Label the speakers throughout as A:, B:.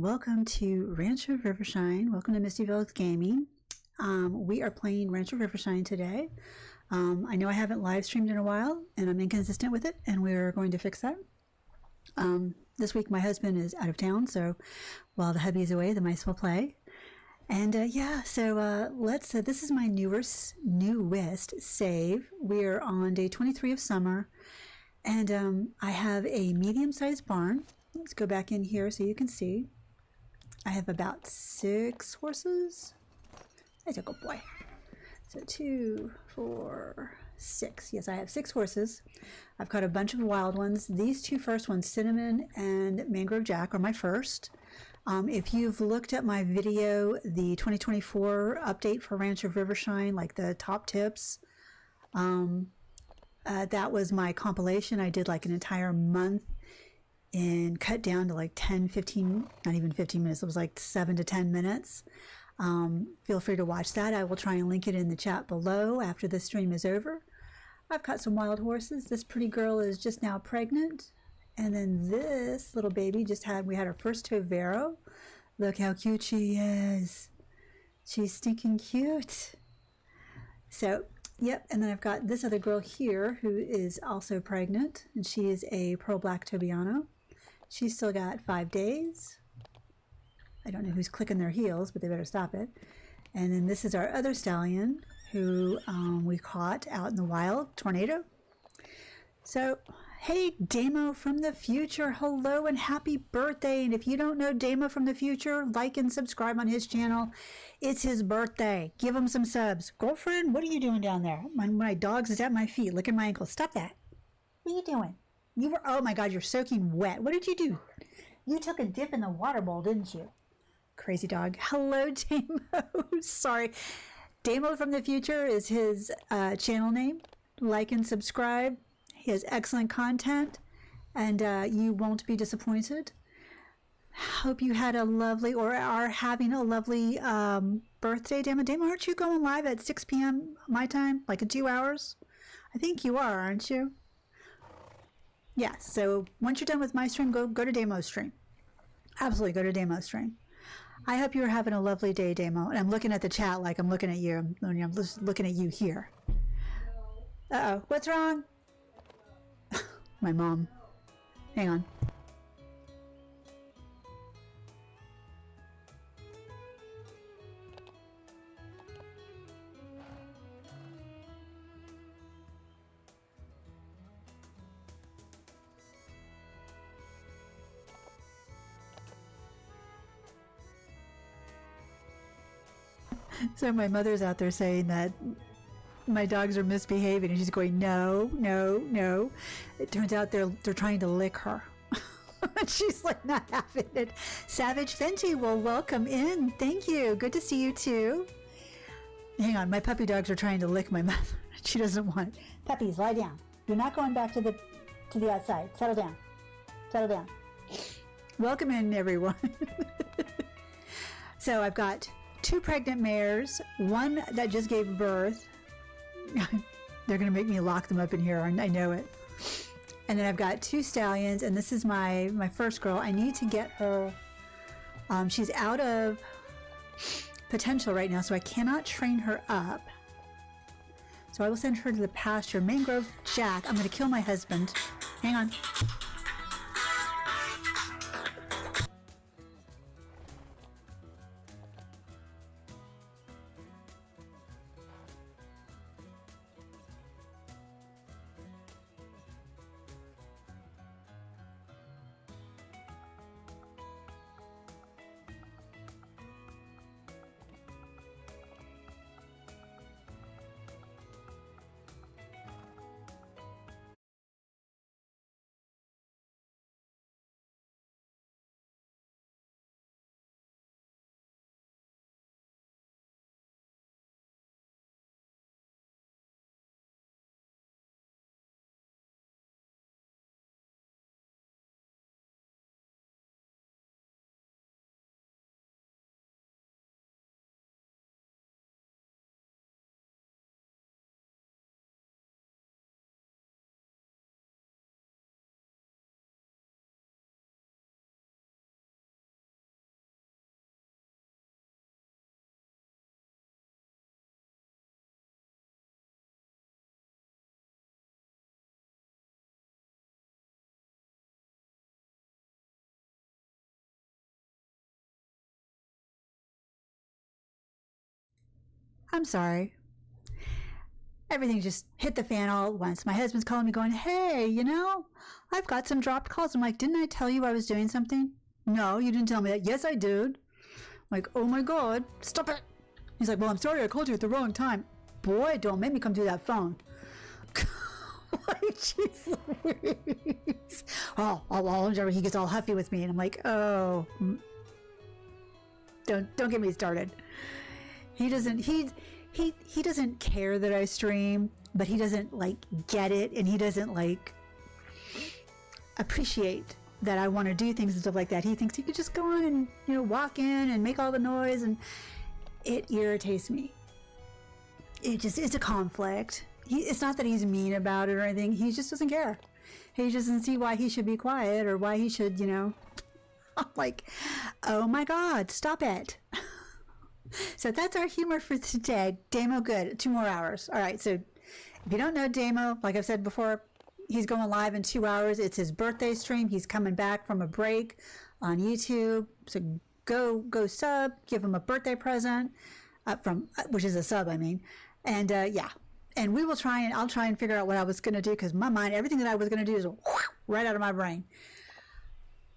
A: welcome to Ranch of Rivershine. Welcome to Misty Village Gaming. We are playing Ranch of Rivershine today. I know I haven't live streamed in a while and I'm inconsistent with it, and we're going to fix that. This week my husband is out of town, so while the hubby is away, the mice will play. And this is my newest save. We're on day 23 of summer, and I have a medium-sized barn. Let's go back in here so you can see. I have about 6 horses. I took a boy. So 2, 4, 6. Yes, I have 6 horses. I've got a bunch of wild ones. These 2 first ones, Cinnamon and Mangrove Jack, are my first. If you've looked at my video, the 2024 update for Ranch of Rivershine, like the top tips, that was my compilation. I did like an entire month and cut down to like 10, 15, not even 15 minutes. It was like 7 to 10 minutes. Feel free to watch that. I will try and link it in the chat below after the stream is over. I've got some wild horses. This pretty girl is just now pregnant. And then this little baby we had our first Tovero. Look how cute she is. She's stinking cute. So, yep. And then I've got this other girl here who is also pregnant, and she is a Pearl Black Tobiano. She's still got 5 days. I don't know who's clicking their heels, but they better stop it. And then this is our other stallion who we caught out in the wild, Tornado. So, hey, Damo from the future, hello and happy birthday. And if you don't know Damo from the future, like and subscribe on his channel. It's his birthday. Give him some subs. Girlfriend, what are you doing down there? My dog's is at my feet, licking my ankle. Stop that. What are you doing? Oh my God, you're soaking wet. What did you do? You took a dip in the water bowl, didn't you? Crazy dog. Hello, Damo. Sorry. Damo from the future is his channel name. Like and subscribe. He has excellent content, and you won't be disappointed. Hope you had a lovely, or are having a lovely birthday, Damo. Damo, aren't you going live at 6 p.m. my time, like in 2 hours? I think you are, aren't you? Yeah, so once you're done with my stream, go to Damo's stream. Absolutely, go to Damo's stream. I hope you're having a lovely day, Damo. And I'm looking at the chat like I'm looking at you. I'm just looking at you here. Uh-oh, what's wrong? My mom. Hang on. So my mother's out there saying that my dogs are misbehaving, and she's going, no, no, no. It turns out they're trying to lick her. She's like not having it. Savage Fenty, well, welcome in. Thank you. Good to see you too. Hang on, my puppy dogs are trying to lick my mother. She doesn't want it. Puppies, lie down. You're not going back to the outside. Settle down. Settle down. Welcome in, everyone. So I've got 2 pregnant mares, 1 that just gave birth. They're going to make me lock them up in here. I know it. And then I've got 2 stallions, and this is my first girl. I need to get her. She's out of potential right now, so I cannot train her up. So I will send her to the pasture. Mangrove Jack. I'm going to kill my husband. Hang on. I'm sorry. Everything just hit the fan all at once. My husband's calling me going, hey, I've got some dropped calls. I'm like, didn't I tell you I was doing something? No, you didn't tell me that. Yes, I did. I'm like, oh my God, stop it. He's like, well, I'm sorry I called you at the wrong time. Boy, don't make me come through that phone. Like, jeez Louise. Oh, he gets all huffy with me. And I'm like, oh, don't get me started. He doesn't care that I stream, but he doesn't like get it, and he doesn't like appreciate that I want to do things and stuff like that. He thinks he could just go on and walk in and make all the noise, and it irritates me. It's a conflict. It's not that he's mean about it or anything. He just doesn't care. He just doesn't see why he should be quiet or why he should, I'm like, oh my God, stop it. So that's our humor for today. Damo, good. 2 more hours. All right. So if you don't know Damo, like I've said before, he's going live in 2 hours. It's his birthday stream. He's coming back from a break on YouTube. So go sub, give him a birthday present which is a sub, I mean. And yeah. And I'll try and figure out what I was going to do, because my mind, everything that I was going to do is right out of my brain.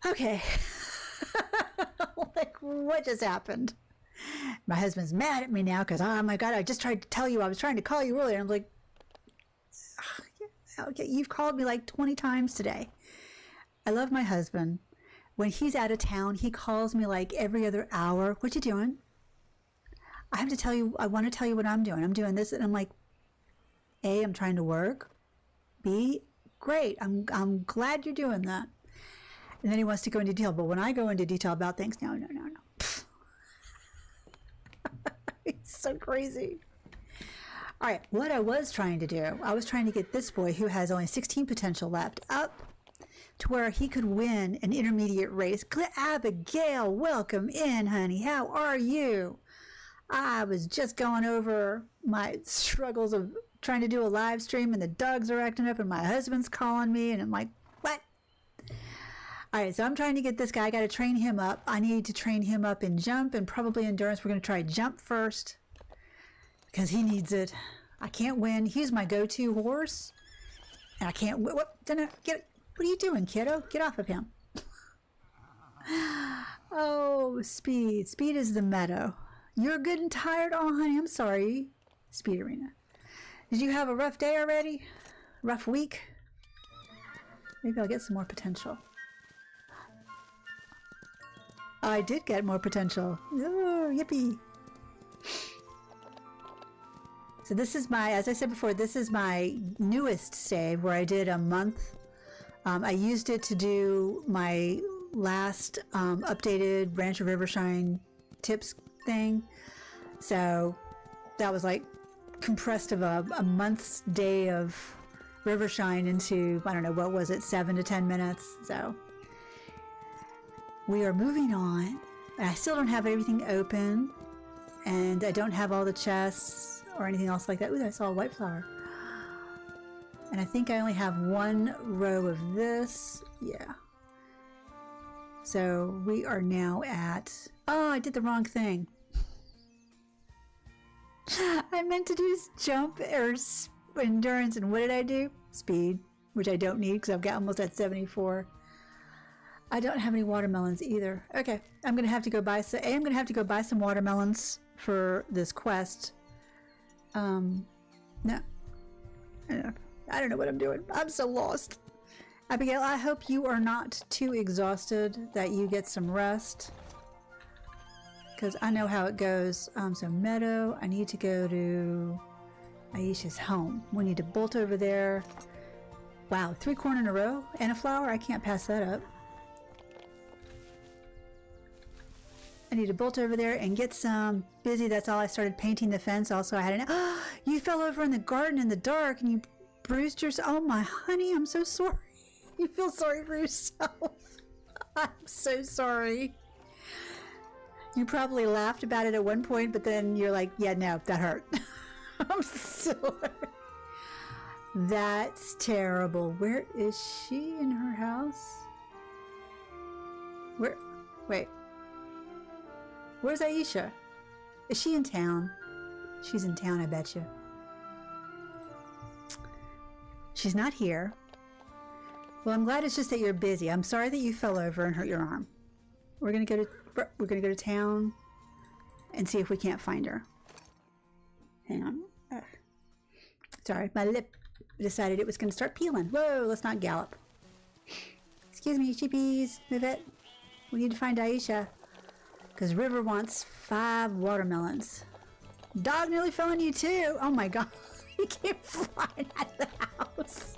A: Okay. Like, what just happened? My husband's mad at me now because, oh my God, I just tried to tell you. I was trying to call you earlier. I'm like, okay, you've called me like 20 times today. I love my husband. When he's out of town, he calls me like every other hour. What you doing? I want to tell you what I'm doing. I'm doing this. And I'm like, A, I'm trying to work. B, great. I'm glad you're doing that. And then he wants to go into detail. But when I go into detail about things, no. It's so crazy. All right, what I was trying to do, I was trying to get this boy, who has only 16 potential left, up to where he could win an intermediate race. Abigail, welcome in, honey. How are you? I was just going over my struggles of trying to do a live stream, and the dogs are acting up, and my husband's calling me, and I'm like, what? All right, so I'm trying to get this guy. I got to train him up. I need to train him up in jump and probably endurance. We're going to try jump first because he needs it. I can't win. He's my go-to horse, and I can't win. What are you doing, kiddo? Get off of him. Oh, Speed. Speed is the meadow. You're good and tired? Oh, honey, I'm sorry. Speed Arena. Did you have a rough day already? Rough week? Maybe I'll get some more potential. I did get more potential. Oh, yippee. So this is as I said before, this is my newest save where I did a month. I used it to do my last updated Ranch of Rivershine tips thing. So that was like compressed of a month's day of Rivershine into, I don't know, what was it, 7 to 10 minutes. So we are moving on. I still don't have everything open, and I don't have all the chests or anything else like that. Ooh, I saw a white flower. And I think I only have 1 row of this. Yeah. So we are now at... Oh, I did the wrong thing. I meant to do jump or endurance, and what did I do? Speed, which I don't need because I've got almost at 74. I don't have any watermelons either. Okay, I'm gonna have to go buy some. I'm gonna have to go buy some watermelons for this quest. No, I don't know what I'm doing. I'm so lost. Abigail, I hope you are not too exhausted, that you get some rest, because I know how it goes. So Meadow, I need to go to Aisha's home. We need to bolt over there. Wow, 3 corn in a row and a flower. I can't pass that up. I need to bolt over there and get some busy. That's all. I started painting the fence. Also, I had you fell over in the garden in the dark and you bruised yourself. Oh my honey, I'm so sorry. You feel sorry for yourself. I'm so sorry. You probably laughed about it at one point, but then you're like, yeah, no, that hurt. I'm sorry. That's terrible. Where is she in her house? Wait. Where's Aisha? Is she in town? She's in town, I bet you. She's not here. Well, I'm glad it's just that you're busy. I'm sorry that you fell over and hurt your arm. We're gonna go to town and see if we can't find her. Hang on. Sorry, my lip decided it was gonna start peeling. Whoa, let's not gallop. Excuse me, sheepies, move it. We need to find Aisha, because River wants 5 watermelons. Dog nearly fell on you too. Oh my god, he came flying out of the house.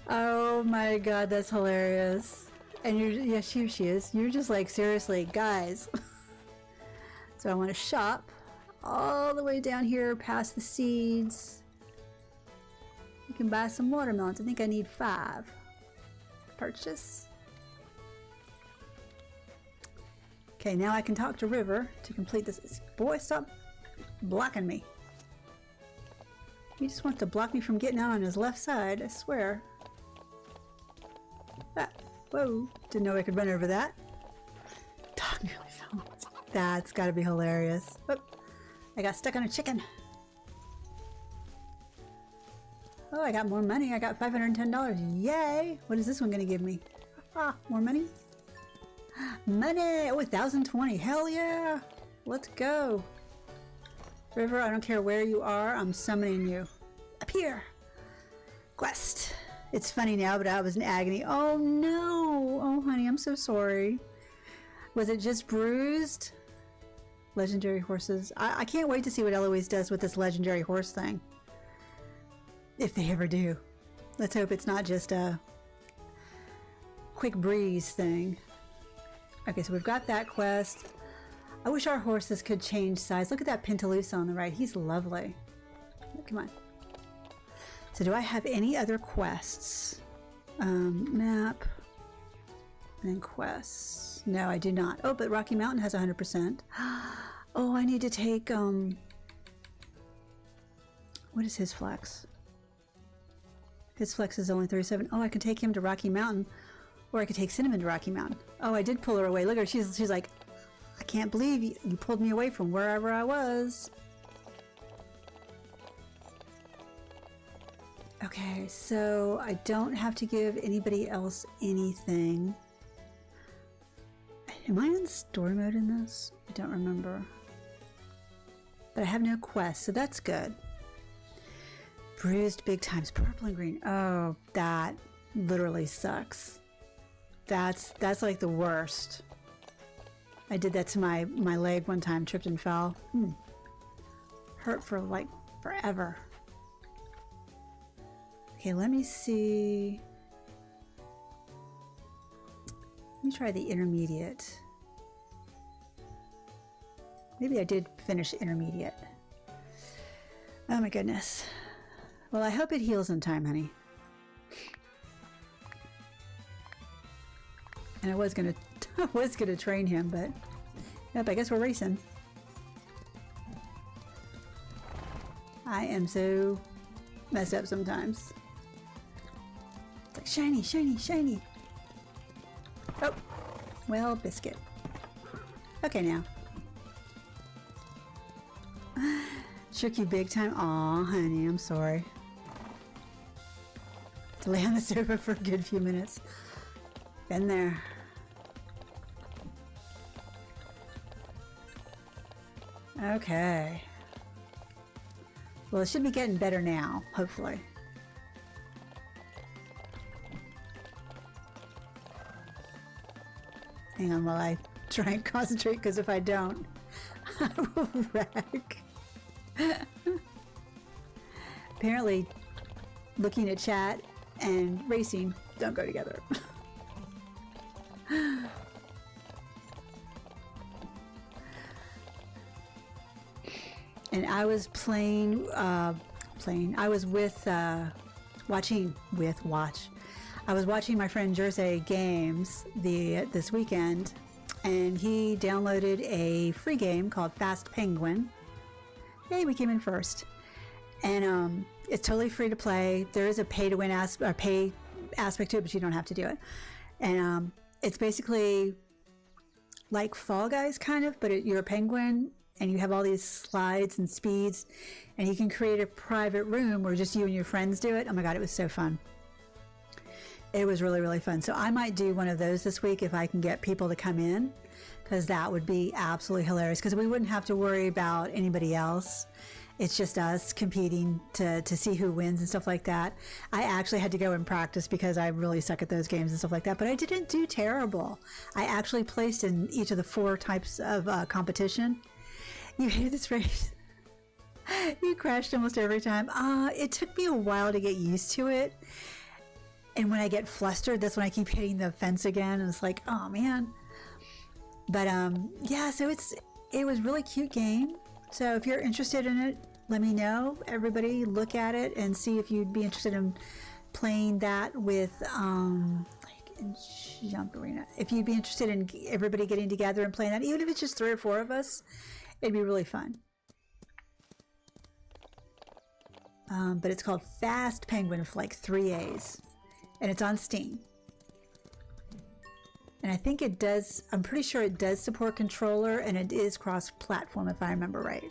A: Oh my god, that's hilarious. And you're, yeah, here she is. You're just like, seriously, guys. So I want to shop all the way down here past the seeds. You can buy some watermelons. I think I need 5. Purchase. Okay, now I can talk to River to complete this. Boy, stop blocking me. He just wants to block me from getting out on his left side, I swear. Ah, whoa, didn't know I could run over that. Dog nearly fell. That's gotta be hilarious. Oh, I got stuck on a chicken. Oh, I got more money. I got $510. Yay! What is this one gonna give me? Ah, more money? Money! Oh, 1,020. Hell yeah! Let's go. River, I don't care where you are, I'm summoning you. Up here! Quest. It's funny now, but I was in agony. Oh no! Oh honey, I'm so sorry. Was it just bruised? Legendary horses. I can't wait to see what Eloise does with this legendary horse thing. If they ever do. Let's hope it's not just a quick breeze thing. Okay, so we've got that quest. I wish our horses could change size. Look at that Pintaloosa on the right. He's lovely. Come on. So do I have any other quests? Map. And then quests. No, I do not. Oh, but Rocky Mountain has 100%. Oh, I need to take, what is his flex? His flex is only 37. Oh, I can take him to Rocky Mountain. Or I could take Cinnamon to Rocky Mountain. Oh, I did pull her away. Look at her. She's like, I can't believe you pulled me away from wherever I was. Okay, so I don't have to give anybody else anything. Am I in story mode in this? I don't remember. But I have no quest, so that's good. Bruised big times, purple and green. Oh, that literally sucks. That's like the worst. I did that to my leg one time, tripped and fell. Hurt for like forever. Okay, let me see. Let me try the intermediate. Maybe I did finish intermediate. Oh my goodness. Well, I hope it heals in time, honey. And I was gonna train him, but yep, I guess we're racing. I am so messed up sometimes. It's like shiny, shiny, shiny. Oh, well, biscuit. Okay, now. Shook you big time. Aw, honey, I'm sorry. To lay on the sofa for a good few minutes. Been there. Okay. Well, it should be getting better now, hopefully. Hang on while I try and concentrate, because if I don't, I will wreck. Apparently, looking at chat and racing don't go together. And I was I was I was watching my friend Jersey Games this weekend, and he downloaded a free game called Fast Penguin. Yay, we came in first. And it's totally free to play. There is a pay aspect to it, but you don't have to do it. And it's basically like Fall Guys kind of, but you're a penguin and you have all these slides and speeds, and you can create a private room where just you and your friends do it. Oh my God, it was so fun. It was really, really fun. So I might do one of those this week if I can get people to come in, because that would be absolutely hilarious, because we wouldn't have to worry about anybody else. It's just us competing to see who wins and stuff like that. I actually had to go and practice because I really suck at those games and stuff like that, but I didn't do terrible. I actually placed in each of the 4 types of competition. You hated this race. You crashed almost every time. It took me a while to get used to it. And when I get flustered, that's when I keep hitting the fence again. And it's like, oh man. But yeah, so it was a really cute game. So if you're interested in it, let me know. Everybody look at it and see if you'd be interested in playing that with like in Jump Arena. If you'd be interested in everybody getting together and playing that, even if it's just 3 or 4 of us, it'd be really fun. But it's called Fast Penguin with like 3 A's, and it's on Steam. And I think it does, I'm pretty sure it does support controller, and it is cross-platform if I remember right.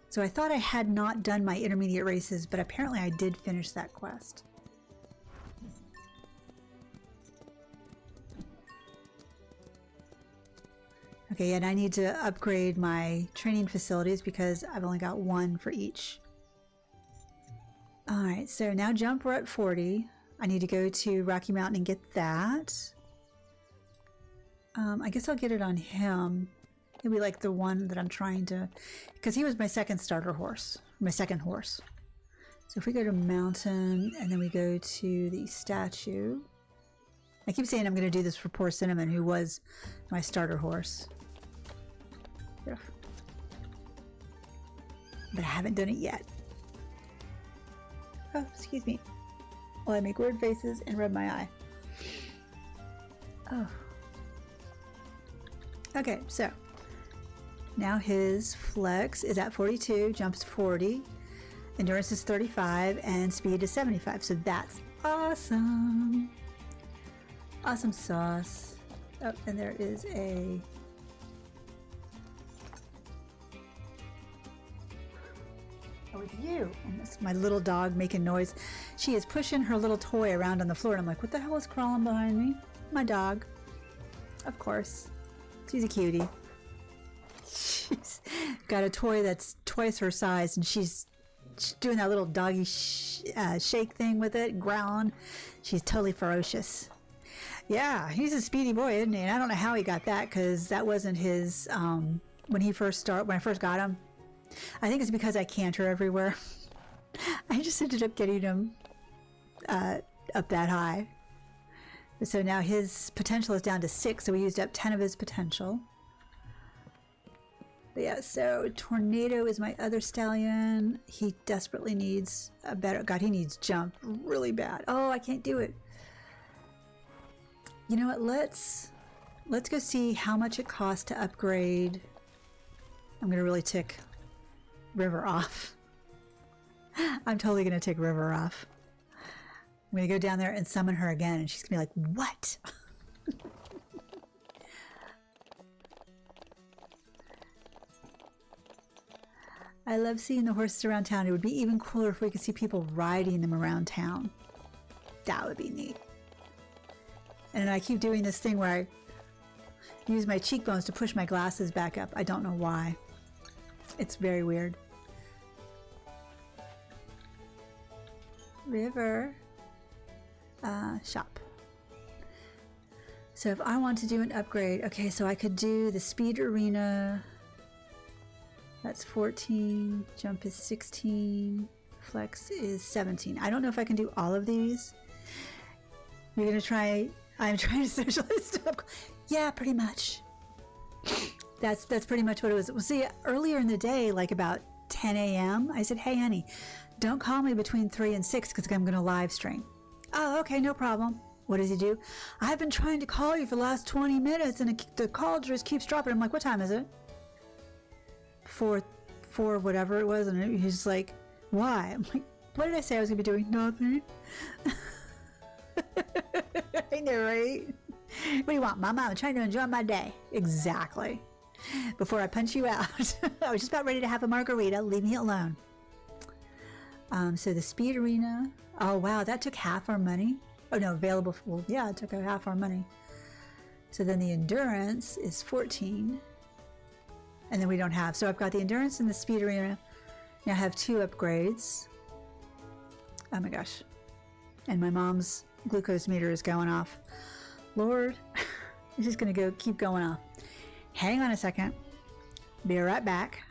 A: So I thought I had not done my intermediate races, but apparently I did finish that quest. Okay, and I need to upgrade my training facilities because I've only got 1 for each. All right, so now jump, we're at 40. I need to go to Rocky Mountain and get that. I guess I'll get it on him. He'll be like the one that I'm trying to, because he was my second starter horse, my second horse. So if we go to mountain and then we go to the statue. I keep saying I'm going to do this for poor Cinnamon, who was my starter horse. But I haven't done it yet. Oh, excuse me. Well, I make weird faces and rub my eye. Oh. Okay, so now his flex is at 42, jumps 40, endurance is 35, and speed is 75. So that's awesome. Awesome sauce. Oh, and there is a... Oh, with you. And that's my little dog making noise. She is pushing her little toy around on the floor, and I'm like, what the hell is crawling behind me? My dog. Of course. She's a cutie. She's got a toy that's twice her size, and she's doing that little doggy shake thing with it, growling. She's totally ferocious. Yeah, he's a speedy boy, isn't he? And I don't know how he got that, because that wasn't his, when I first got him. I think it's because I canter everywhere. I just ended up getting him up that high. So now his potential is down to 6, so we used up 10 of his potential. But yeah, so Tornado is my other stallion. He desperately needs a better... God, he needs jump really bad. Oh, I can't do it. You know what? Let's go see how much it costs to upgrade. I'm going to really tick River off. I'm totally going to tick River off. I'm going to go down there and summon her again, and she's going to be like, what? I love seeing the horses around town. It would be even cooler if we could see people riding them around town. That would be neat. And I keep doing this thing where I use my cheekbones to push my glasses back up. I don't know why. It's very weird. River. Shop. So if I want to do an upgrade, okay, so I could do the speed arena. That's 14. Jump is 16. Flex is 17. I don't know if I can do all of these. You're gonna try. I'm trying to socialize stuff. Yeah, pretty much. That's pretty much what it was. Well, see, earlier in the day, like about 10 a.m., I said, hey, honey, don't call me between 3 and 6 because I'm going to live stream. Oh, okay, no problem. What does he do? I've been trying to call you for the last 20 minutes and the call just keeps dropping. I'm like, what time is it? 4 whatever it was. And he's like, why? I'm like, what did I say I was going to be doing? Nothing. I know, right? What do you want, Mama? I'm trying to enjoy my day. Exactly. Before I punch you out. I was just about ready to have a margarita. Leave me alone. So the speed arena. Oh, wow. That took half our money. Oh, no. Available. Well, yeah, it took half our money. So then the endurance is 14. And then we don't have. So I've got the endurance and the speed arena. Now I have 2 upgrades. Oh, my gosh. And my mom's glucose meter is going off. Lord, it's just going to keep going off. Hang on a second. Be right back.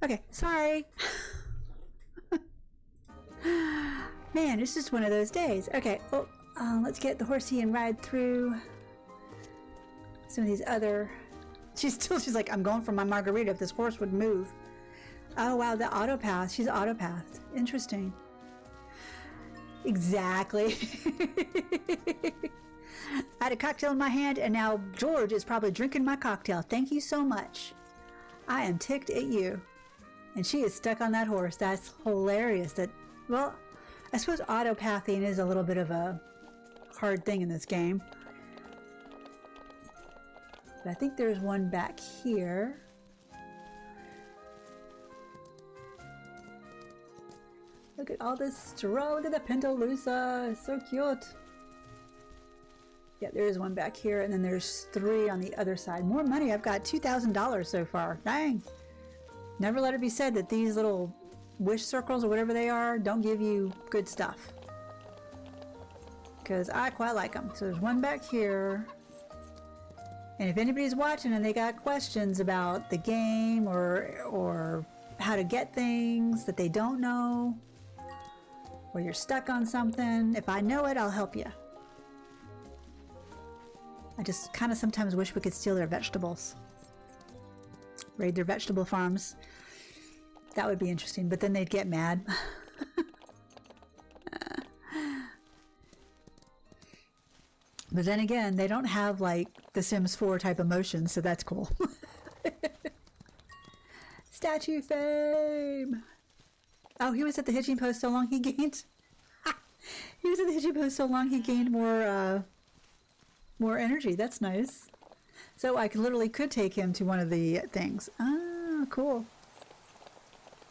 A: Okay, sorry. Man, it's just one of those days. Okay, well, let's get the horsey and ride through some of these other... She's like, I'm going for my margarita if this horse would move. Oh, wow, the autopath. She's autopathed. Interesting. Exactly. I had a cocktail in my hand, and now George is probably drinking my cocktail. Thank you so much. I am ticked at you. And she is stuck on that horse. That's hilarious. Well, I suppose autopathing is a little bit of a hard thing in this game. But I think there's one back here. Look at all this straw. Look at the Pentolusa. It's so cute. Yeah, there is one back here, and then there's 3 on the other side. More money. I've got $2,000 so far. Dang. Never let it be said that these little wish circles or whatever they are don't give you good stuff. Because I quite like them. So there's one back here. And if anybody's watching and they got questions about the game or how to get things that they don't know, or you're stuck on something, if I know it, I'll help you. I just kind of sometimes wish we could steal their vegetables. Raid their vegetable farms. That would be interesting, but then they'd get mad. But then again, they don't have like the Sims 4 type emotions, so that's cool. Statue fame! Oh, he was at the hitching post so long he gained... he was at the hitching post so long he gained more energy. That's nice. So I literally could take him to one of the things. Ah, cool.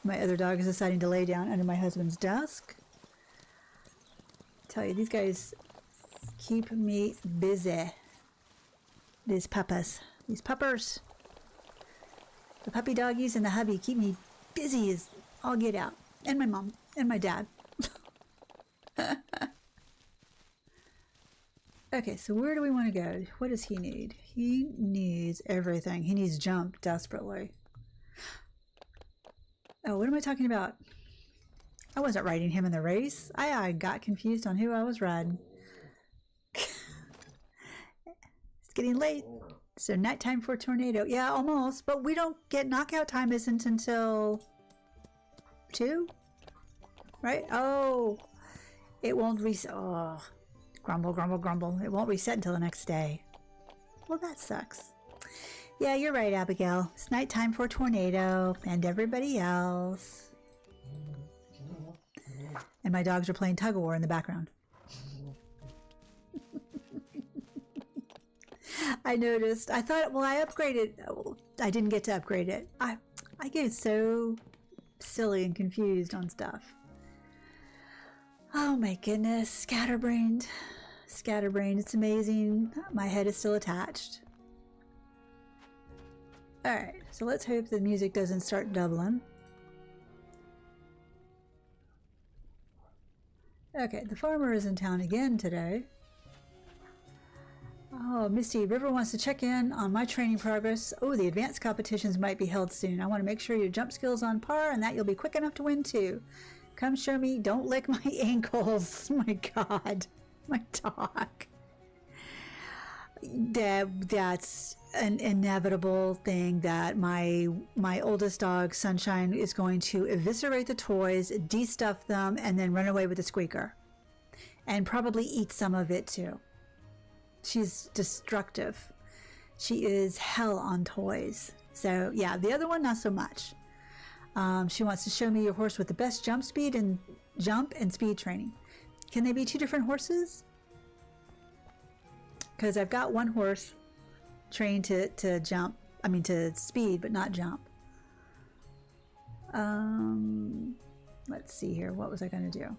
A: My other dog is deciding to lay down under my husband's desk. I tell you, these guys keep me busy. These puppas. These puppers. The puppy doggies and the hubby keep me busy as all get out. And my mom. And my dad. Okay, so where do we want to go? What does he need? He needs everything. He needs jump desperately. Oh, what am I talking about? I wasn't riding him in the race. I got confused on who I was riding. It's getting late. So nighttime for tornado. Yeah, almost. But we don't get knockout time isn't until 2? Right? Oh, it won't reset. Oh. Grumble, grumble, grumble. It won't reset until the next day. well, that sucks. Yeah, you're right, Abigail. It's nighttime for Tornado and everybody else. And my dogs are playing tug of war in the background. I noticed. I thought, well, I upgraded. I didn't get to upgrade it. I get so silly and confused on stuff. Oh my goodness. Scatterbrained. Scatterbrained. It's amazing. My head is still attached. Alright, so let's hope the music doesn't start doubling. Okay, the farmer is in town again today. Oh, Misty, River wants to check in on my training progress. Oh, the advanced competitions might be held soon. I want to make sure your jump skill's on par and that you'll be quick enough to win too. Come show me. Don't lick my ankles. My God. My dog. That's an inevitable thing that my oldest dog, Sunshine, is going to eviscerate the toys, de-stuff them, and then run away with the squeaker. And probably eat some of it too. She's destructive. She is hell on toys. So yeah, the other one, not so much. She wants to show me your horse with the best jump and speed training. Can they be two different horses? Because I've got one horse trained to jump, to speed, but not jump. Let's see here. What was I going to do?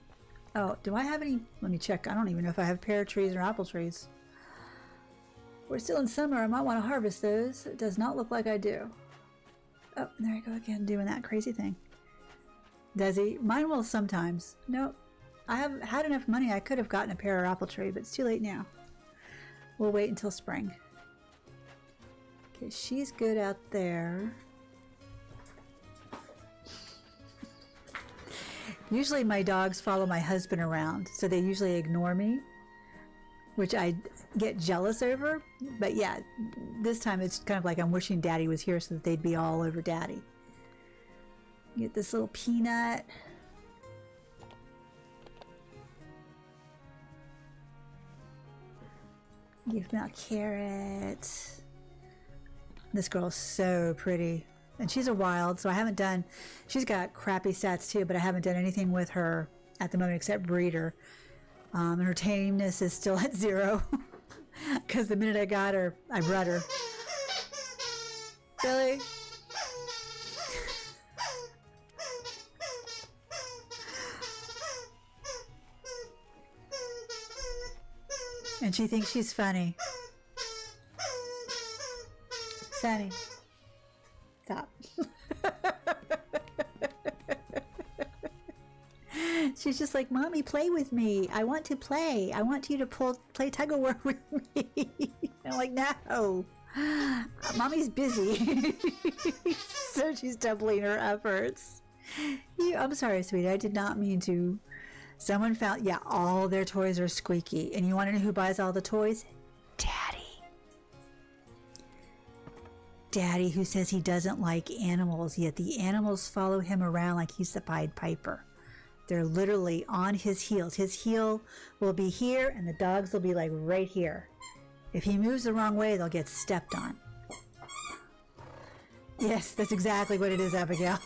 A: Oh, do I have any? Let me check. I don't even know if I have pear trees or apple trees. We're still in summer. I might want to harvest those. It does not look like I do. Oh, there I go again, doing that crazy thing. Does he? Mine will sometimes. Nope. I have had enough money. I could have gotten a pear or apple tree, but it's too late now. We'll wait until spring. Okay, she's good out there. Usually my dogs follow my husband around, so they usually ignore me, which I get jealous over. But yeah, this time it's kind of like I'm wishing Daddy was here so that they'd be all over Daddy. Get this little peanut. Give him a carrot. This girl's so pretty. And she's a wild, so I haven't done... She's got crappy stats too, but I haven't done anything with her at the moment except breed her. And her tameness is still at 0. Because the minute I got her, I bred her. Billy? And she thinks she's funny. Sunny. Stop. She's just like, Mommy, play with me. I want to play. I want you to play tug of war with me. I'm like, no. Mommy's busy. So she's doubling her efforts. I'm sorry, sweetie. I did not mean to. Someone found, yeah, all their toys are squeaky. And you want to know who buys all the toys? Daddy. Daddy, who says he doesn't like animals, yet the animals follow him around like he's the Pied Piper. They're literally on his heels. His heel will be here, and the dogs will be like right here. If he moves the wrong way, they'll get stepped on. Yes, that's exactly what it is, Abigail.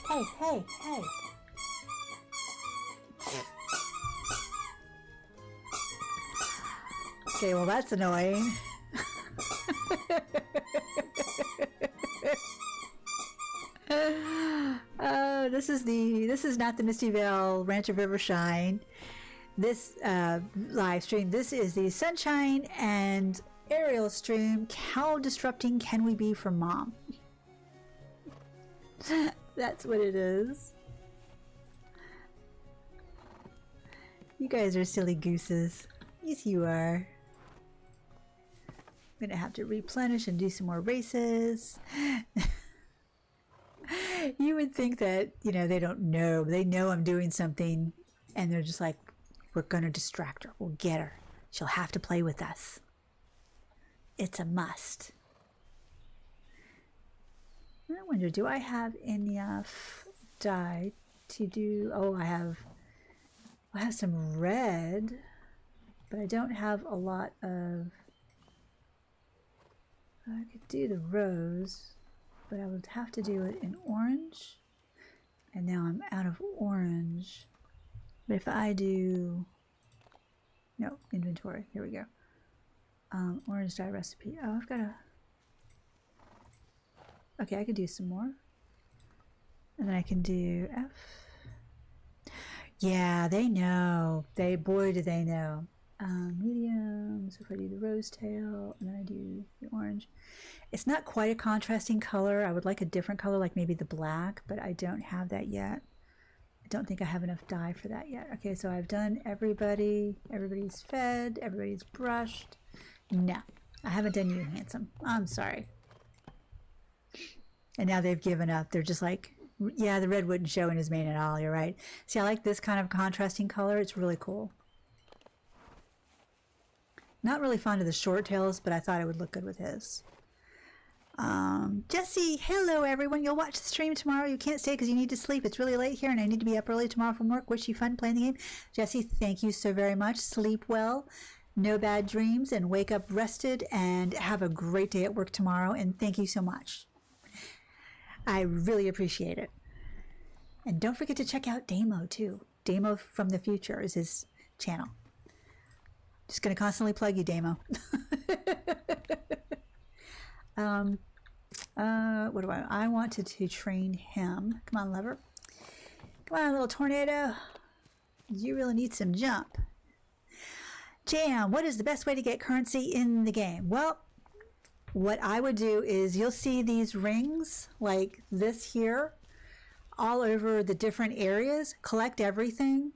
A: Hey, hey, hey. Okay, well that's annoying. This is not the Misty Vale Ranch of Rivershine. This live stream. This is the Sunshine and Ariel stream. How disrupting can we be for Mom? That's what it is. You guys are silly gooses. Yes, you are. I'm gonna have to replenish and do some more races. You would think that, they don't know. They know I'm doing something, and they're just like, we're gonna distract her. We'll get her. She'll have to play with us. It's a must. I wonder, do I have enough dye to do... Oh, I have some red, but I don't have a lot of I could do the rose, but I would have to do it in orange. And now I'm out of orange. But if I do, no, inventory, here we go. Orange dye recipe. Oh, I've got a, okay, I could do some more. And then I can do F. Yeah, they know. Boy, do they know. Medium, so if I do the rose tail, and then I do the orange. It's not quite a contrasting color. I would like a different color, like maybe the black, but I don't have that yet. I don't think I have enough dye for that yet. Okay, so I've done everybody. Everybody's fed. Everybody's brushed. No, I haven't done you, handsome. I'm sorry. And now they've given up. They're just like, yeah, the red wouldn't show in his mane at all. You're right. See, I like this kind of contrasting color. It's really cool. Not really fond of the short tails, but I thought it would look good with his. Jesse, hello everyone. You'll watch the stream tomorrow. You can't stay because you need to sleep. It's really late here and I need to be up early tomorrow from work. Wish you fun playing the game. Jesse, thank you so very much. Sleep well, no bad dreams, and wake up rested and have a great day at work tomorrow. And thank you so much. I really appreciate it. And don't forget to check out Damo too. Damo from the Future is his channel. Just going to constantly plug you, Damo. What do I wanted to train him. Come on, Lever. Come on, little tornado. You really need some jump. Jam, what is the best way to get currency in the game? Well, what I would do is you'll see these rings like this here all over the different areas. Collect everything.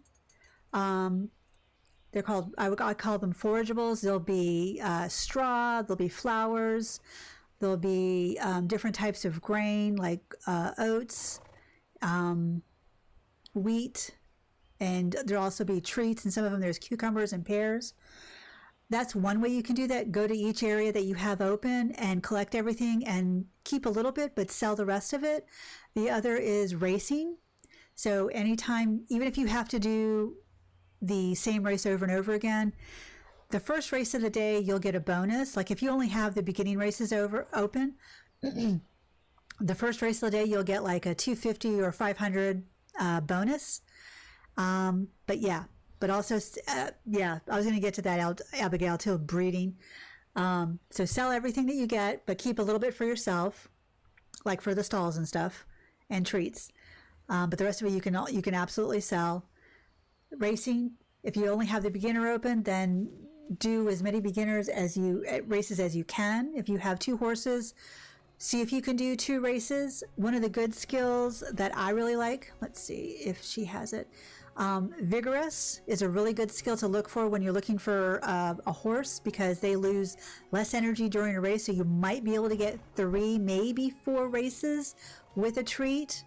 A: They're called, I call them forageables. There'll be straw, there'll be flowers, there'll be different types of grain like oats, wheat, and there'll also be treats, and some of them there's cucumbers and pears. That's one way you can do that. Go to each area that you have open and collect everything and keep a little bit, but sell the rest of it. The other is racing. So anytime, even if you have to do the same race over and over again, the first race of the day, you'll get a bonus. Like if you only have the beginning races open, the first race of the day, you'll get like a 250 or 500 bonus. But yeah. But also, yeah, I was going to get to that, Abigail, too, breeding. So sell everything that you get, but keep a little bit for yourself, like for the stalls and stuff, and treats. But the rest of it you can absolutely sell. Racing, if you only have the beginner open, then do as many beginners races as you can. If you have 2 horses, see if you can do 2 races. One of the good skills that I really like, let's see if she has it. Vigorous is a really good skill to look for when you're looking for a horse, because they lose less energy during a race, so you might be able to get 3, maybe 4 races with a treat.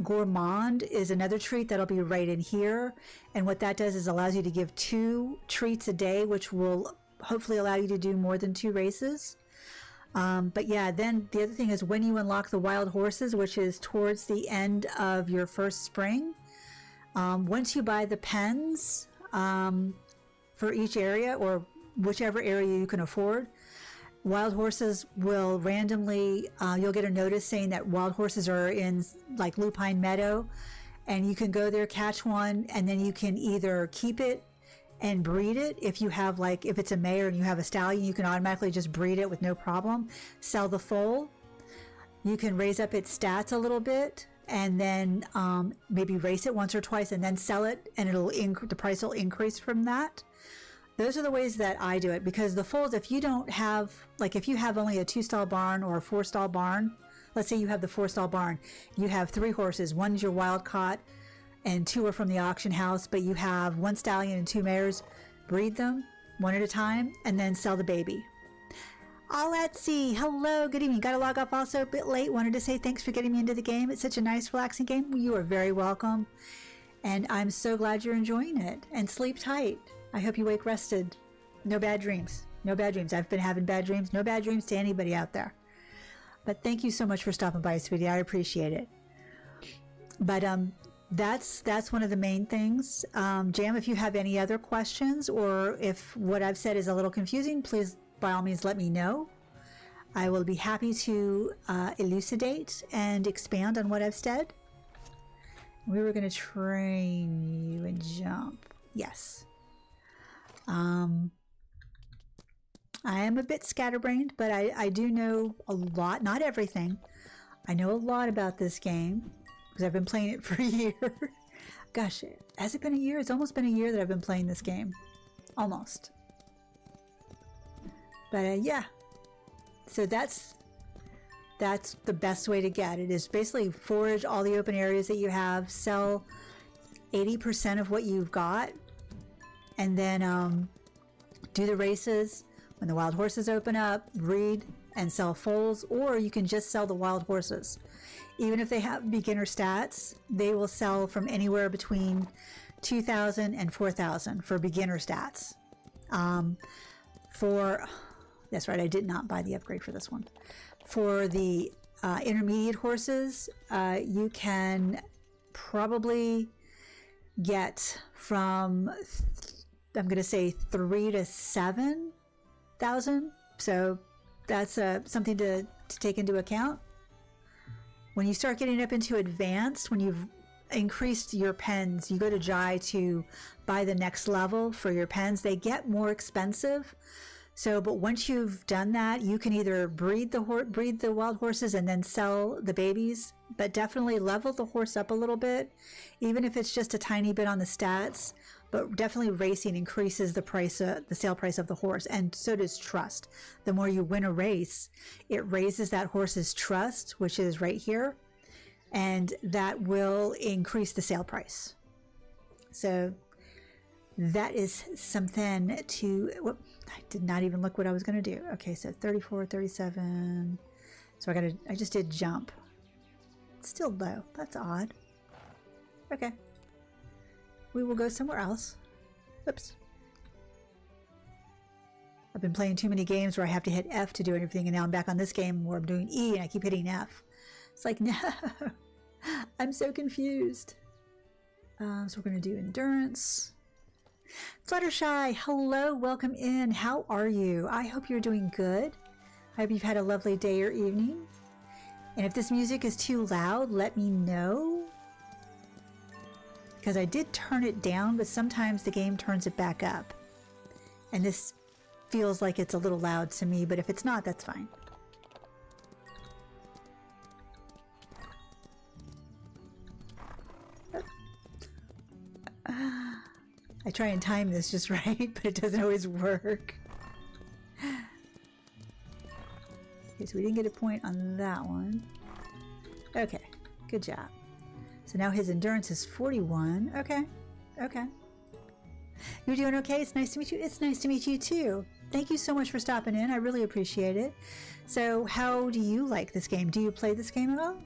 A: Gourmand is another treat that'll be right in here, and what that does is allows you to give 2 treats a day, which will hopefully allow you to do more than 2 races. But yeah, then the other thing is when you unlock the wild horses, which is towards the end of your first spring. Once you buy the pens for each area, or whichever area you can afford, wild horses will randomly, you'll get a notice saying that wild horses are in like Lupine Meadow, and you can go there, catch one, and then you can either keep it and breed it. If you have if it's a mare and you have a stallion, you can automatically just breed it with no problem. Sell the foal. You can raise up its stats a little bit, and then maybe race it once or twice and then sell it, and the price will increase from that. Those are the ways that I do it, because the foals, if you don't have, if you have only a 2-stall barn or a 4-stall barn, let's say you have the 4-stall barn, you have 3 horses, one's your wild caught and 2 are from the auction house, but you have 1 stallion and 2 mares, breed them one at a time and then sell the baby. Let's see. Hello, good evening. Got to log off also a bit late. Wanted to say thanks for getting me into the game. It's such a nice, relaxing game. You are very welcome. And I'm so glad you're enjoying it. And sleep tight. I hope you wake rested. No bad dreams. No bad dreams. I've been having bad dreams. No bad dreams to anybody out there. But thank you so much for stopping by, sweetie. I appreciate it. But that's one of the main things. Jam, if you have any other questions, or if what I've said is a little confusing, please by all means let me know. I will be happy to elucidate and expand on what I've said. We were going to train you and jump. Yes. I am a bit scatterbrained, but I do know a lot, not everything. I know a lot about this game because I've been playing it for a year. Gosh, has it been a year? It's almost been a year that I've been playing this game. Almost. But yeah, so that's the best way to get it, is basically forage all the open areas that you have, sell 80% of what you've got, and then do the races when the wild horses open up, breed and sell foals, or you can just sell the wild horses. Even if they have beginner stats, they will sell from anywhere between 2,000 and 4,000 for beginner stats. That's right, I did not buy the upgrade for this one. For the intermediate horses, you can probably get from, I'm going to say 3,000 to 7,000. So that's something to take into account. When you start getting up into advanced, when you've increased your pens, you go to Jai to buy the next level for your pens. They get more expensive. So, but once you've done that, you can either breed the wild horses and then sell the babies, but definitely level the horse up a little bit, even if it's just a tiny bit on the stats. But definitely racing increases the price, the sale price of the horse, and so does trust. The more you win a race, it raises that horse's trust, which is right here, and that will increase the sale price. So that is something to, whoop, I did not even look what I was going to do. Okay, so 34, 37. So I just did jump. It's still low. That's odd. Okay. We will go somewhere else. Oops. I've been playing too many games where I have to hit F to do everything, and now I'm back on this game where I'm doing E and I keep hitting F. It's like, no. I'm so confused. So we're going to do endurance. Fluttershy, hello, welcome in. How are you? I hope you're doing good. I hope you've had a lovely day or evening. And if this music is too loud, let me know. Because I did turn it down, but sometimes the game turns it back up. And this feels like it's a little loud to me, but if it's not, that's fine. I try and time this just right, but it doesn't always work. Okay, so we didn't get a point on that one. Okay, good job. So now his endurance is 41. Okay, okay. You're doing okay? It's nice to meet you. It's nice to meet you too. Thank you so much for stopping in. I really appreciate it. So how do you like this game? Do you play this game at all?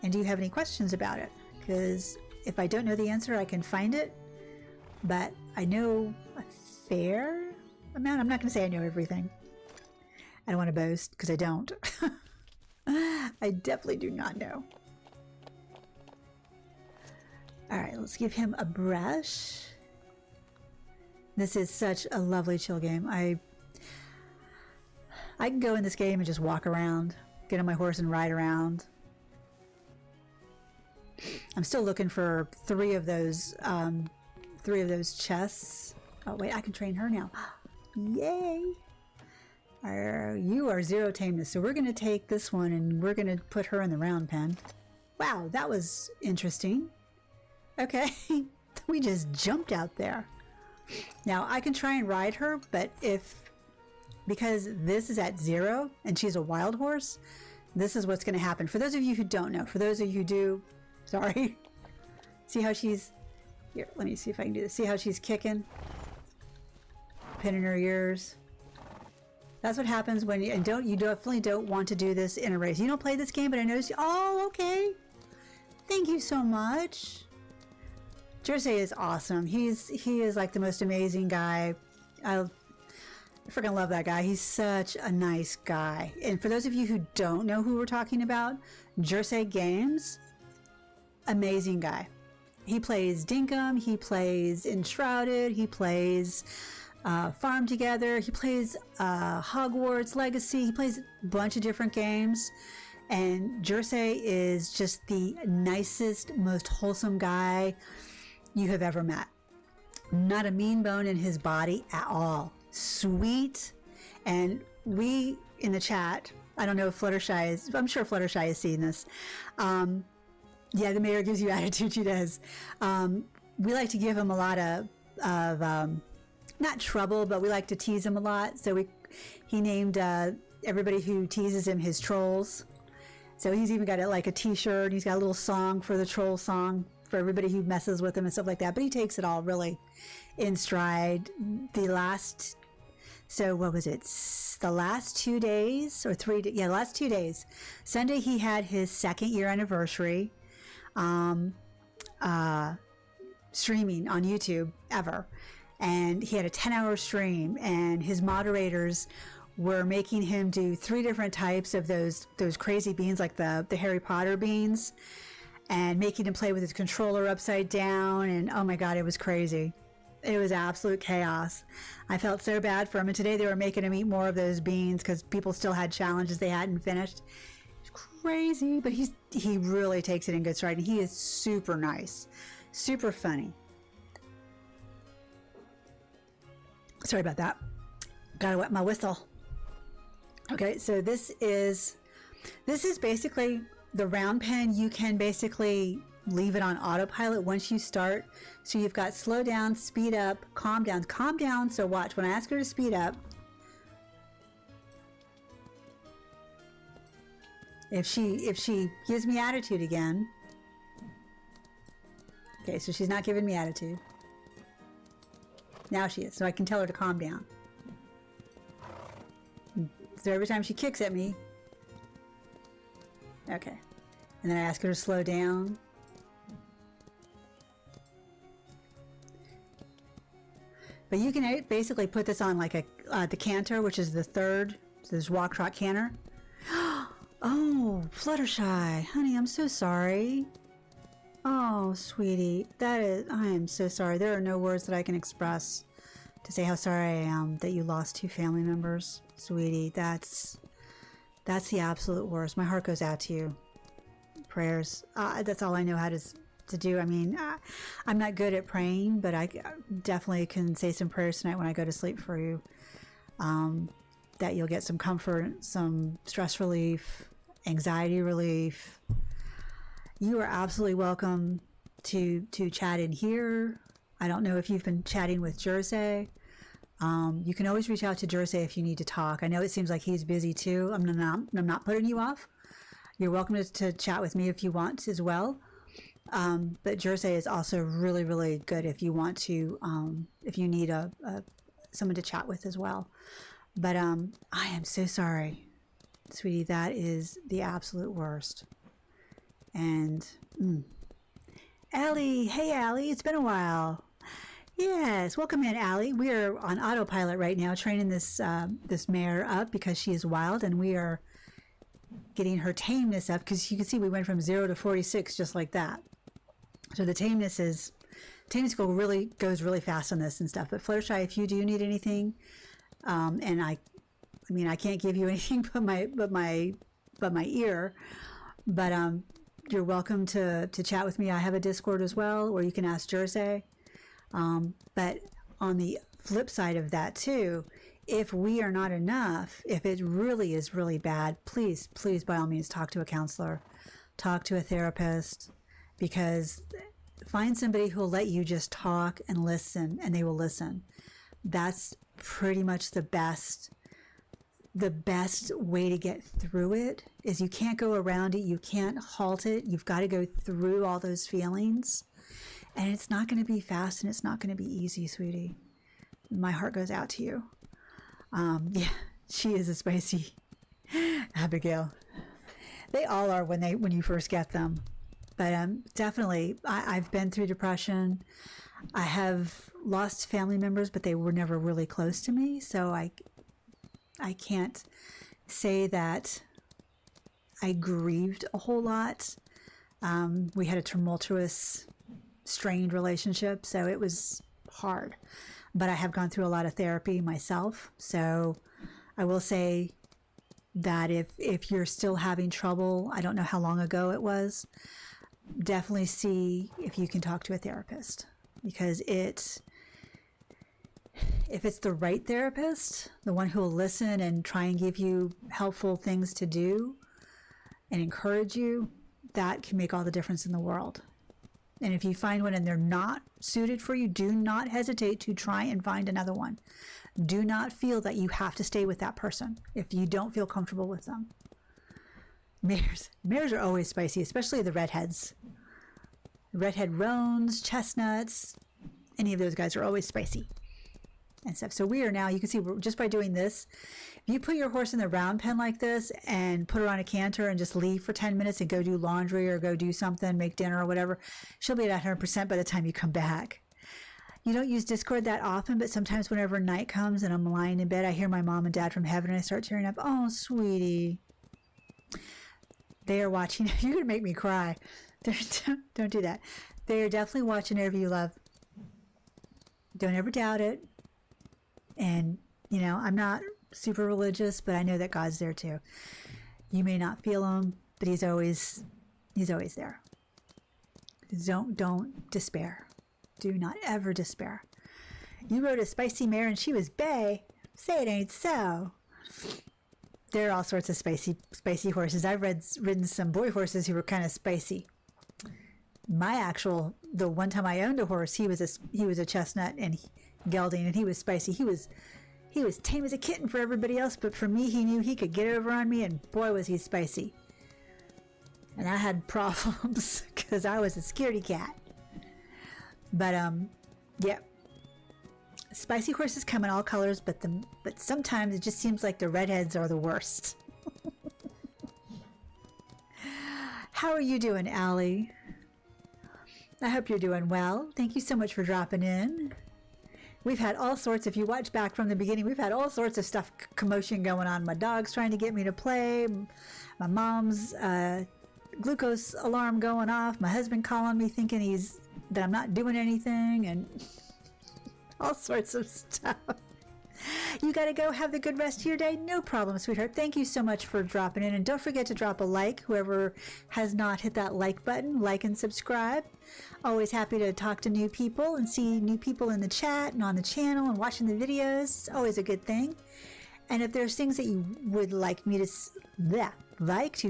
A: And do you have any questions about it? Because if I don't know the answer, I can find it. But I know a fair amount. I'm not going to say I know everything. I don't want to boast because I don't. I definitely do not know. All right, let's give him a brush. This is such a lovely chill game. I can go in this game and just walk around, get on my horse and ride around. I'm still looking for three of those chests. Oh wait, I can train her now. Yay! You are 0 tameness, so we're going to take this one and we're going to put her in the round pen. Wow, that was interesting. Okay, we just jumped out there. Now I can try and ride her, but because this is at 0 and she's a wild horse, this is what's going to happen. For those of you who don't know, for those of you who do, sorry. See how she's, here, let me see if I can do this. See how she's kicking? Pin in her ears. That's what happens when you definitely don't want to do this in a race. You don't play this game, but I noticed you. Oh, okay. Thank you so much. Jersey is awesome. He is like the most amazing guy. I freaking love that guy. He's such a nice guy. And for those of you who don't know who we're talking about, Jersey Games, amazing guy. He plays Dinkum. He plays Enshrouded. He plays farm together. He plays Hogwarts Legacy. He plays a bunch of different games. And Jersey is just the nicest, most wholesome guy you have ever met. Not a mean bone in his body at all. Sweet. And we in the chat, I don't know if Fluttershy is, I'm sure Fluttershy is seeing this. Yeah, the mayor gives you attitude, she does. We like to give him a lot of not trouble, but we like to tease him a lot. So he named everybody who teases him his trolls. So he's even got like a t-shirt. He's got a little song for the troll song for everybody who messes with him and stuff like that. But he takes it all really in stride. So what was it? The last 2 days or 3 days? Yeah, the last 2 days. Sunday he had his 2nd year anniversary streaming on YouTube ever. And he had a 10-hour stream, and his moderators were making him do 3 different types of those crazy beans, like the Harry Potter beans, and making him play with his controller upside down. And oh my God, it was crazy. It was absolute chaos. I felt so bad for him. And today they were making him eat more of those beans because people still had challenges they hadn't finished. It's crazy, but he really takes it in good stride, and he is super nice, super funny. Sorry about that. Gotta wet my whistle. Okay, so this is basically the round pen. You can basically leave it on autopilot once you start. So you've got slow down, speed up, calm down. Calm down, so watch. When I ask her to speed up, if she gives me attitude again. Okay, so she's not giving me attitude. Now she is, so I can tell her to calm down. So every time she kicks at me, okay. And then I ask her to slow down. But you can basically put this on like the canter, which is the 3rd. So there's walk, trot, canter. Oh, Fluttershy, honey, I'm so sorry. Oh, sweetie, I am so sorry. There are no words that I can express to say how sorry I am that you lost 2 family members. Sweetie, that's the absolute worst. My heart goes out to you. Prayers. That's all I know how to do. I mean, I'm not good at praying, but I definitely can say some prayers tonight when I go to sleep for you. That you'll get some comfort, some stress relief, anxiety relief. You are absolutely welcome to chat in here. I don't know if you've been chatting with Jersey. You can always reach out to Jersey if you need to talk. I know it seems like he's busy too. I'm not putting you off. You're welcome to chat with me if you want as well. But Jersey is also really, really good if you want to, if you need someone to chat with as well. But I am so sorry, sweetie. That is the absolute worst. And Allie, hey Allie, it's been a while. Yes, welcome in, Allie. We are on autopilot right now, training this mare up because she is wild, and we are getting her tameness up because you can see we went from 0 to 46 just like that. So the tameness goes really fast on this and stuff. But Fluttershy, if you do need anything, and I mean I can't give you anything but my ear, but you're welcome to chat with me. I have a Discord as well, or you can ask Jersey. But on the flip side of that too, if we are not enough, if it really is really bad, please by all means talk to a counselor, talk to a therapist, because find somebody who will let you just talk and listen, and they will listen. That's pretty much the best way to get through it. Is you can't go around it, you can't halt it, you've got to go through all those feelings. And it's not going to be fast, and it's not going to be easy, sweetie. My heart goes out to you. Yeah, she is a spicy Abigail. They all are when you first get them. But definitely, I've been through depression. I have lost family members, but they were never really close to me. So I can't say that I grieved a whole lot. We had a tumultuous, strained relationship, so it was hard. but I have gone through a lot of therapy myself. So I will say that if you're still having trouble, I don't know how long ago it was, definitely see if you can talk to a therapist, because if it's the right therapist, the one who will listen and try and give you helpful things to do and encourage you, that can make all the difference in the world. And if you find one and they're not suited for you, do not hesitate to try and find another one. Do not feel that you have to stay with that person if you don't feel comfortable with them. Mares are always spicy, especially the redheads. Redhead roans, chestnuts, any of those guys are always spicy and stuff. So we are now, you can see just by doing this, if you put your horse in the round pen like this and put her on a canter and just leave for 10 minutes and go do laundry or go do something, make dinner or whatever, she'll be at 100% by the time you come back. You don't use Discord that often, but sometimes whenever night comes and I'm lying in bed, I hear my mom and dad from heaven and I start tearing up. Oh, sweetie. They are watching. You're going to make me cry. Don't do that. They are definitely watching whatever you love. Don't ever doubt it. And, you know, I'm not super religious, but I know that God's there too. You may not feel him, but he's always there. Don't despair. Do not ever despair. You rode a spicy mare and she was bay. Say it ain't so. There are all sorts of spicy horses. I've ridden some boy horses who were kind of spicy. The one time I owned a horse, he was a chestnut and gelding, and he was spicy. He was tame as a kitten for everybody else, but for me, he knew he could get over on me, and boy, was he spicy. And I had problems because I was a scaredy cat. But yeah, spicy horses come in all colors, but sometimes it just seems like the redheads are the worst. How are you doing, Allie? I hope you're doing well. Thank you so much for dropping in. We've had all sorts, if you watch back from the beginning, we've had all sorts of stuff, commotion going on. My dog's trying to get me to play. My mom's glucose alarm going off. My husband calling me thinking that I'm not doing anything, and all sorts of stuff. You got to go have the good rest of your day. No problem, sweetheart. Thank you so much for dropping in. And don't forget to drop a like. Whoever has not hit that like button, like and subscribe. Always happy to talk to new people and see new people in the chat and on the channel and watching the videos. It's always a good thing. And if there's things that you would like me to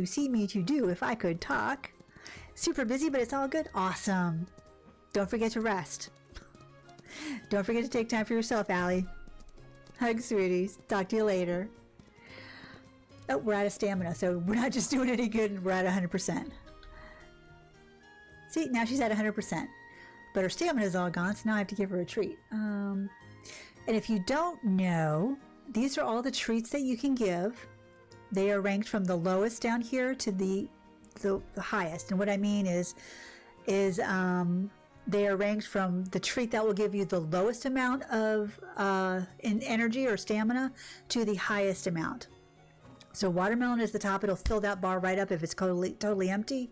A: see me to do if I could talk. Super busy, but it's all good. Awesome. Don't forget to rest. Don't forget to take time for yourself, Allie. Hugs, sweeties. Talk to you later. Oh, we're out of stamina, so we're not just doing any good and we're at 100%. See, now she's at 100%. But her stamina is all gone, so now I have to give her a treat. And if you don't know, these are all the treats that you can give. They are ranked from the lowest down here to the highest. And what I mean is they are ranked from the treat that will give you the lowest amount of in energy or stamina to the highest amount. So watermelon is the top. It'll fill that bar right up if it's totally empty.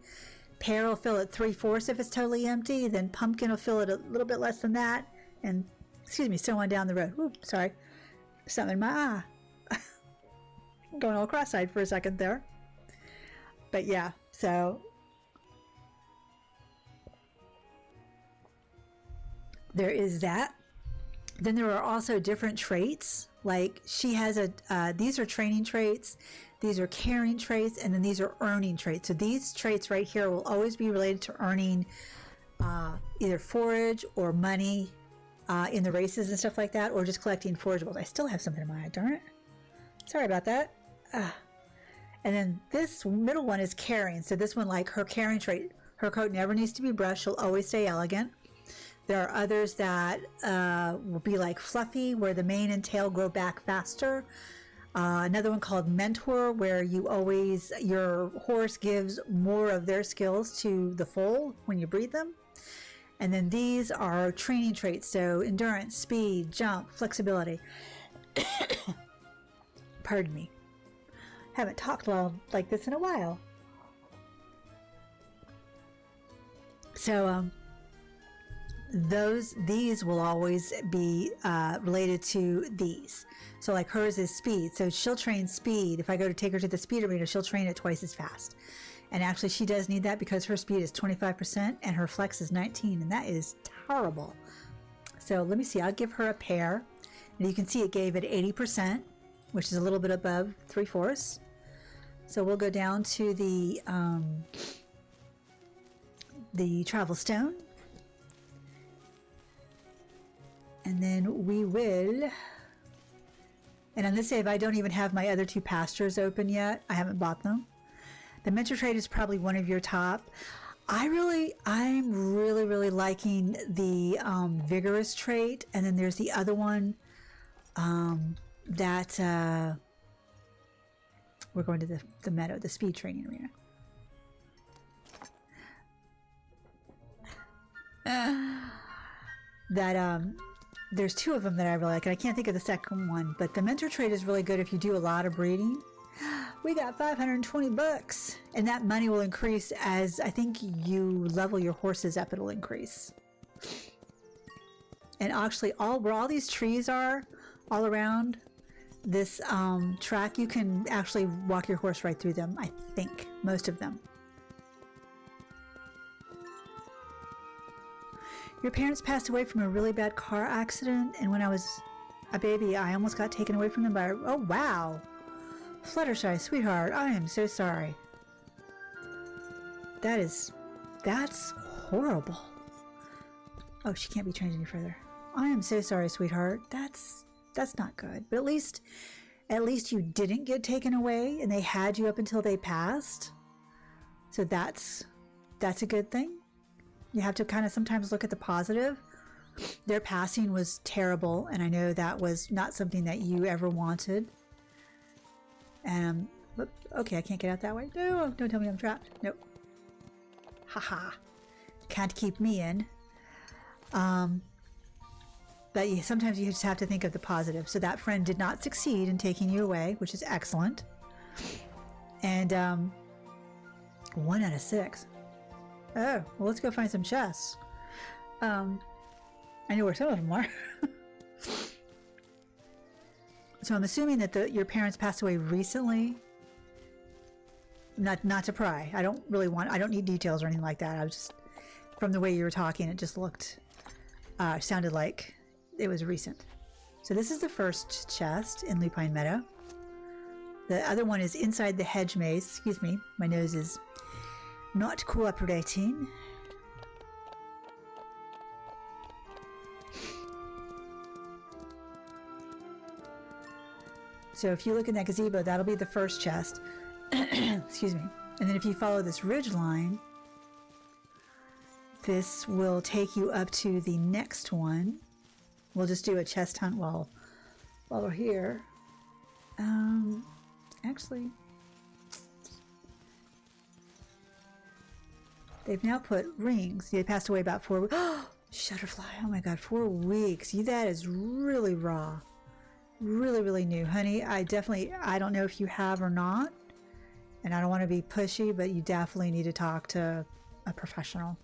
A: Pear will fill it 3/4 if it's totally empty. Then pumpkin will fill it a little bit less than that. And, so on down the road. Oops, sorry. Something in my eye. Going all cross-eyed for a second there. But yeah, so there is that. Then there are also different traits. Like she has these are training traits, these are caring traits, and then these are earning traits. So these traits right here will always be related to earning either forage or money in the races and stuff like that, or just collecting forageables. I still have something in my eye, darn it. Sorry about that. And then this middle one is caring. So this one, like her caring trait, her coat never needs to be brushed. She'll always stay elegant. There are others that will be like fluffy, where the mane and tail grow back faster. Another one called mentor, where your horse gives more of their skills to the foal when you breed them. And then these are training traits, so endurance, speed, jump, flexibility. Pardon me. Haven't talked loud like this in a while. these will always be related to these. So like hers is speed. So she'll train speed. If I go to take her to the speed arena, she'll train it twice as fast. And actually she does need that because her speed is 25% and her flex is 19, and that is terrible. So let me see, I'll give her a pair. And you can see it gave it 80%, which is a little bit above 3/4. So we'll go down to the travel stone. And then we will, and on this save, I don't even have my other 2 pastures open yet. I haven't bought them. The mentor trait is probably one of your top. I'm really liking the vigorous trait. And then there's the other one that we're going to the meadow, the speed training arena. There's 2 of them that I really like, and I can't think of the second one, but the mentor trait is really good if you do a lot of breeding. We got $520, and that money will increase as I think you level your horses up, it'll increase. And actually, where all these trees are, all around this track, you can actually walk your horse right through them, I think, most of them. Your parents passed away from a really bad car accident, and when I was a baby, I almost got taken away from them by... Oh, wow. Fluttershy, sweetheart, I am so sorry. That's horrible. Oh, she can't be trained any further. I am so sorry, sweetheart. That's not good. But at least you didn't get taken away, and they had you up until they passed. So that's a good thing. You have to kind of sometimes look at the positive. Their passing was terrible, and I know that was not something that you ever wanted. But, okay, I can't get out that way. No, don't tell me I'm trapped. Nope. Haha. Can't keep me in. But sometimes you just have to think of the positive. So that friend did not succeed in taking you away, which is excellent. And 1 out of 6. Oh, well, let's go find some chests. I know where some of them are. So I'm assuming that your parents passed away recently. Not to pry. I don't need details or anything like that. I was just, from the way you were talking, it just sounded like it was recent. So this is the first chest in Lupine Meadow. The other one is inside the hedge maze. Excuse me, my nose is not cooperating. So if you look in that gazebo, that'll be the first chest. Excuse me. And then if you follow this ridge line, this will take you up to the next one. We'll just do a chest hunt while we're here. Actually, they've now put rings. They passed away about 4 weeks. Shutterfly, oh my God, 4 weeks. That is really raw. Really new. Honey, I don't know if you have or not, and I don't want to be pushy, but you definitely need to talk to a professional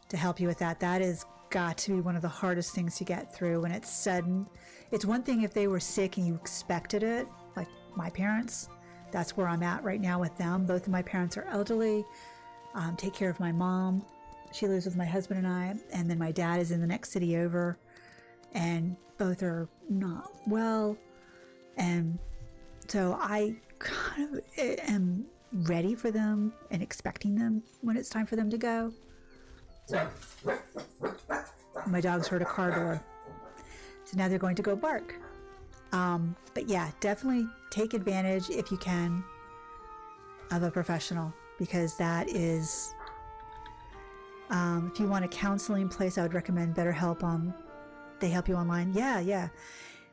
A: to help you with that. That has got to be one of the hardest things to get through when it's sudden. It's one thing if they were sick and you expected it, like my parents. That's where I'm at right now with them. Both of my parents are elderly. Take care of my mom. She lives with my husband and I, and then my dad is in the next city over, and both are not well. And so I kind of am ready for them and expecting them when it's time for them to go. So my dogs heard a car door, so now they're going to go bark. But yeah, definitely take advantage if you can of a professional, because that is, if you want a counseling place, I would recommend BetterHelp. They help you online. Yeah.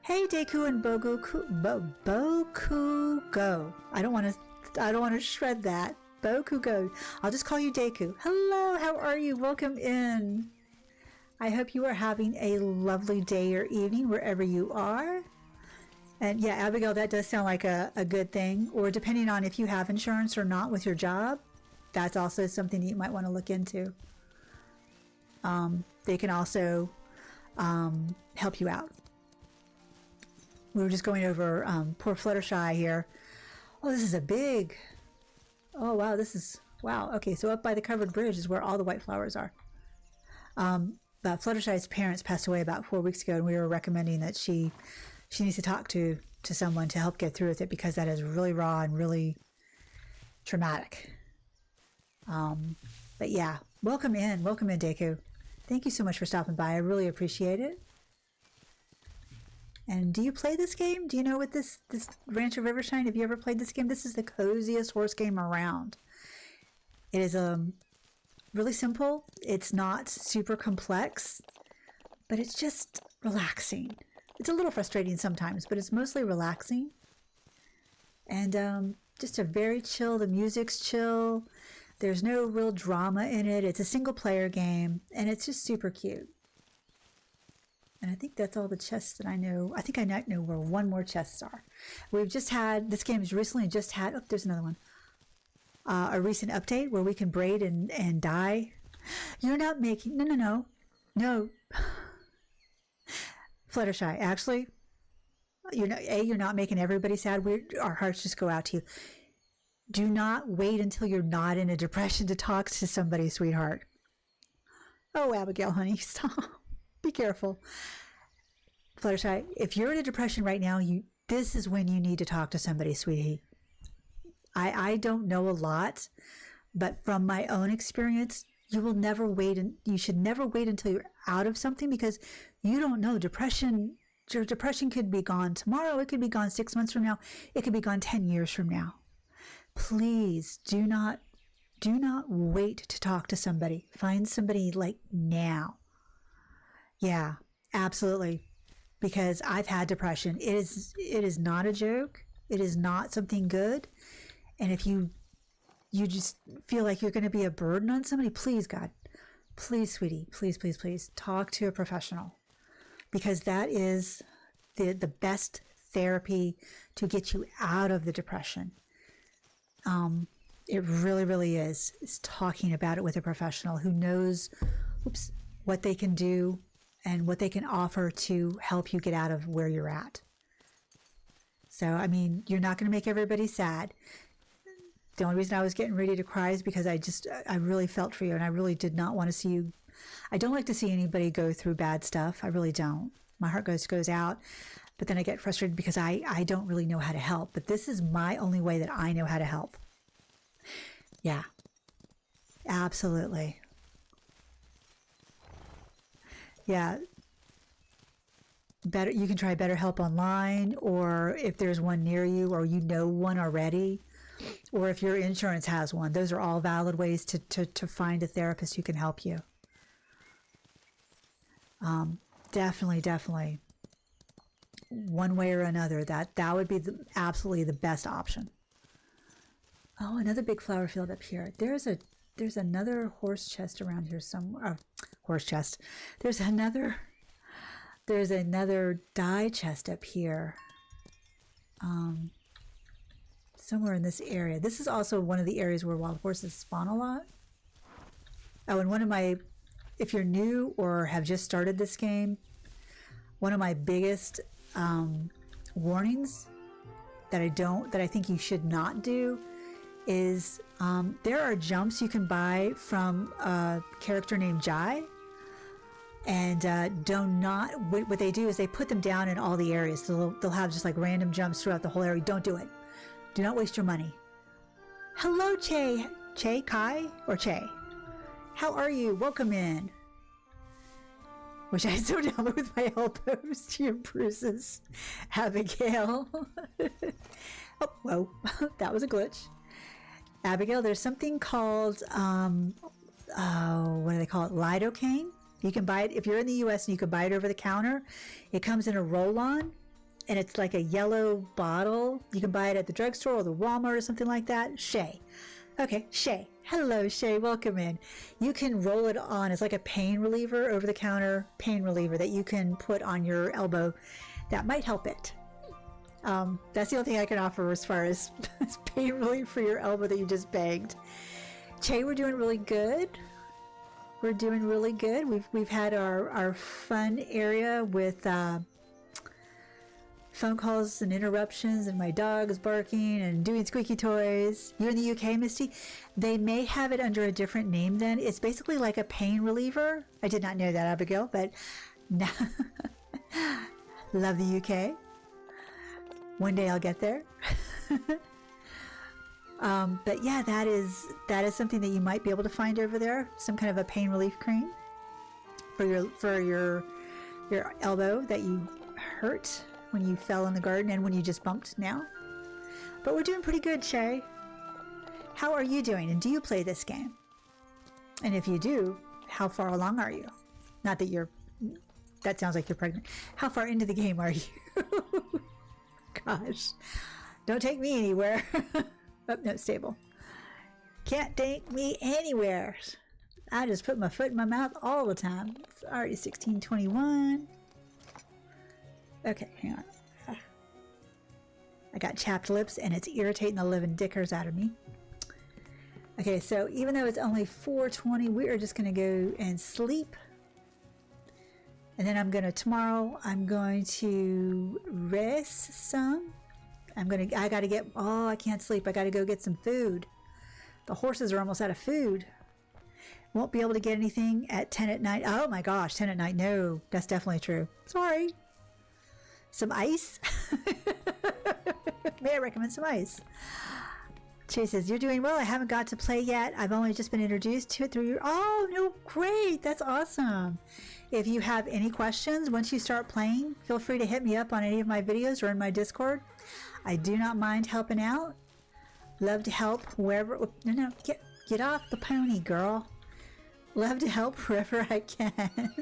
A: Hey, Deku and Boku Go. I don't want to shred that. Boku Go. I'll just call you Deku. Hello, how are you? Welcome in. I hope you are having a lovely day or evening wherever you are. And yeah, Abigail, that does sound like a good thing. Or depending on if you have insurance or not with your job, that's also something that you might want to look into. they can also help you out. We were just going over poor Fluttershy here. Oh, this is a big, oh wow, this is, wow. Okay, so up by the covered bridge is where all the white flowers are. But Fluttershy's parents passed away about 4 weeks ago, and we were recommending that she needs to talk to someone to help get through with it, because that is really raw and really traumatic. But yeah, welcome in, Deku. Thank you so much for stopping by. I really appreciate it. And do you play this game? Do you know what this Ranch of Rivershine? Have you ever played this game? This is the coziest horse game around. It is really simple. It's not super complex, but it's just relaxing. It's a little frustrating sometimes, but it's mostly relaxing. And just a very chill. The music's chill. There's no real drama in it. It's a single player game, and it's just super cute. And I think that's all the chests that I know. I think I know where one more chests are. We've just had, this game has recently just had, oh, there's another one. A recent update where we can braid and dye. You're not making, no. Fluttershy, actually, you're not making everybody sad. Our hearts just go out to you. Do not wait until you're not in a depression to talk to somebody, sweetheart. Oh, Abigail, honey, stop. Be careful. Fluttershy, if you're in a depression right now, this is when you need to talk to somebody, sweetie. I don't know a lot, but from my own experience, you will never wait, and you should never wait until you're out of something, because you don't know. Your depression could be gone tomorrow. It could be gone 6 months from now. It could be gone 10 years from now. Please do not wait to talk to somebody. Find somebody like now. Yeah, absolutely. Because I've had depression. It is not a joke. It is not something good. And if you just feel like you're going to be a burden on somebody, please, God, please, sweetie, please talk to a professional, because that is the best therapy to get you out of the depression. It really, really is talking about it with a professional who knows what they can do and what they can offer to help you get out of where you're at. So, I mean, you're not going to make everybody sad. The only reason I was getting ready to cry is because I really felt for you, and I really did not want to see you. I don't like to see anybody go through bad stuff. I really don't. My heart goes out, but then I get frustrated because I don't really know how to help. But this is my only way that I know how to help. Yeah, absolutely. Yeah. You can try BetterHelp online, or if there's one near you, or you know one already, or if your insurance has one. Those are all valid ways to find a therapist who can help you. Definitely. One way or another, that would be absolutely the best option. Oh, another big flower field up here. There's another horse chest around here somewhere. Horse chest. There's another dye chest up here. Somewhere in this area. This is also one of the areas where wild horses spawn a lot. Oh, and if you're new or have just started this game, one of my biggest warnings that I think you should not do is there are jumps you can buy from a character named Jai, and what they do is they put them down in all the areas. So they'll have just like random jumps throughout the whole area. Don't do it. Do not waste your money. Hello, Kai, or Che. How are you? Welcome in. Wish I had so down with my elbows to your bruises, Abigail. Oh, whoa, that was a glitch. Abigail, there's something called, what do they call it? Lidocaine. You can buy it if you're in the U.S. and you can buy it over the counter. It comes in a roll-on, and it's like a yellow bottle. You can buy it at the drugstore or the Walmart or something like that. Shay. Okay, Shay. Hello, Shay. Welcome in. You can roll it on. It's like a pain reliever, over-the-counter pain reliever that you can put on your elbow. That might help it. That's the only thing I can offer as far as pain relief for your elbow that you just banged. Che, we're doing really good. We're doing really good. We've had our fun area with phone calls and interruptions, and my dog is barking and doing squeaky toys. You in the UK, Misty? They may have it under a different name then. It's basically like a pain reliever. I did not know that, Abigail, but no. Love the UK. One day I'll get there. But yeah, that is something that you might be able to find over there. Some kind of a pain relief cream for your elbow that you hurt when you fell in the garden and when you just bumped now. But we're doing pretty good, Shay. How are you doing? And do you play this game? And if you do, how far along are you? Not that you're, that sounds like you're pregnant. How far into the game are you? Gosh, don't take me anywhere. Oh, no, stable. Can't take me anywhere. I just put my foot in my mouth all the time. It's already 16:21. Okay, hang on. I got chapped lips and it's irritating the living dickers out of me. Okay, so even though it's only 4:20, we are just going to go and sleep. And then tomorrow I'm going to rest some. I got to get, oh, I can't sleep. I got to go get some food. The horses are almost out of food. Won't be able to get anything at 10 at night. Oh my gosh, 10 at night. No, that's definitely true. Sorry. Some ice? May I recommend some ice? Chase says, you're doing well. I haven't got to play yet. I've only just been introduced to it through your... Oh, no, great. That's awesome. If you have any questions, once you start playing, feel free to hit me up on any of my videos or in my Discord. I do not mind helping out. Love to help wherever... No, get off the pony, girl. Love to help wherever I can.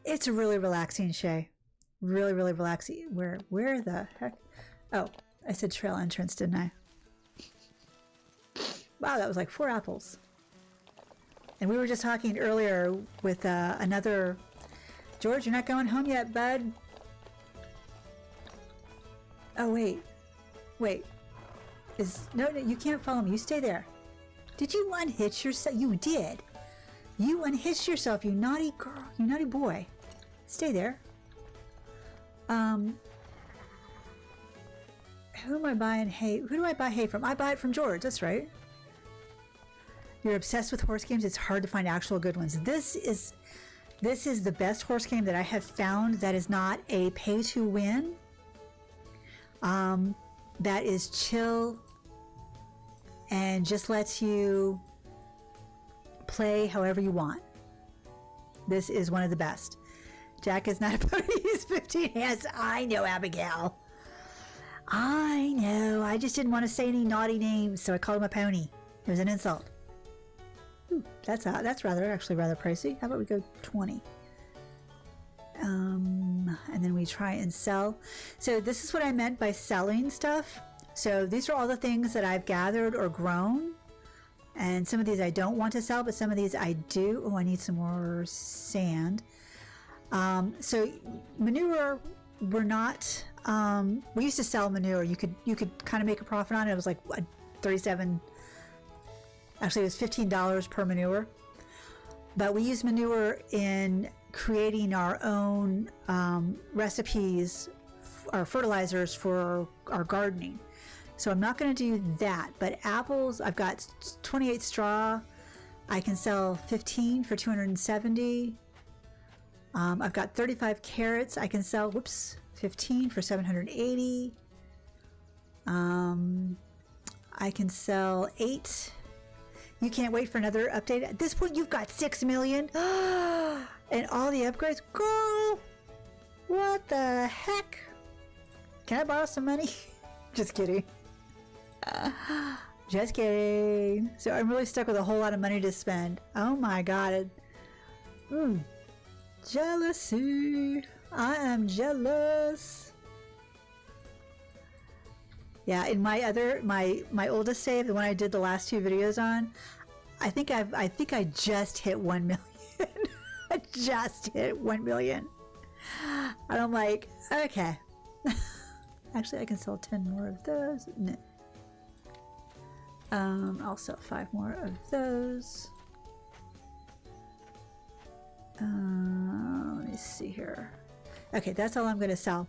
A: It's really relaxing, Shay. Really, really relaxing. Where the heck? Oh, I said trail entrance, didn't I? Wow, that was like 4 apples. And we were just talking earlier with another... George, you're not going home yet, bud? Oh, wait. No, you can't follow me. You stay there. Did you unhitch yourself? You did. You unhitched yourself, you naughty girl. You naughty boy. Stay there. Who am I buying hay? Who do I buy hay from? I buy it from George. That's right. You're obsessed with horse games. It's hard to find actual good ones. This is the best horse game that I have found that is not a pay to win. That is chill and just lets you play however you want. This is one of the best. Jack is not a pony. He's 15 hands. I know, Abigail. I know. I just didn't want to say any naughty names, so I called him a pony. It was an insult. Ooh, that's actually rather pricey. How about we go 20? And then we try and sell. So this is what I meant by selling stuff. So these are all the things that I've gathered or grown. And some of these I don't want to sell, but some of these I do. Oh, I need some more sand. So manure, we're not... we used to sell manure. You could kind of make a profit on it. It was like 37... Actually, it was $15 per manure. But we use manure in creating our own recipes, our fertilizers for our gardening. So I'm not going to do that. But apples, I've got 28 straw. I can sell 15 for 270. I've got 35 carrots. I can sell, 15 for 780. I can sell 8. You can't wait for another update. At this point, you've got 6 million. And all the upgrades. Girl, what the heck? Can I borrow some money? Just kidding. Just kidding. So I'm really stuck with a whole lot of money to spend. Oh my God. Jealousy. I am jealous. Yeah, in my oldest save, the one I did the last 2 videos on, I think I just hit 1 million. I just hit 1 million. And I'm like, okay. Actually, I can sell 10 more of those. No. I'll sell 5 more of those. Let me see here. Okay, that's all I'm going to sell.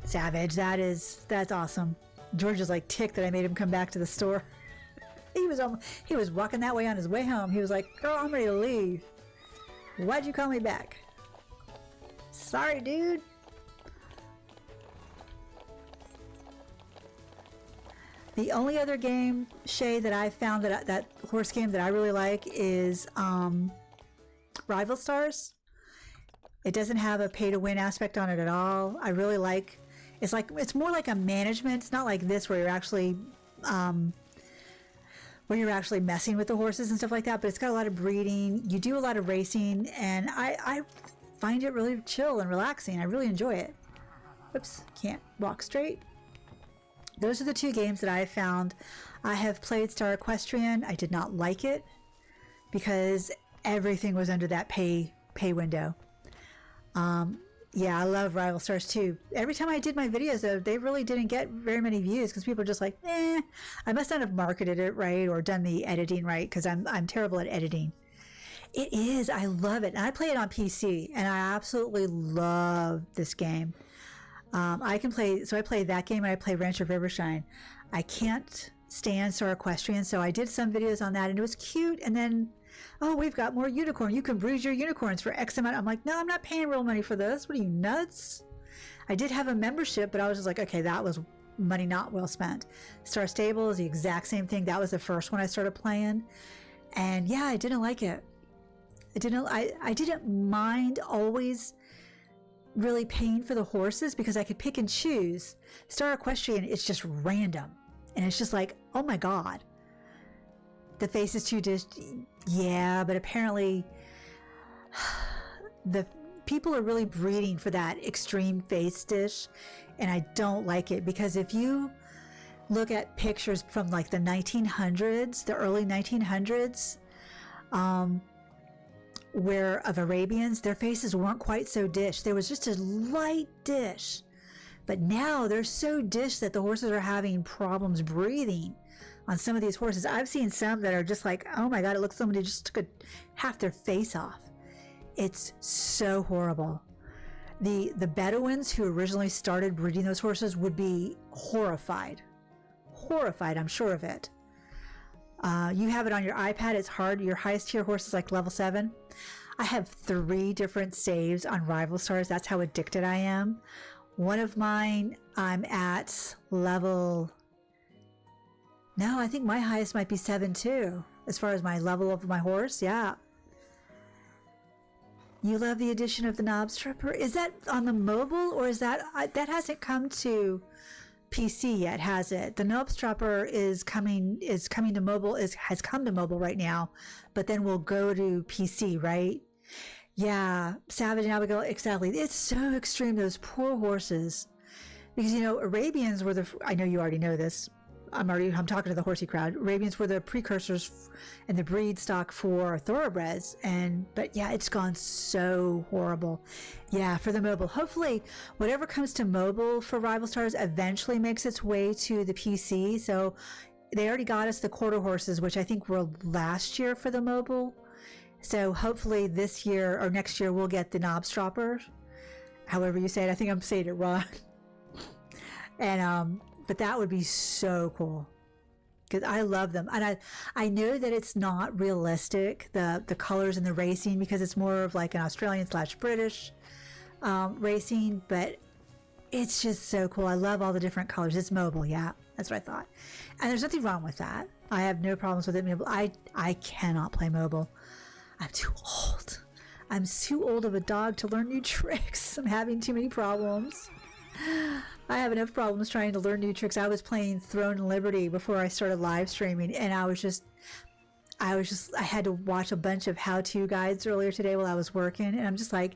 A: Savage. That's awesome. George is like ticked that I made him come back to the store. He was walking that way on his way home. He was like, girl, I'm ready to leave. Why'd you call me back? Sorry, dude. The only other game, Shay, that I found that horse game that I really like is Rival Stars. It doesn't have a pay to win aspect on it at all. I really like. It's more like a management. It's not like this where you're actually messing with the horses and stuff like that. But it's got a lot of breeding. You do a lot of racing, and I find it really chill and relaxing. I really enjoy it. Oops, can't walk straight. Those are the 2 games that I found. I have played Star Equestrian. I did not like it because everything was under that pay window. Yeah, I love Rival Stars too. Every time I did my videos, though, they really didn't get very many views because people are just like, I must not have marketed it right or done the editing right because I'm terrible at editing. It is. I love it. And I play it on PC, and I absolutely love this game. I play that game, and I play Ranch of Rivershine. I can't stand Star Equestrian, so I did some videos on that, and it was cute. And then, oh, we've got more unicorn. You can breed your unicorns for X amount. I'm like, no, I'm not paying real money for this. What are you, nuts? I did have a membership, but I was just like, okay, that was money not well spent. Star Stable is the exact same thing. That was the first one I started playing. And yeah, I didn't like it. I didn't mind always really paying for the horses because I could pick and choose. Star Equestrian, it's just random. And it's just like, oh my God. The face is too yeah, but apparently the people are really breeding for that extreme face dish, and I don't like it because if you look at pictures from like the 1900s, the early 1900s, where of Arabians, their faces weren't quite so dish. There was just a light dish, but now they're so dish that the horses are having problems breathing on some of these horses. I've seen some that are just like, oh my God, it looks like somebody just took half their face off. It's so horrible. The Bedouins who originally started breeding those horses would be horrified. Horrified, I'm sure of it. You have it on your iPad. It's hard. Your highest tier horse is like level 7. I have 3 different saves on Rival Stars. That's how addicted I am. One of mine, I'm at level... No, I think my highest might be 7 too, as far as my level of my horse. Yeah. You love the addition of the knob stripper. Is that on the mobile, or is that hasn't come to PC yet, has it? The knob stripper is coming to mobile, has come to mobile right now, but then we'll go to PC, right? Yeah, Savage and Abigail, exactly. It's so extreme, those poor horses. Because, Arabians were I know you already know this. I'm talking to the horsey crowd. Arabians were the precursors and the breed stock for thoroughbreds. But yeah, it's gone so horrible. Yeah, for the mobile. Hopefully, whatever comes to mobile for Rival Stars eventually makes its way to the PC. So they already got us the quarter horses, which I think were last year for the mobile. So hopefully this year or next year we'll get the knob stropper. However you say it. I think I'm saying it wrong. And but that would be so cool because I love them. And I know that it's not realistic, the colors and the racing, because it's more of like an Australian/British racing, but it's just so cool. I love all the different colors. It's mobile. Yeah, that's what I thought. And there's nothing wrong with that. I have no problems with it. I cannot play mobile. I'm too old. I'm too old of a dog to learn new tricks. I'm having too many problems. I have enough problems trying to learn new tricks. I was playing Throne and Liberty before I started live streaming, and I had to watch a bunch of how-to guides earlier today while I was working, and I'm just like,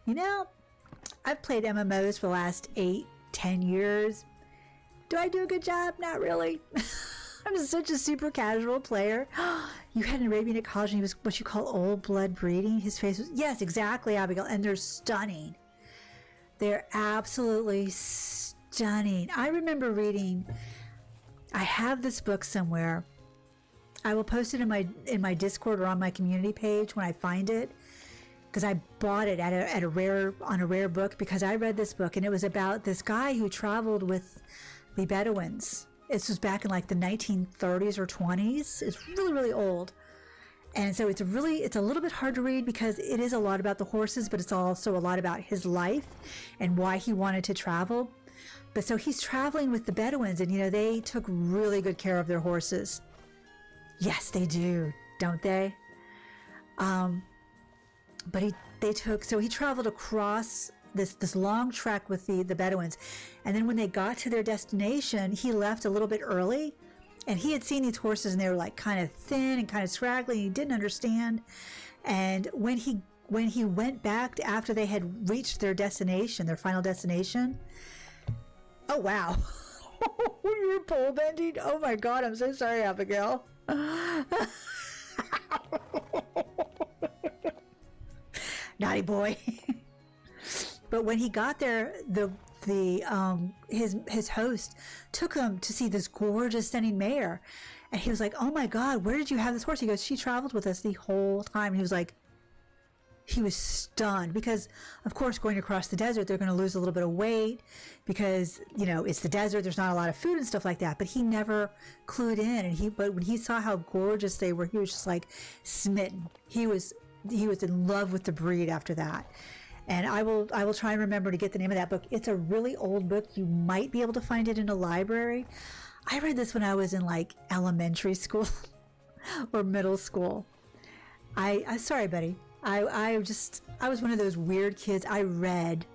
A: I've played MMOs for the last 8-10 years. Do I do a good job? Not really. I'm such a super casual player. You had an Arabian at college and he was what you call old blood breeding. His face was, yes, exactly, Abigail, and they're stunning. They're absolutely stunning. I remember reading I have this book somewhere. I will post it in my Discord or on my community page when I find it, because I bought it at a rare book, because I read this book and it was about this guy who traveled with the Bedouins. This was back in like the 1930s or 20s. It's really, really old. And so it's a little bit hard to read because it is a lot about the horses, but it's also a lot about his life and why he wanted to travel. But so he's traveling with the Bedouins, and they took really good care of their horses. Yes, they do, don't they? But he traveled across this long trek with the Bedouins, and then when they got to their destination, he left a little bit early, and he had seen these horses and they were like kind of thin and kind of scraggly, and he didn't understand. And when he went back after they had reached their destination, their final destination, oh wow, you were pole bending. Oh my God, I'm so sorry, Abigail. Naughty boy. But when he got there, his host took him to see this gorgeous stunning mare, and he was like, "Oh my God, where did you have this horse?" He goes, "She traveled with us the whole time." And he was stunned, because of course going across the desert, they're going to lose a little bit of weight because it's the desert, there's not a lot of food and stuff like that. But he never clued in, but when he saw how gorgeous they were, he was just like smitten. He was in love with the breed after that. And I will try and remember to get the name of that book. It's a really old book. You might be able to find it in a library. I read this when I was in like elementary school or middle school. I sorry, buddy. I was one of those weird kids. I read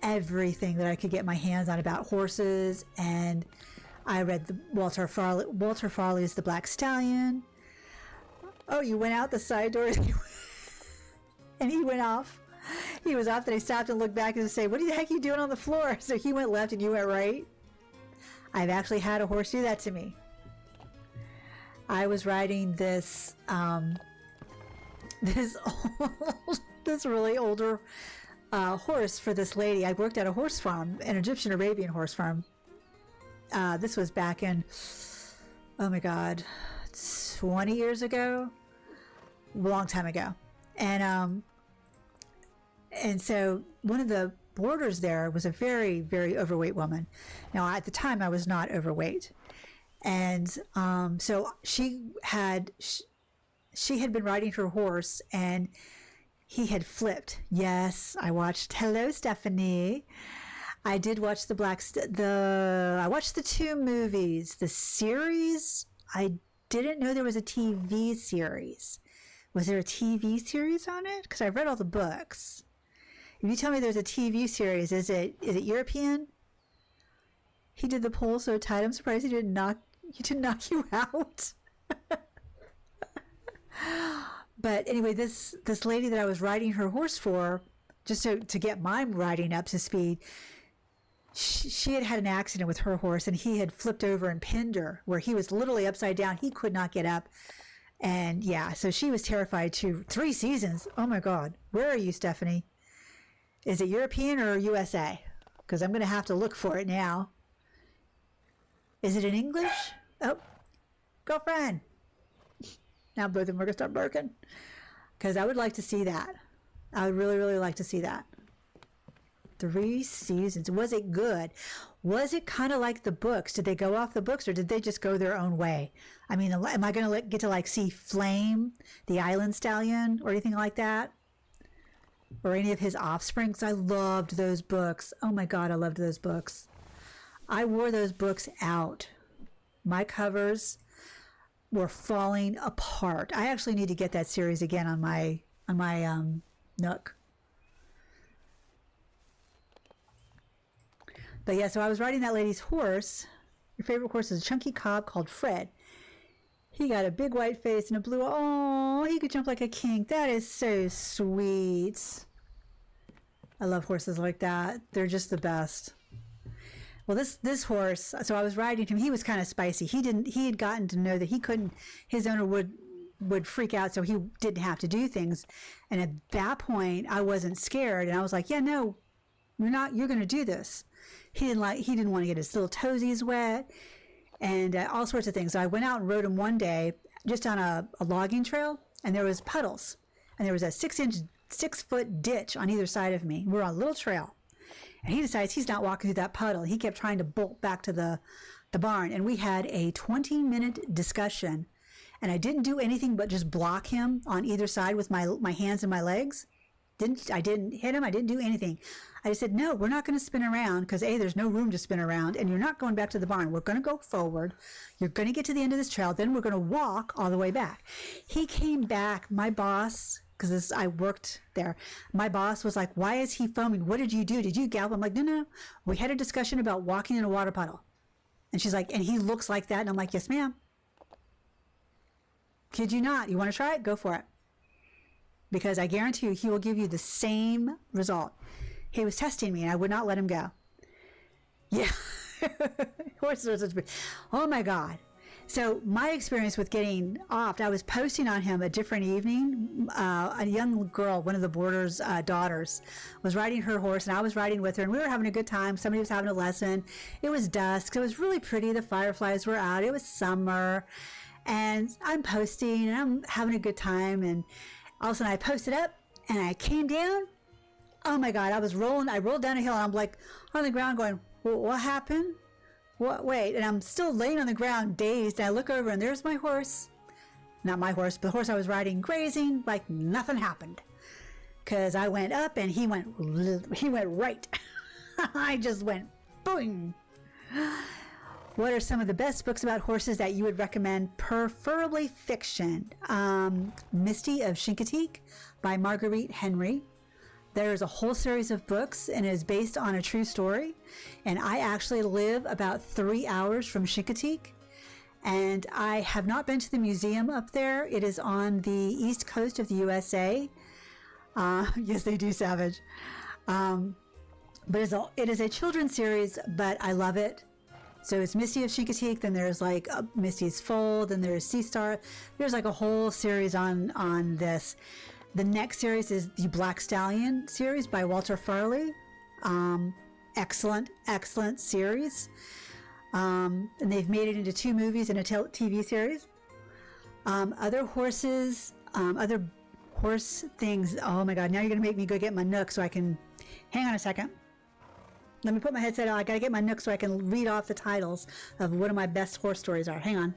A: everything that I could get my hands on about horses, and I read Walter Farley's The Black Stallion. Oh, you went out the side door, and he went off. He was off, then I stopped and looked back and said, "What the heck are you doing on the floor?" So he went left and you went right. I've actually had a horse do that to me. I was riding this really older horse for this lady. I worked at a horse farm, an Egyptian Arabian horse farm. This was back in, oh my God, 20 years ago, a long time ago. And so one of the boarders there was a very, very overweight woman. Now, at the time, I was not overweight. And so she had been riding her horse, and he had flipped. Yes, I watched. Hello, Stephanie. I did watch I watched the two movies. The series, I didn't know there was a TV series. Was there a TV series on it? Because I read all the books. If you tell me there's a TV series, is it European? He did the pole so tight, I'm surprised he didn't knock you out. But anyway, this lady that I was riding her horse for, just to get my riding up to speed, she had an accident with her horse, and he had flipped over and pinned her, where he was literally upside down. He could not get up. And yeah, so she was terrified too. 3 seasons. Oh my God. Where are you, Stephanie? Is it European or USA? Because I'm going to have to look for it now. Is it in English? Oh, girlfriend. Now both of them are going to start barking. Because I would like to see that. I would really, really like to see that. 3 seasons. Was it good? Was it kind of like the books? Did they go off the books, or did they just go their own way? I mean, am I going to get to like see Flame, the island stallion, or anything like that? Or any of his offspring? 'Cause I loved those books. Oh my God, I loved those books. I wore those books out. My covers were falling apart. I actually need to get that series again on my Nook. But yeah, so I was riding that lady's horse. Your favorite horse is a chunky cob called Fred. He got a big white face and a blue. Oh, he could jump like a king. That is so sweet. I love horses like that. They're just the best. Well, this horse, so I was riding him. He was kind of spicy. He had gotten to know that he couldn't, his owner would freak out, so he didn't have to do things. And at that point, I wasn't scared, and I was like, yeah, no, you're going to do this. He didn't want to get his little toesies wet. and all sorts of things. So I went out and rode him one day just on a logging trail, and there was puddles, and there was a 6-foot ditch on either side of me. We're on a little trail, and he decides he's not walking through that puddle. He kept trying to bolt back to the barn, and we had a 20-minute discussion, and I didn't do anything but just block him on either side with my hands and my legs. I didn't hit him. I didn't do anything. I just said, no, we're not going to spin around because A, there's no room to spin around, and you're not going back to the barn. We're going to go forward. You're going to get to the end of this trail. Then we're going to walk all the way back. He came back. My boss, because I worked there, my boss was like, why is he foaming? What did you do? Did you gallop? I'm like, no. We had a discussion about walking in a water puddle. And she's like, and he looks like that. And I'm like, yes, ma'am. Kid you not. You want to try it? Go for it. Because I guarantee you, he will give you the same result. He was testing me, and I would not let him go. Yeah. Horses are such oh, my God. So my experience with getting off, I was posting on him a different evening. A young girl, one of the boarders' daughters, was riding her horse, and I was riding with her, and we were having a good time. Somebody was having a lesson. It was dusk. It was really pretty. The fireflies were out. It was summer. And I'm posting, and I'm having a good time, and all of a sudden I posted up, and I came down. Oh my God, I rolled down a hill, and I'm like on the ground going, well, what happened? What, wait, and I'm still laying on the ground dazed, and I look over, and there's my horse. Not my horse, but the horse I was riding, grazing, like nothing happened. Because I went up, and he went right. I just went boing. What are some of the best books about horses that you would recommend, preferably fiction? Misty of Chincoteague by Marguerite Henry. There's a whole series of books, and it is based on a true story. And I actually live about 3 hours from Chincoteague. And I have not been to the museum up there. It is on the east coast of the USA. Yes, they do, Savage. But it is a children's series, but I love it. So it's Misty of Chincoteague, then there's like Misty's Foal, then there's Sea Star. There's like a whole series on this. The next series is the Black Stallion series by Walter Farley. Excellent series. And they've made it into 2 movies and a TV series. Other horses, other horse things. Oh my God, now you're going to make me go get my Nook so I can, hang on a second. Let me put my headset on. I got to get my Nook so I can read off the titles of what my best horse stories are. Hang on.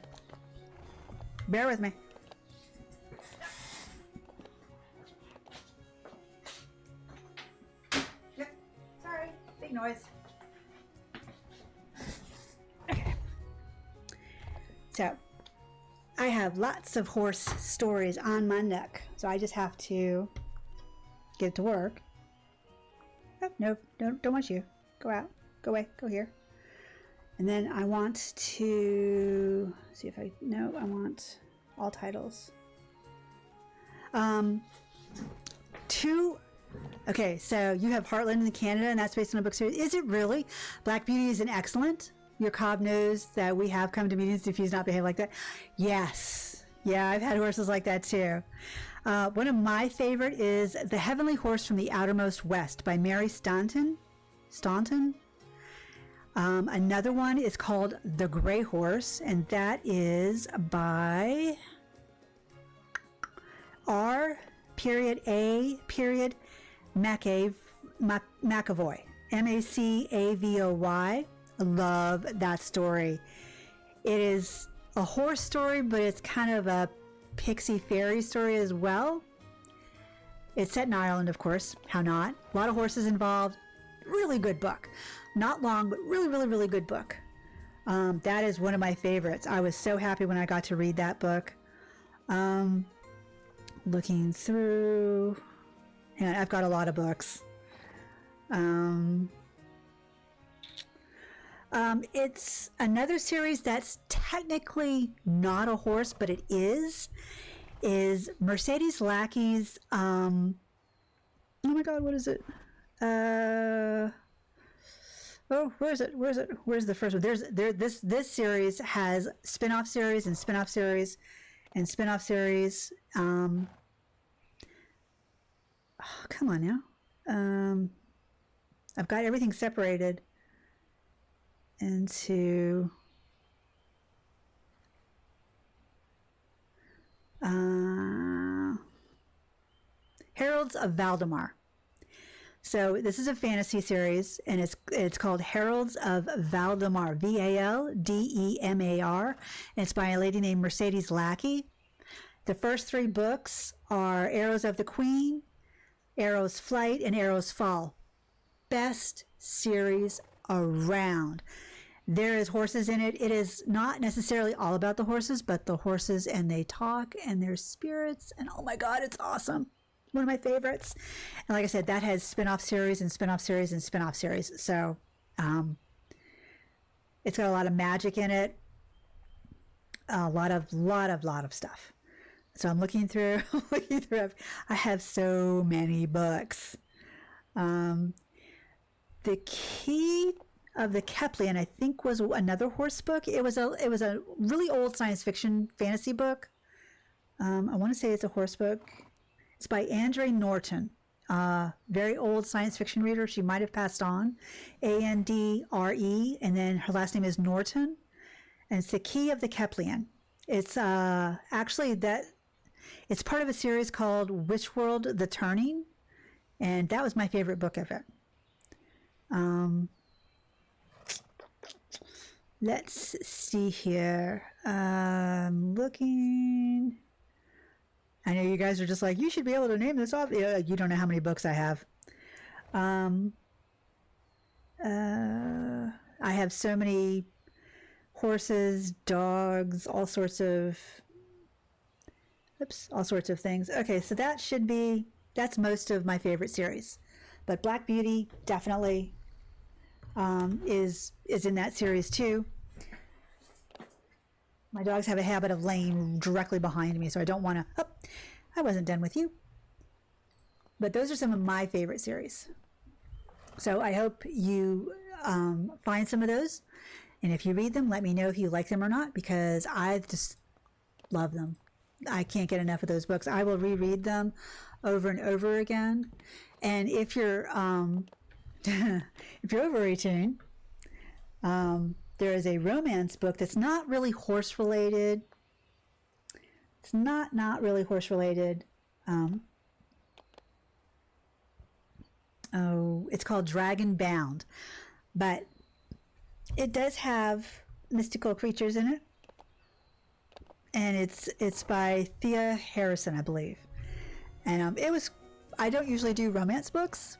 A: Bear with me. Yep. Sorry. Big noise. Okay. So, I have lots of horse stories on my Nook. So I just have to get it to work. Oh, no, don't want you. Go out. Go away. Go here. And then I want to see if I want all titles. Okay, so you have Heartland in Canada, and that's based on a book series. Is it really? Black Beauty is an excellent. Your cob knows that we have come to meetings if he's not behaved like that. Yes. Yeah, I've had horses like that too. One of my favorite is The Heavenly Horse from the Outermost West by Mary Staunton. Another one is called The Gray Horse, and that is by R.A. McAvoy. MacAvoy. I love that story. It is a horse story, but it's kind of a pixie fairy story as well. It's set in Ireland, of course. How not? A lot of horses involved. Really good book. Not long, but really good book. That is one of my favorites. I was so happy when I got to read that book. Looking through, and I've got a lot of books. It's another series that's technically not a horse, but it is Mercedes Lackey's, oh my God, what is it? Where is it? Where's the first one? This series has spin-off series and spin-off series and spin-off series. Oh, come on now. I've got everything separated into Heralds of Valdemar. So this is a fantasy series, and it's called Heralds of Valdemar, Valdemar. And it's by a lady named Mercedes Lackey. The first 3 books are Arrows of the Queen, Arrow's Flight, and Arrow's Fall. Best series around. There is horses in it. It is not necessarily all about the horses, but the horses, and they talk, and their spirits, and oh my God, it's awesome. One of my favorites. And like I said, that has spin-off series and spin-off series and spin-off series. So it's got a lot of magic in it. A lot of stuff. So I'm looking through. I have so many books. The Key of the Keplian, I think, was another horse book. It was a really old science fiction fantasy book. I want to say it's a horse book. It's by Andre Norton, very old science fiction reader. She might have passed on. Andre, and then her last name is Norton, and it's The Key of the Keplian. It's actually that it's part of a series called Witchworld: The Turning, and that was my favorite book of it. Let's see here. Looking. I know you guys are just like, you should be able to name this off. You don't know how many books I have. I have so many horses, dogs, all sorts of things. Okay, so that's most of my favorite series. But Black Beauty definitely is in that series too. My dogs have a habit of laying directly behind me, so I don't want to... Oh, I wasn't done with you. But those are some of my favorite series. So I hope you find some of those. And if you read them, let me know if you like them or not, because I just love them. I can't get enough of those books. I will reread them over and over again. And if you're over 18... there is a romance book that's not really horse related. It's not really horse related. It's called Dragon Bound, but it does have mystical creatures in it, and it's by Thea Harrison, I believe. And I don't usually do romance books.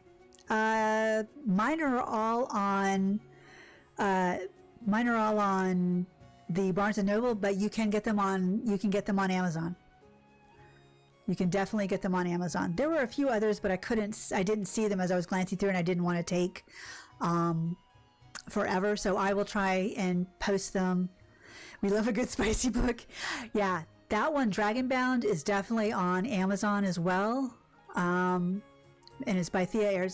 A: Mine are all on the Barnes and Noble, but you can get them on Amazon. You can definitely get them on Amazon. There were a few others, but I didn't see them as I was glancing through, and I didn't want to take forever, so I will try and post them. We love a good spicy book. Yeah, that one, Dragon Bound, is definitely on Amazon as well, and it's by Thea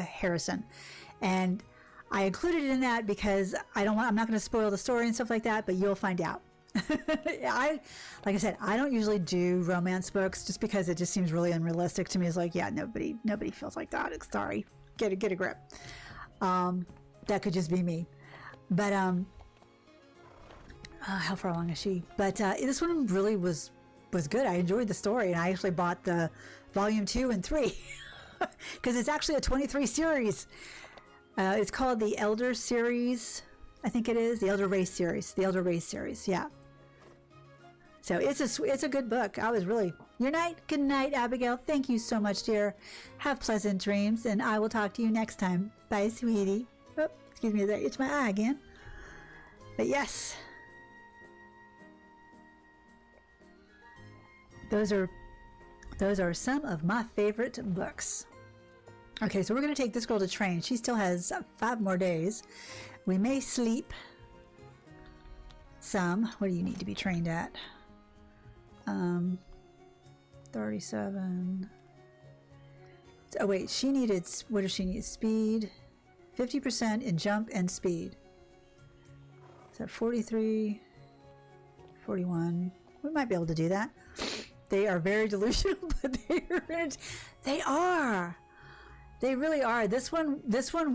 A: Harrison. And I included it in that because I'm not going to spoil the story and stuff like that, but you'll find out. Like I said, I don't usually do romance books just because it just seems really unrealistic to me. It's like, yeah, nobody feels like that. Sorry, get a grip. That could just be me. But how far along is she? But this one really was good. I enjoyed the story, and I actually bought the volume 2 and 3 because it's actually a 23 series. It's called the Elder Series, I think it is. The Elder Race Series. Yeah. So it's a good book. Good night, Abigail. Thank you so much, dear. Have pleasant dreams, and I will talk to you next time. Bye, sweetie. Oh, excuse me, there. It's my eye again. But yes. Those are some of my favorite books. Okay, so we're going to take this girl to train. She still has 5 more days. We may sleep some. What do you need to be trained at? 37. Oh, wait, she needed, what does she need? Speed. 50% in jump and speed. So 43, 41. We might be able to do that. They are very delusional, but they are. They really are. This one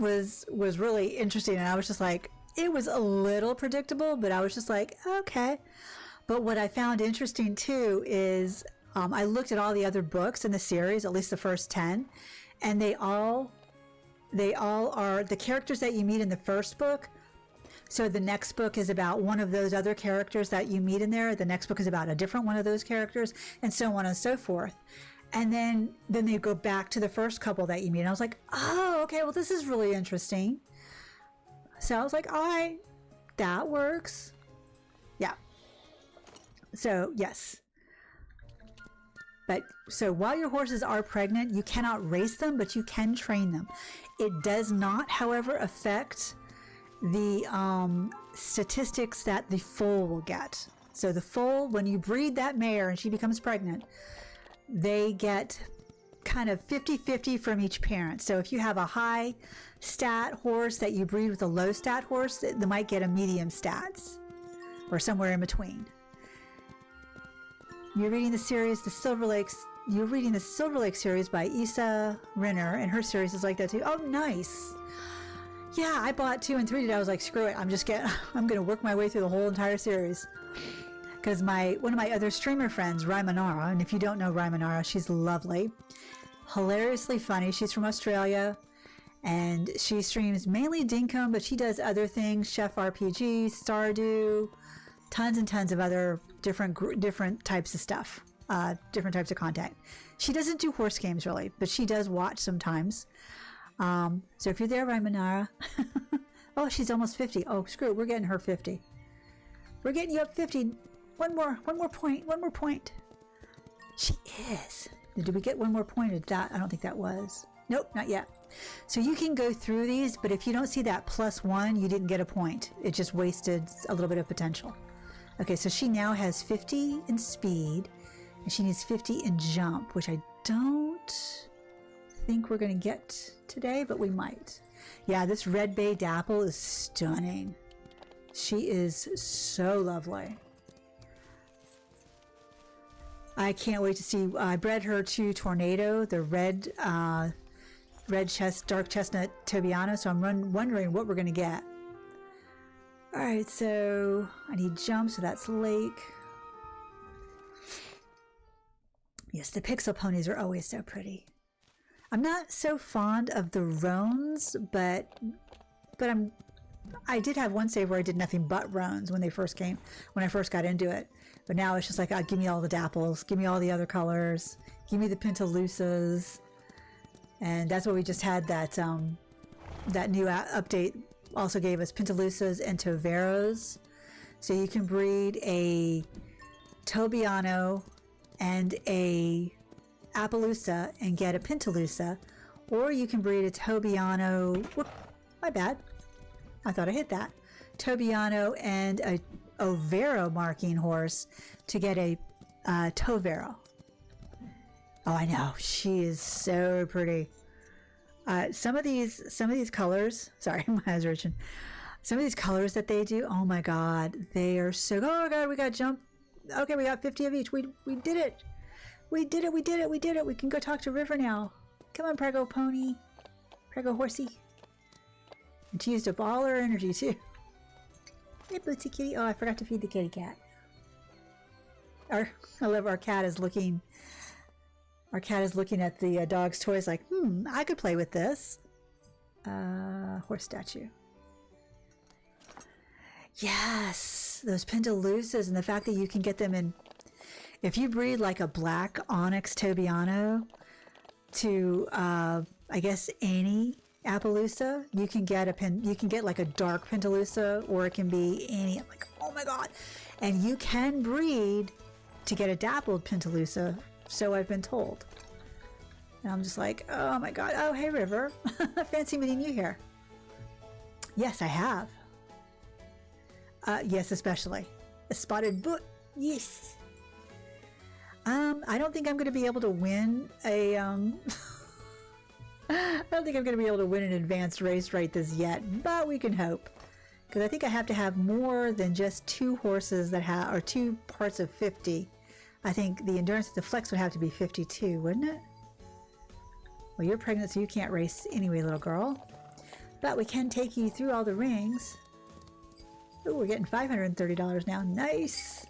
A: was really interesting, and I was just like, it was a little predictable, but I was just like, okay. But what I found interesting too is I looked at all the other books in the series, at least the first 10, and they all are the characters that you meet in the first book. So the next book is about one of those other characters that you meet in there. The next book is about a different one of those characters, and so on and so forth. And then they go back to the first couple that you meet. And I was like, oh, okay, well, this is really interesting. So I was like, all right, that works. Yeah. So, yes. But so while your horses are pregnant, you cannot race them, but you can train them. It does not, however, affect the statistics that the foal will get. So the foal, when you breed that mare and she becomes pregnant, they get kind of 50-50 from each parent. So if you have a high stat horse that you breed with a low stat horse, they might get a medium stats or somewhere in between. You're reading the series, you're reading the Silver Lake series by Isa Renner, and her series is like that too. Oh, nice. Yeah, I bought 2 and 3 today. I was like, screw it. I'm going to work my way through the whole entire series. Because one of my other streamer friends, Raimanara, and if you don't know Raimanara, she's lovely, hilariously funny. She's from Australia, and she streams mainly Dinkum, but she does other things, Chef RPG, Stardew, tons and tons of other different types of stuff, different types of content. She doesn't do horse games really, but she does watch sometimes. So if you're there, Raimanara, oh, she's almost 50. Oh, screw it, we're getting her 50. We're getting you up 50. One more point. She is. Did we get one more point at that? I don't think that was. Nope, not yet. So you can go through these, but if you don't see that +1, you didn't get a point. It just wasted a little bit of potential. Okay, so she now has 50 in speed, and she needs 50 in jump, which I don't think we're going to get today, but we might. Yeah, this Red Bay Dapple is stunning. She is so lovely. I can't wait to see. I bred her to Tornado, the dark chestnut Tobiano, so I'm wondering what we're going to get. All right, so I need jump, so that's Lake. Yes, the pixel ponies are always so pretty. I'm not so fond of the roans, but I did have one save where I did nothing but roans when I first got into it. But now it's just like, give me all the dapples, give me all the other colors, give me the Pintalusas. And that's what we just had, that new update also gave us Pintalusas and Toveros. So you can breed a Tobiano and a Appaloosa and get a Pintalusa, or you can breed a Tobiano, whoop, my bad, I thought I hit that, Tobiano and a Overo marking horse to get a Tovero. Oh, I know, she is so pretty. Some of these colors, sorry, my eyes are itching. Some of these colors that they do, oh my God, they are so, oh my God, we got jump. Okay, we got 50 of each. We did it. We did it. We can go talk to River now. Come on, Prego Pony. Prego Horsey. And she used up all her energy too. Hey, Bootsy Kitty. Oh, I forgot to feed the kitty cat. I love our cat is looking. Our cat is looking at the dog's toys like, I could play with this. Horse statue. Yes, those Pintalusas, and the fact that you can get them in. If you breed like a black onyx Tobiano to, I guess, any Appaloosa, you can get like a dark Pintalusa, or it can be any. I'm like, oh my God. And you can breed to get a dappled Pintalusa, so I've been told. And I'm just like, oh my God. Oh, hey, River. Fancy meeting you here. Yes, I have. Yes, especially. A spotted boot. Yes. I don't think I'm going to be able to win a, I don't think I'm going to be able to win an advanced race right this yet, but we can hope. Because I think I have to have more than just 2 horses that have, or 2 parts of 50. I think the endurance, the flex would have to be 52, wouldn't it? Well, you're pregnant, so you can't race anyway, little girl. But we can take you through all the rings. Ooh, we're getting $530 now. Nice.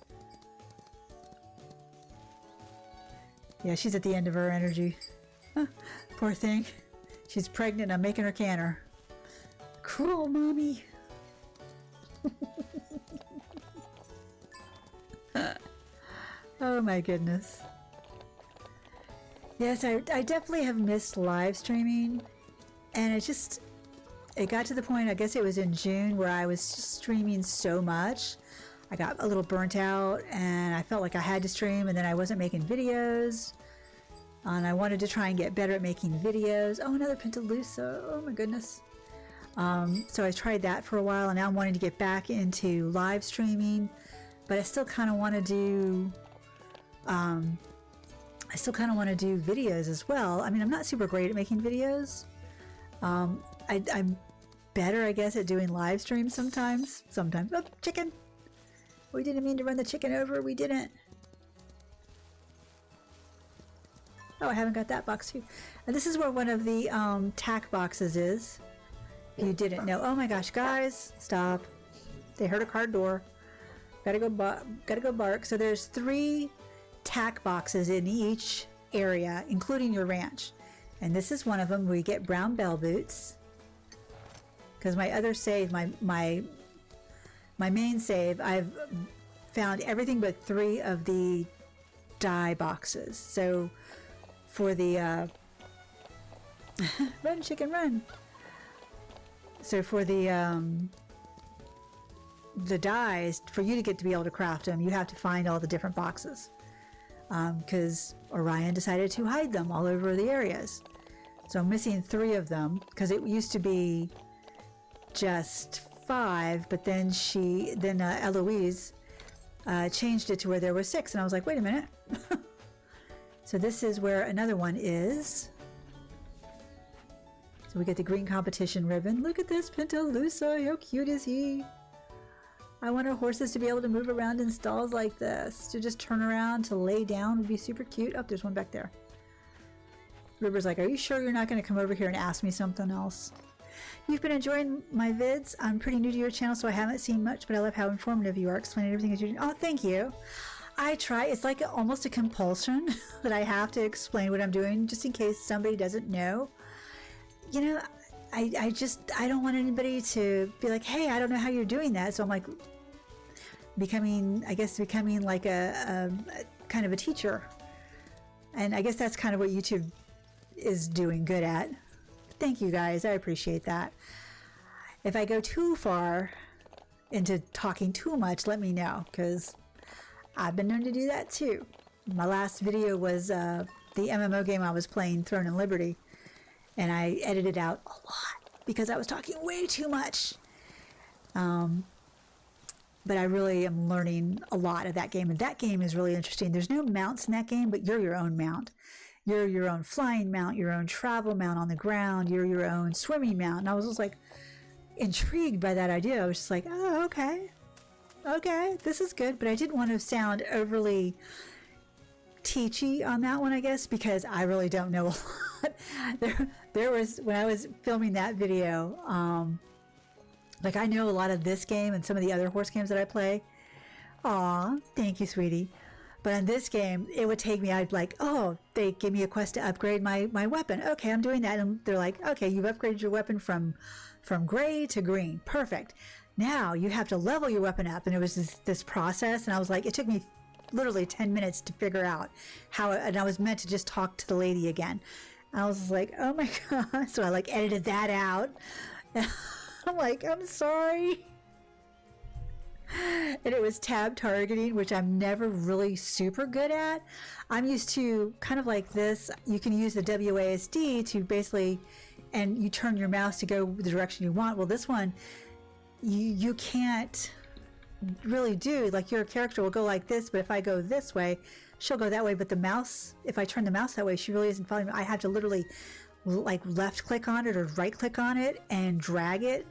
A: Yeah, she's at the end of her energy. Huh, poor thing. She's pregnant and I'm making her canner. Cruel mommy. Oh my goodness. Yes, I definitely have missed live streaming. And it got to the point, I guess it was in June, where I was just streaming so much. I got a little burnt out and I felt like I had to stream, and then I wasn't making videos. And I wanted to try and get better at making videos. Oh, another Pentelusa. Oh my goodness. So I tried that for a while, and now I'm wanting to get back into live streaming, but I still kind of want to do videos as well. I mean, I'm not super great at making videos. I'm better, I guess, at doing live streams sometimes. Oh, chicken. We didn't mean to run the chicken over. We didn't. Oh, I haven't got that box too. And this is where one of the tack boxes is. If you didn't know. Oh my gosh, guys, stop. They heard a car door. Gotta go bark. So there's 3 tack boxes in each area, including your ranch. And this is one of them where you get brown bell boots. Because my other save, my main save, I've found everything but 3 of the dye boxes. So for the run chicken run. So for the dyes, for you to get to be able to craft them, you have to find all the different boxes. Because Orion decided to hide them all over the areas. So I'm missing 3 of them, because it used to be just 5, but then Eloise changed it to where there were 6, and I was like, wait a minute. So this is where another one is. So we get the green competition ribbon. Look at this Pentelusa, how cute is he? I want our horses to be able to move around in stalls like this. To just turn around, to lay down would be super cute. Oh, there's one back there. River's like, are you sure you're not going to come over here and ask me something else? You've been enjoying my vids. I'm pretty new to your channel, so I haven't seen much, but I love how informative you are, explaining everything as you're doing. Oh, thank you. I try. It's like almost a compulsion that I have to explain what I'm doing, just in case somebody doesn't know. You know, I don't want anybody to be like, hey, I don't know how you're doing that. So I'm like becoming like a kind of a teacher. And I guess that's kind of what YouTube is doing good at. Thank you guys. I appreciate that. If I go too far into talking too much, let me know, because I've been known to do that too. My last video was the MMO game I was playing, Throne and Liberty. And I edited out a lot because I was talking way too much. But I really am learning a lot of that game. And that game is really interesting. There's no mounts in that game, but you're your own mount. You're your own flying mount, your own travel mount on the ground. You're your own swimming mount. And I was just like intrigued by that idea. I was just like, oh, okay. Okay, this is good. But I didn't want to sound overly teachy on that one, I guess, because I really don't know a lot. There was, when I was filming that video, like I know a lot of this game and some of the other horse games that I play. Aw, thank you, sweetie. But on this game, it would take me, I'd like, oh, they gave me a quest to upgrade my weapon. Okay, I'm doing that. And they're like, okay, you've upgraded your weapon from gray to green. Perfect. Now you have to level your weapon up. And it was this process. And I was like, it took me literally 10 minutes to figure out how, and I was meant to just talk to the lady again. I was like, oh my God. So I like edited that out. I'm like, I'm sorry. And it was tab targeting, which I'm never really super good at. I'm used to kind of like this. You can use the WASD to basically, and you turn your mouse to go the direction you want. Well, this one, you can't really do, like your character will go like this, but if I go this way, she'll go that way. But the mouse, if I turn the mouse that way, she really isn't following me. I have to literally like left click on it or right click on it and drag it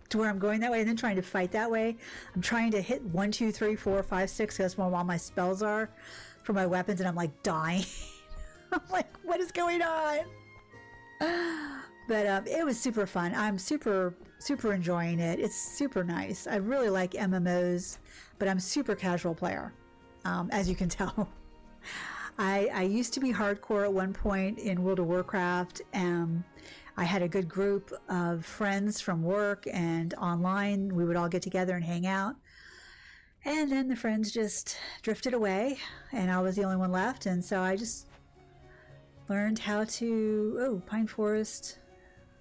A: to where I'm going that way, and then trying to fight that way. I'm trying to hit 1, 2, 3, 4, 5, 6. That's where all my spells are for my weapons, and I'm like dying. I'm like, what is going on? But it was super fun. I'm super enjoying it. It's super nice. I really like MMOs, but I'm super casual player, as you can tell. I used to be hardcore at one point in World of Warcraft. I had a good group of friends from work and online. We would all get together and hang out. And then the friends just drifted away, and I was the only one left. And so I just learned how to, Pine Forest.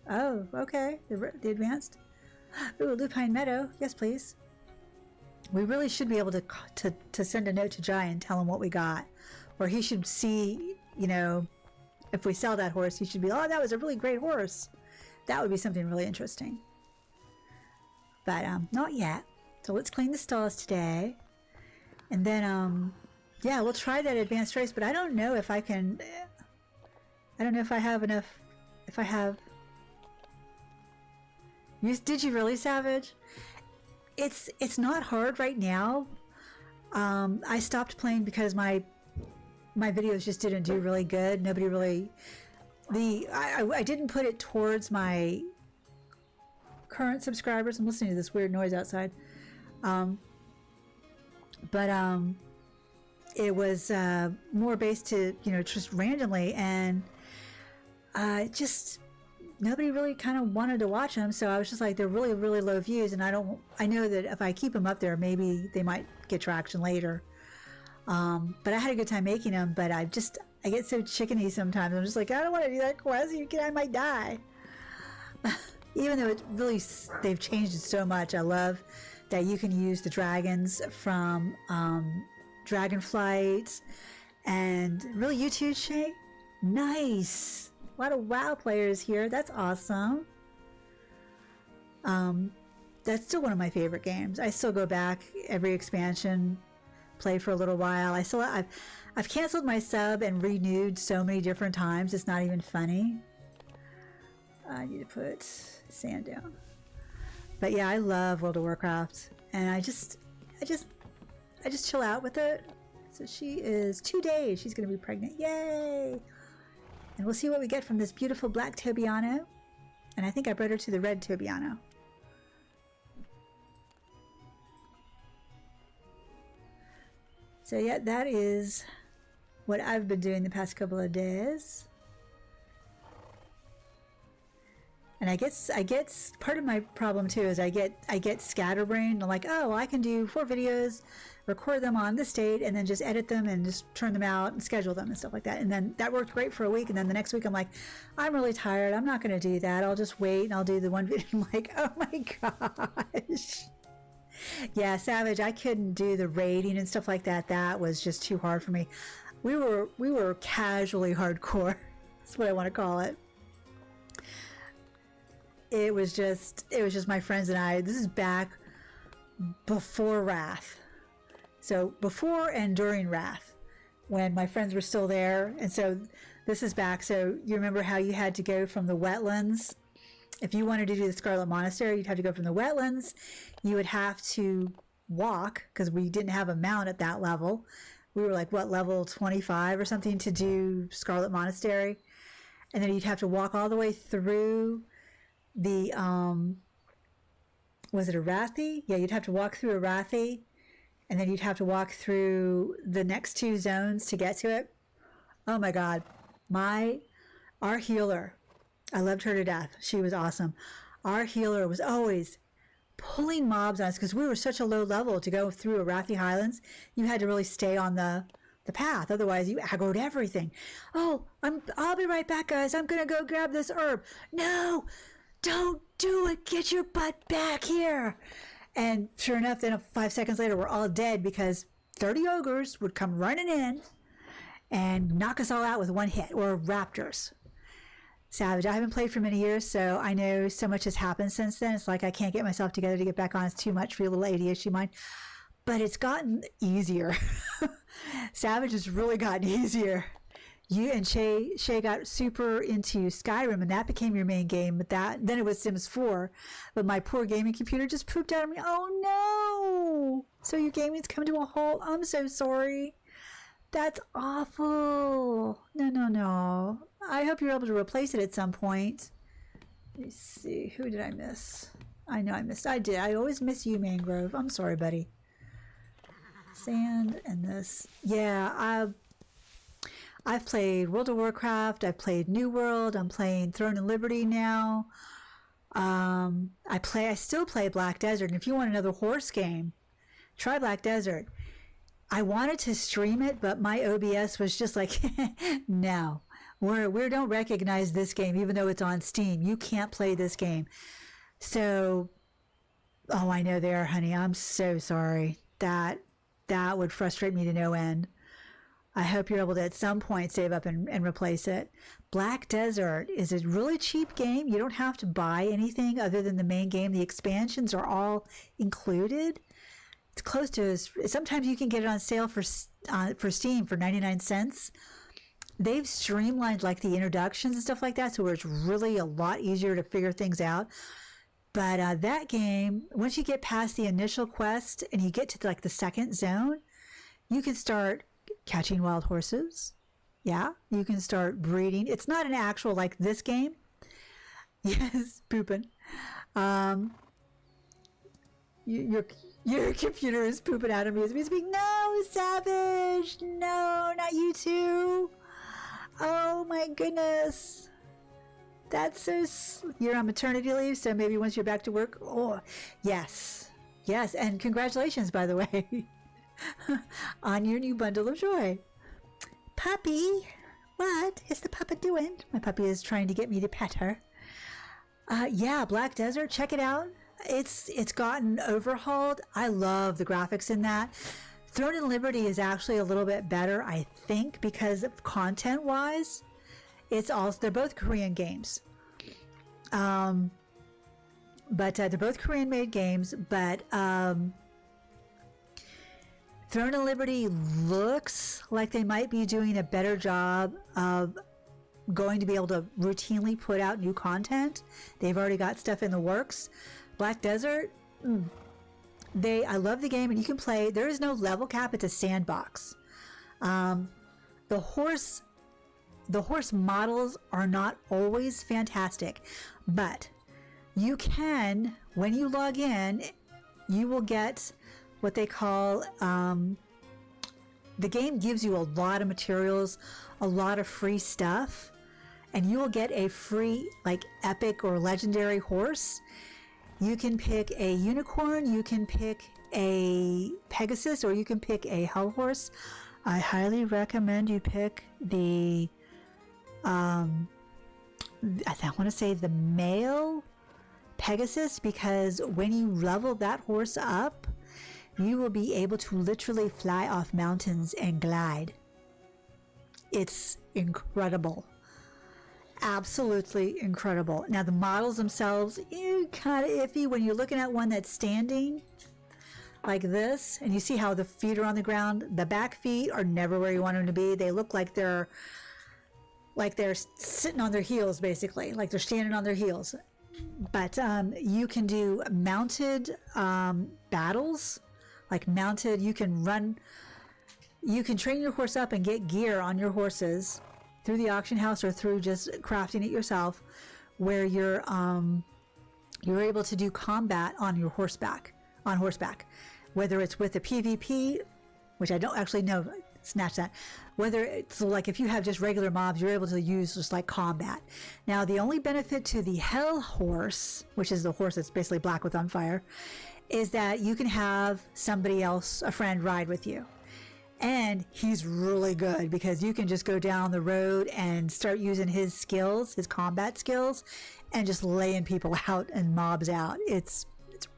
A: Oh, okay. The advanced. Ooh, Lupine Meadow. Yes, please. We really should be able to send a note to Jai and tell him what we got. Or he should see, if we sell that horse, he should be, oh, that was a really great horse. That would be something really interesting. But not yet. So let's clean the stalls today. And then, we'll try that advanced race, but I don't know if I can, I don't know if I have enough, if I have. Did you really, Savage? It's not hard right now. I stopped playing because my videos just didn't do really good. Nobody really, I didn't put it towards my current subscribers. I'm listening to this weird noise outside. It was more based to, just randomly, and just nobody really kind of wanted to watch them. So I was just like, they're really, really low views, and I know that if I keep them up there, maybe they might get traction later. But I had a good time making them, but I get so chickeny sometimes. I'm just like, I don't want to do that quest. I might die. Even though they've changed it so much. I love that you can use the dragons from Dragonflight, and really, you too, Shay? Nice. A lot of WoW players here. That's awesome. That's still one of my favorite games. I still go back every expansion, play for a little while. I've canceled my sub and renewed so many different times. It's not even funny. I need to put sand down. But yeah, I love World of Warcraft, and I just chill out with it. So she is 2 days. She's going to be pregnant. Yay! And we'll see what we get from this beautiful black Tobiano. And I think I bred her to the red Tobiano. So yeah, that is what I've been doing the past couple of days. And I get part of my problem too is I get scatterbrained. I'm like, oh, well, I can do 4 videos, record them on this date, and then just edit them and just turn them out and schedule them and stuff like that. And then that worked great for a week. And then the next week I'm like, I'm really tired. I'm not going to do that. I'll just wait and I'll do the one video. I'm like, oh my gosh. Yeah, Savage, I couldn't do the raiding and stuff like that. That was just too hard for me. We were casually hardcore. That's what I want to call it. It was just my friends and I. This is back before Wrath. So before and during Wrath, when my friends were still there. And so this is back. So you remember how you had to go from the wetlands. If you wanted to do the Scarlet Monastery, you'd have to go from the wetlands. You would have to walk, because we didn't have a mount at that level. We were like, what, level 25 or something to do Scarlet Monastery. And then you'd have to walk all the way through the, was it Arathi? Yeah, you'd have to walk through Arathi, and then you'd have to walk through the next 2 zones to get to it. Oh my God. Our healer, I loved her to death. She was awesome. Our healer was always pulling mobs on us because we were such a low level to go through Arathi Highlands. You had to really stay on the path. Otherwise, you aggroed everything. Oh, I'll be right back, guys. I'm going to go grab this herb. No, don't do it. Get your butt back here. And sure enough, then 5 seconds later, we're all dead because 30 ogres would come running in and knock us all out with one hit, or raptors. Savage. I haven't played for many years, so I know so much has happened since then. It's like I can't get myself together to get back on. It's too much for your little ADHD mind. But it's gotten easier. Savage has really gotten easier. You and Shay got super into Skyrim, and that became your main game. But then it was Sims 4. But my poor gaming computer just pooped out on me. Oh no! So your gaming's come to a halt. I'm so sorry. That's awful. No. I hope you're able to replace it at some point. Let me see. Who did I miss? I know I missed. I did. I always miss you, Mangrove. I'm sorry, buddy. Sand and this. Yeah, I've played World of Warcraft. I've played New World. I'm playing Throne and Liberty now. I still play Black Desert. And if you want another horse game, try Black Desert. I wanted to stream it, but my OBS was just like, no, we don't recognize this game, even though it's on Steam. You can't play this game. So, oh, I know they are, honey. I'm so sorry. That would frustrate me to no end. I hope you're able to at some point save up and replace it. Black Desert is a really cheap game. You don't have to buy anything other than the main game. The expansions are all included. It's close to, sometimes you can get it on sale for Steam for 99 cents. They've streamlined like the introductions and stuff like that, so it's really a lot easier to figure things out. But that game, once you get past the initial quest and you get to like the second zone, you can start catching wild horses. Yeah, you can start breeding. It's not an actual like this game. Yes, pooping. Your computer is pooping out of me. It's being, no, Savage. No, not you too. Oh my goodness. That's so... You're on maternity leave, so maybe once you're back to work... Oh, yes. Yes, and congratulations, by the way, on your new bundle of joy. Puppy, what is the puppy doing? My puppy is trying to get me to pet her. Yeah, Black Desert, check it out. It's gotten overhauled. I love the graphics in that. Throne and Liberty is actually a little bit better, I think, because of content-wise. It's also, they're both Korean games. But they're both Korean-made games, but Throne and Liberty looks like they might be doing a better job of going to be able to routinely put out new content. They've already got stuff in the works. Black Desert, I love the game, and you can play. There is no level cap. It's a sandbox. The horse models are not always fantastic, but you can, when you log in, you will get what they call, the game gives you a lot of materials, a lot of free stuff, and you will get a free, like, epic or legendary horse. You can pick a unicorn, you can pick a Pegasus, or you can pick a hell horse. I highly recommend you pick the, I want to say the male Pegasus, because when you level that horse up, you will be able to literally fly off mountains and glide. It's incredible. Absolutely incredible. Now the models themselves, kind of iffy when you're looking at one that's standing like this, and you see how the feet are on the ground. The back feet are never where you want them to be. They look like they're sitting on their heels, basically, like they're standing on their heels. But you can do mounted battles, like mounted. You can train your horse up and get gear on your horses through the auction house or through just crafting it yourself, where you're able to do combat on horseback, whether it's with a PvP, which I don't actually know, snatch that, whether it's like if you have just regular mobs, you're able to use just like combat. Now the only benefit to the hell horse, which is the horse that's basically black with on fire, is that you can have somebody else, a friend, ride with you. And he's really good because you can just go down the road and start using his skills, his combat skills, and just laying people out and mobs out. It's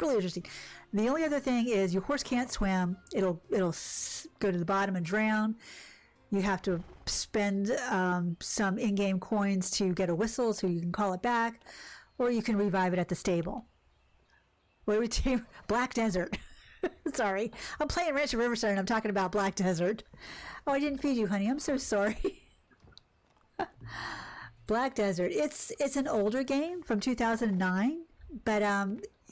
A: really interesting. The only other thing is your horse can't swim. It'll go to the bottom and drown. You have to spend some in-game coins to get a whistle so you can call it back, or you can revive it at the stable. What would you? Black Desert. Sorry, I'm playing Ranch of Rivershine and I'm talking about Black Desert. Oh, I didn't feed you, honey. I'm so sorry. Black Desert. It's an older game from 2009, but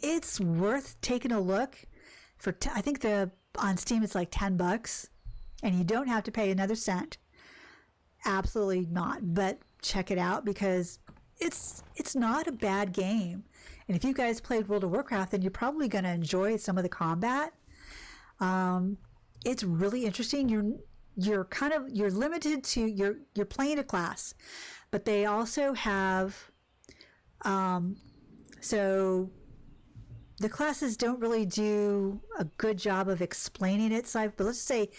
A: it's worth taking a look. I think on Steam it's like $10, and you don't have to pay another cent. Absolutely not. But check it out because it's not a bad game. And if you guys played World of Warcraft, then you're probably going to enjoy some of the combat. It's really interesting. you're limited to you're playing a class, but they also have so the classes don't really do a good job of explaining it. But let's say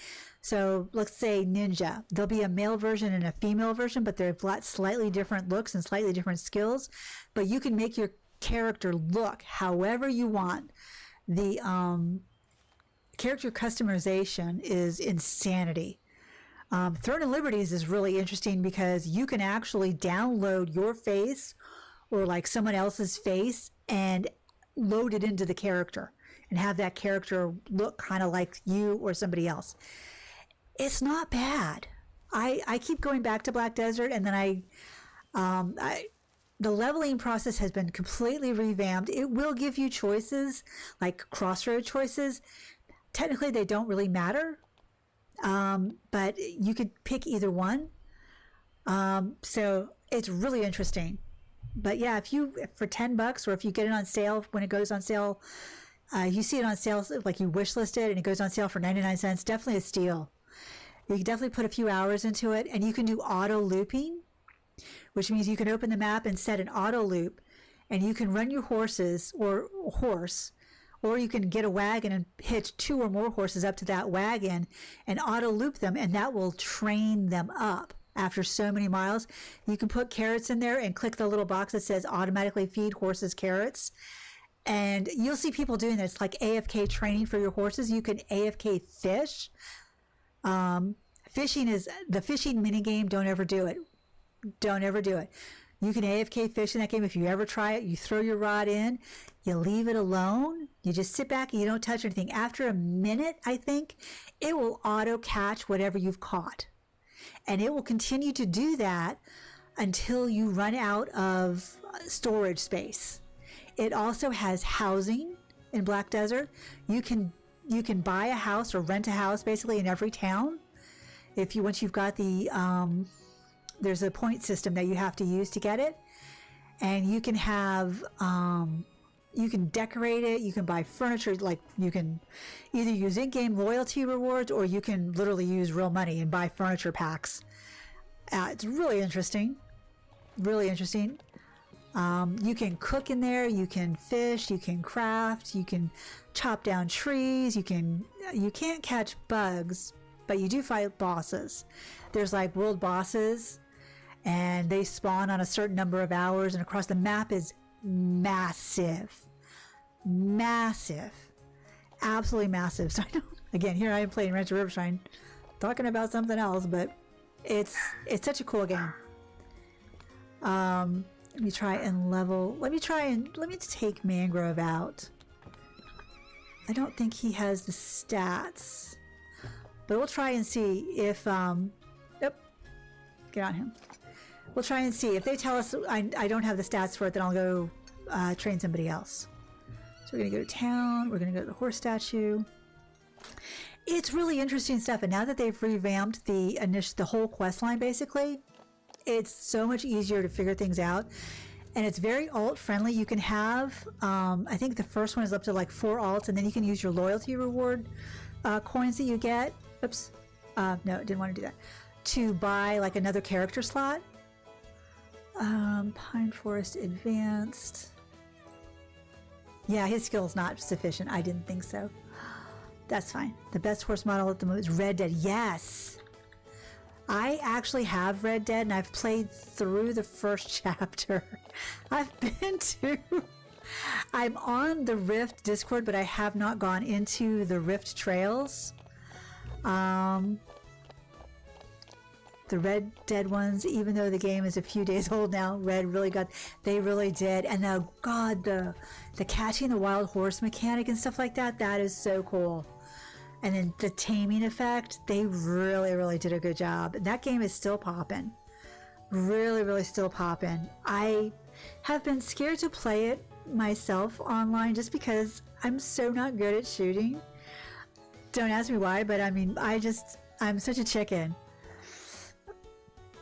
A: ninja. There'll be a male version and a female version, but they're slightly different looks and slightly different skills. But you can make your character look however you want. The character customization is insanity. Throne and Liberties is really interesting because you can actually download your face or like someone else's face and load it into the character and have that character look kind of like you or somebody else. It's not bad. I keep going back to Black Desert, and then the leveling process has been completely revamped. It will give you choices, like crossroad choices. Technically, they don't really matter, but you could pick either one. So it's really interesting. But yeah, for $10, or if you get it on sale when it goes on sale, you see it on sale, like you wish list it and it goes on sale for 99 cents, definitely a steal. You can definitely put a few hours into it, and you can do auto looping, which means you can open the map and set an auto loop, and you can run your horses or you can get a wagon and hitch 2 or more horses up to that wagon and auto loop them, and that will train them up. After so many miles, you can put carrots in there and click the little box that says automatically feed horses carrots. And you'll see people doing this, like AFK training for your horses. You can AFK fish. Fishing is the fishing mini game. Don't ever do it. Don't ever do it. You can AFK fish in that game. If you ever try it, you throw your rod in, you leave it alone. You just sit back and you don't touch anything. After a minute, I think, it will auto catch whatever you've caught. And it will continue to do that until you run out of storage space. It also has housing in Black Desert. You can buy a house or rent a house basically in every town. Once you've got there's a point system that you have to use to get it. And you can have, you can decorate it. You can buy furniture. Like you can either use in-game loyalty rewards, or you can literally use real money and buy furniture packs. It's really interesting. Really interesting. You can cook in there. You can fish. You can craft. You can chop down trees. You can't catch bugs, but you do fight bosses. There's like world bosses, and they spawn on a certain number of hours, and across the map is massive. Massive. Absolutely massive. So I know, again, here I am playing Ranch of Rivershine, talking about something else, but it's such a cool game. Let me try and level. Let me take Mangrove out. I don't think he has the stats, but we'll try and see if get on him. We'll try and see if they tell us I don't have the stats for it, then I'll go train somebody else. So we're gonna go to town. We're gonna go to the horse statue. It's really interesting stuff, and now that they've revamped the whole quest line, basically, it's so much easier to figure things out, and it's very alt friendly. You can have, I think the first one is up to like 4 alts, and then you can use your loyalty reward coins that you get. Oops, no, didn't want to do that. To buy like another character slot. Pine Forest Advanced. Yeah, his skill is not sufficient. I didn't think so. That's fine. The best horse model at the moment is Red Dead. Yes! I actually have Red Dead, and I've played through the first chapter. I'm on the Rift Discord, but I have not gone into the Rift Trails. The Red Dead ones, even though the game is a few days old now, they really did. And the catching the wild horse mechanic and stuff like that, that is so cool. And then the taming effect, they really, really did a good job. And that game is still popping. Really, really still popping. I have been scared to play it myself online just because I'm so not good at shooting. Don't ask me why, but I mean, I'm such a chicken.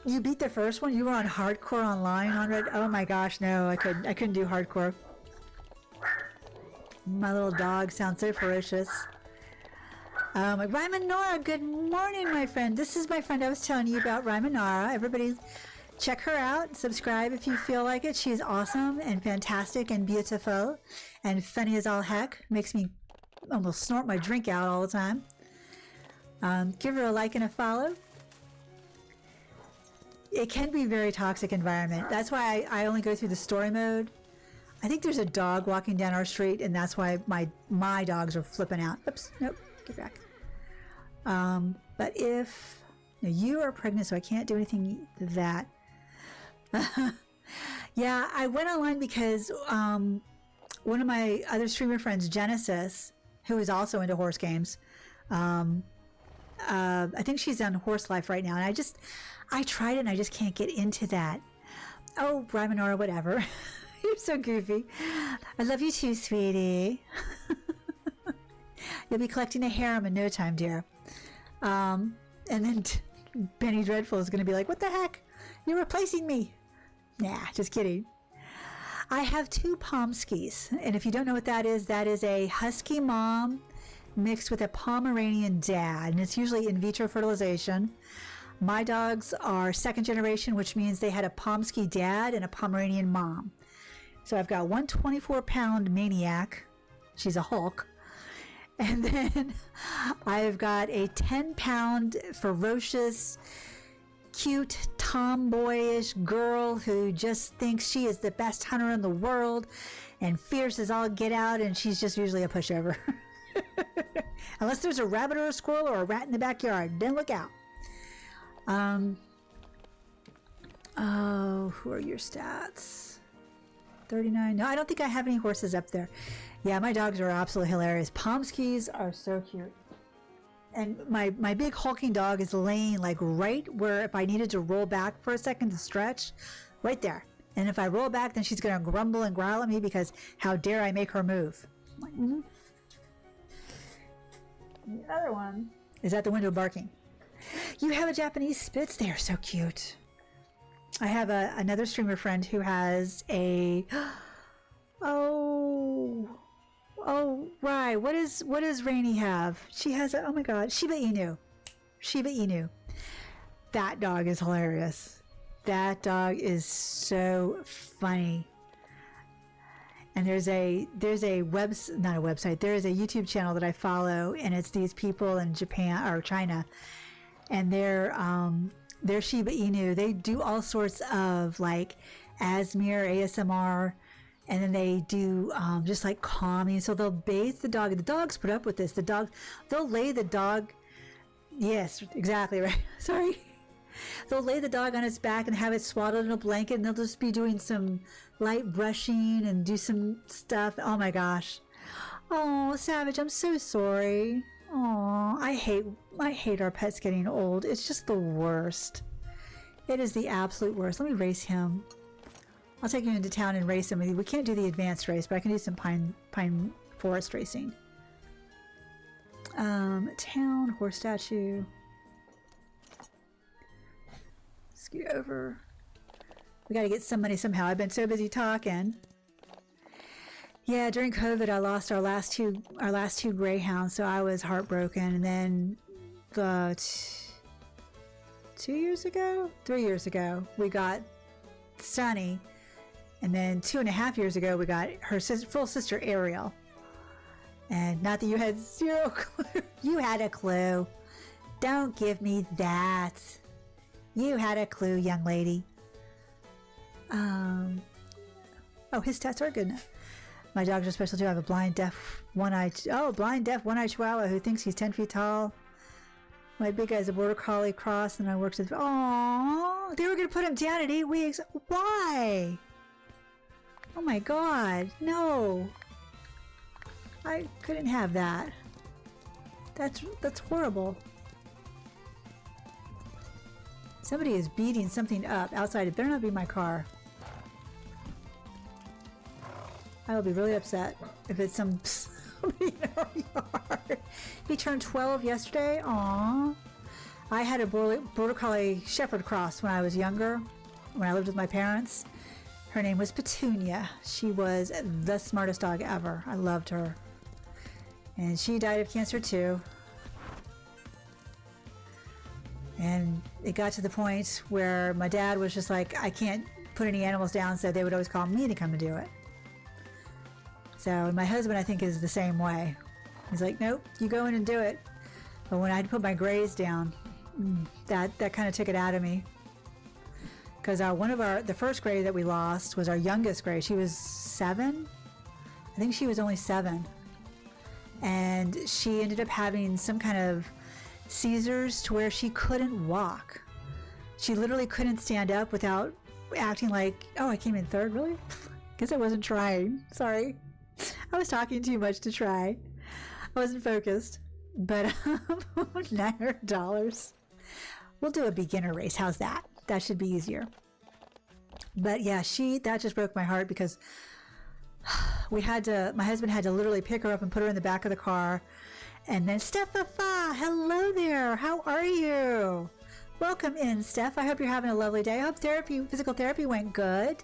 A: You beat the first one? You were on hardcore online on Red? Oh my gosh, no, I couldn't do hardcore. My little dog sounds so ferocious. Rymanora, good morning, my friend. This is my friend I was telling you about, Rymanora. Everybody check her out. Subscribe if you feel like it. She's awesome and fantastic and beautiful and funny as all heck. Makes me almost snort my drink out all the time. Give her a like and a follow. It can be a very toxic environment. That's why I only go through the story mode. I think there's a dog walking down our street, and that's why my dogs are flipping out. Oops, nope, get back. But if you are pregnant, so I can't do anything to that. Yeah, I went online because one of my other streamer friends, Genesis, who is also into horse games, I think she's on Horse Life right now, and I tried it and I just can't get into that. Oh, Rymanora, whatever. You're so goofy. I love you too, sweetie. You'll be collecting a harem in no time, dear. And then Benny Dreadful is going to be like, what the heck? You're replacing me. Nah, just kidding. I have 2 Pomskis, and if you don't know what that is a husky mom mixed with a Pomeranian dad, and it's usually in vitro fertilization. My dogs are 2nd generation, which means they had a Pomsky dad and a Pomeranian mom. So I've got one 24-pound maniac. She's a Hulk. And then I've got a 10-pound ferocious, cute, tomboyish girl who just thinks she is the best hunter in the world and fierce as all get out, and she's just usually a pushover. Unless there's a rabbit or a squirrel or a rat in the backyard, then look out. Oh, who are your stats? 39. No, I don't think I have any horses up there. Yeah, my dogs are absolutely hilarious. Pomskis are so cute. And my big hulking dog is laying like right where if I needed to roll back for a second to stretch, right there. And if I roll back, then she's going to grumble and growl at me because how dare I make her move. I'm like, mm-hmm. The other one is at the window barking. You have a Japanese Spitz. They are so cute. I have another streamer friend who has a oh right. What does Rainey have? She has a, oh my god, Shiba Inu. Shiba Inu. That dog is hilarious. That dog is so funny. And there's a not a website. There is a YouTube channel that I follow, and it's these people in Japan or China, and they're Shiba Inu. They do all sorts of like ASMR, and then they do just like calming. So they'll bathe the dog. The dogs put up with this. They'll lay the dog. Yes, exactly right. Sorry. They'll lay the dog on its back and have it swaddled in a blanket, and they'll just be doing some light brushing and do some stuff. Oh my gosh. Oh, Savage, I'm so sorry. Oh, I hate our pets getting old. It's just the worst. It is the absolute worst. Let me race him. I'll take him into town and race him. We can't do the advanced race, but I can do some pine forest racing. Town, horse statue. Scoot over. We got to get some money somehow. I've been so busy talking. Yeah, during COVID, I lost our last two greyhounds, so I was heartbroken. And then 3 years ago, we got Sunny, and then 2.5 years ago, we got her full sister Ariel. And not that you had zero clue. You had a clue. Don't give me that. You had a clue, young lady. Oh, his stats are good enough. My dogs are special too. I have a blind, deaf, one-eyed Chihuahua who thinks he's 10 feet tall. My big guy's a border collie cross, and I worked with. Aww, they were gonna put him down at 8 weeks. Why? Oh my God, no! I couldn't have that. That's horrible. Somebody is beating something up outside. It better not be my car. I will be really upset if it's somebody in our yard. He turned 12 yesterday. Aww. I had a border collie shepherd cross when I was younger, when I lived with my parents. Her name was Petunia. She was the smartest dog ever. I loved her. And she died of cancer too. And it got to the point where my dad was just like, I can't put any animals down, so they would always call me to come and do it. So my husband, I think, is the same way. He's like, nope, you go in and do it. But when I had to put my grays down, that kind of took it out of me. Because the first gray that we lost was our youngest gray. She was 7. I think she was only 7. And she ended up having some kind of seizures to where she couldn't walk. She literally couldn't stand up without acting like, oh, I came in third, really? Guess I wasn't trying. Sorry. I was talking too much to try. I wasn't focused. But $900. We'll do a beginner race. How's that? That should be easier. But yeah, that just broke my heart because my husband had to literally pick her up and put her in the back of the car. And then, Steph-a-fa, hello there. How are you? Welcome in, Steph. I hope you're having a lovely day. I hope physical therapy went good.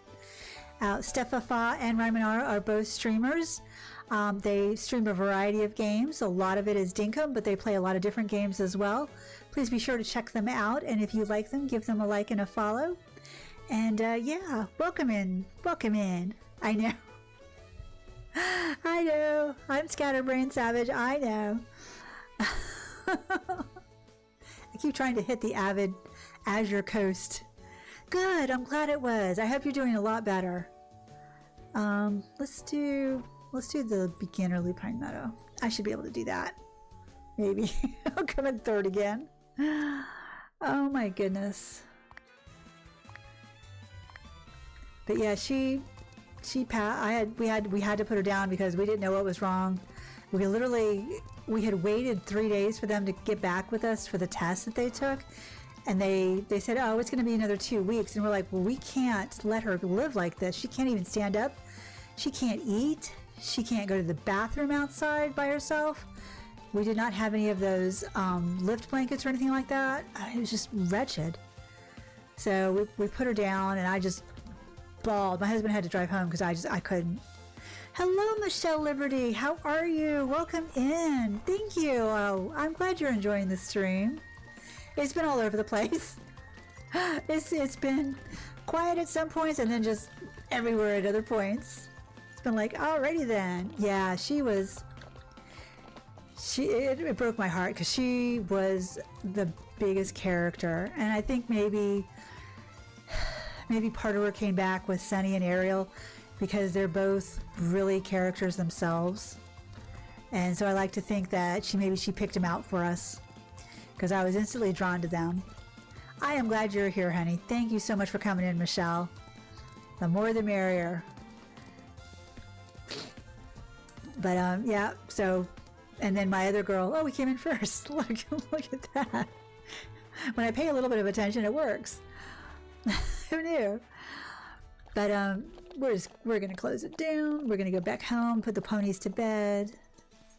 A: Steph-a-fa and Rymanara are both streamers. They stream a variety of games. A lot of it is Dinkum, but they play a lot of different games as well. Please be sure to check them out. And if you like them, give them a like and a follow. And yeah, welcome in. Welcome in. I know. I know. I'm Scatterbrain Savage. I know. I keep trying to hit the Avid Azure Coast. Good. I'm glad it was. I hope you're doing a lot better. Let's do the beginner lupine meadow. I should be able to do that. Maybe. I'll come in third again. Oh my goodness. But yeah, we had to put her down because we didn't know what was wrong. We had waited 3 days for them to get back with us for the test that they took. And they said, oh, it's going to be another 2 weeks. And we're like, well, we can't let her live like this. She can't even stand up. She can't eat. She can't go to the bathroom outside by herself. We did not have any of those lift blankets or anything like that. It was just wretched. So we put her down and I just bawled. My husband had to drive home because I couldn't. Hello, Michelle Liberty. How are you? Welcome in. Thank you. Oh, I'm glad you're enjoying the stream. It's been all over the place. It's been quiet at some points and then just everywhere at other points. It's been like, alrighty then. Yeah, it broke my heart because she was the biggest character. And I think maybe part of her came back with Sunny and Ariel because they're both really characters themselves. And so I like to think that she picked them out for us because I was instantly drawn to them. I am glad you're here, honey. Thank you so much for coming in, Michelle. The more the merrier. But yeah, so, and then my other girl, we came in first. Look at that. When I pay a little bit of attention, it works. Who knew? But we're gonna close it down. We're gonna go back home, put the ponies to bed.